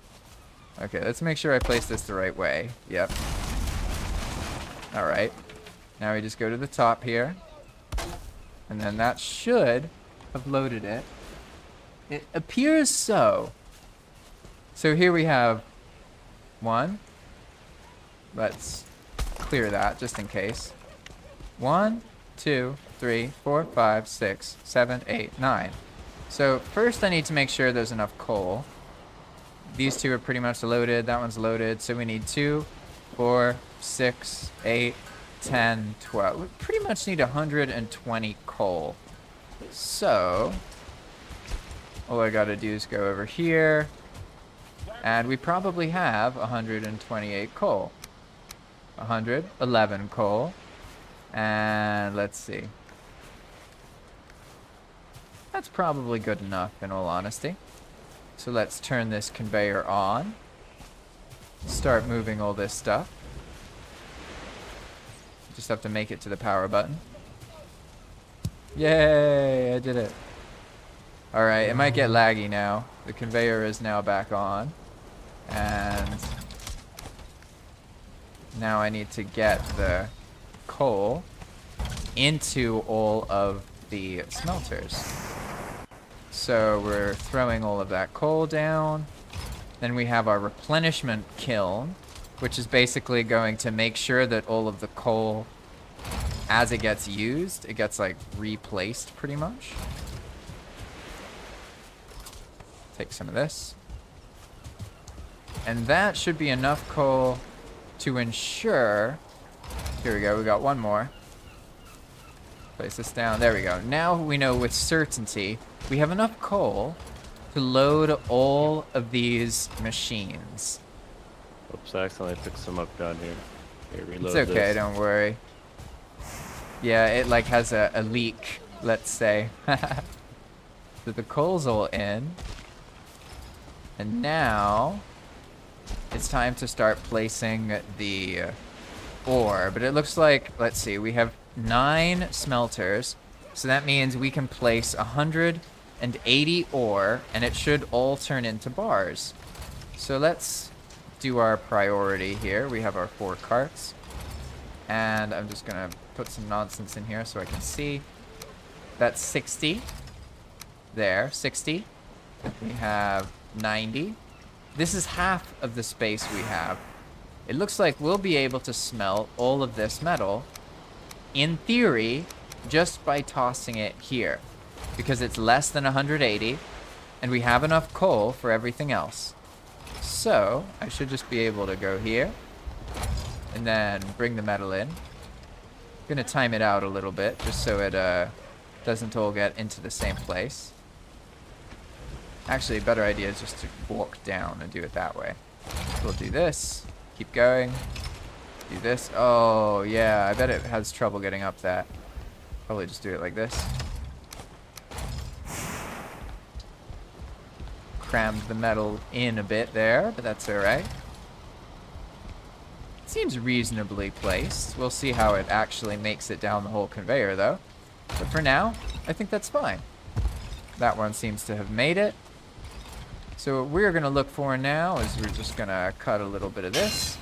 S1: Okay, let's make sure I place this the right way. Yep. All right. Now we just go to the top here. And then that should have loaded it. It appears so. So here we have one. Let's clear that just in case. 1, 2, 3, 4, 5, 6, 7, 8, 9. So first I need to make sure there's enough coal. These two are pretty much loaded. That one's loaded. So we need 2, 4, 6, 8, 10, 12. We pretty much need 120 coal. So all I gotta do is go over here. And we probably have 128 coal. 111 coal. And let's see. That's probably good enough, in all honesty. So let's turn this conveyor on. Start moving all this stuff. Just have to make it to the power button. Yay, I did it. Alright, it might get laggy now. The conveyor is now back on. And now I need to get the coal into all of the smelters. So we're throwing all of that coal down. Then we have our replenishment kiln, which is basically going to make sure that all of the coal, as it gets used, it gets like replaced pretty much. Take some of this. And that should be enough coal to ensure... Here we go, we got one more. Place this down, there we go. Now we know with certainty we have enough coal to load all of these machines.
S2: Oops, I accidentally picked some up down here. Here, reload
S1: It's okay,
S2: this.
S1: don't worry. Yeah, it like has a leak, let's say. So the coal's all in. And now it's time to start placing the ore. But it looks like, let's see, we have 9 smelters. So that means we can place 180 ore, and it should all turn into bars. So let's do our priority here. We have our 4 carts. And I'm just going to put some nonsense in here so I can see. That's 60. There, 60. We have 90. This is half of the space we have. It looks like we'll be able to smelt all of this metal, in theory, just by tossing it here. Because it's less than 180, and we have enough coal for everything else. So, I should just be able to go here, and then bring the metal in. I'm gonna time it out a little bit, just so it doesn't all get into the same place. Actually, a better idea is just to walk down and do it that way. We'll do this, keep going, do this. Oh, yeah, I bet it has trouble getting up that. Probably just do it like this. Crammed the metal in a bit there, but that's alright. Seems reasonably placed. We'll see how it actually makes it down the whole conveyor, though. But for now, I think that's fine. That one seems to have made it. So what we're going to look for now is we're just going to cut a little bit of this.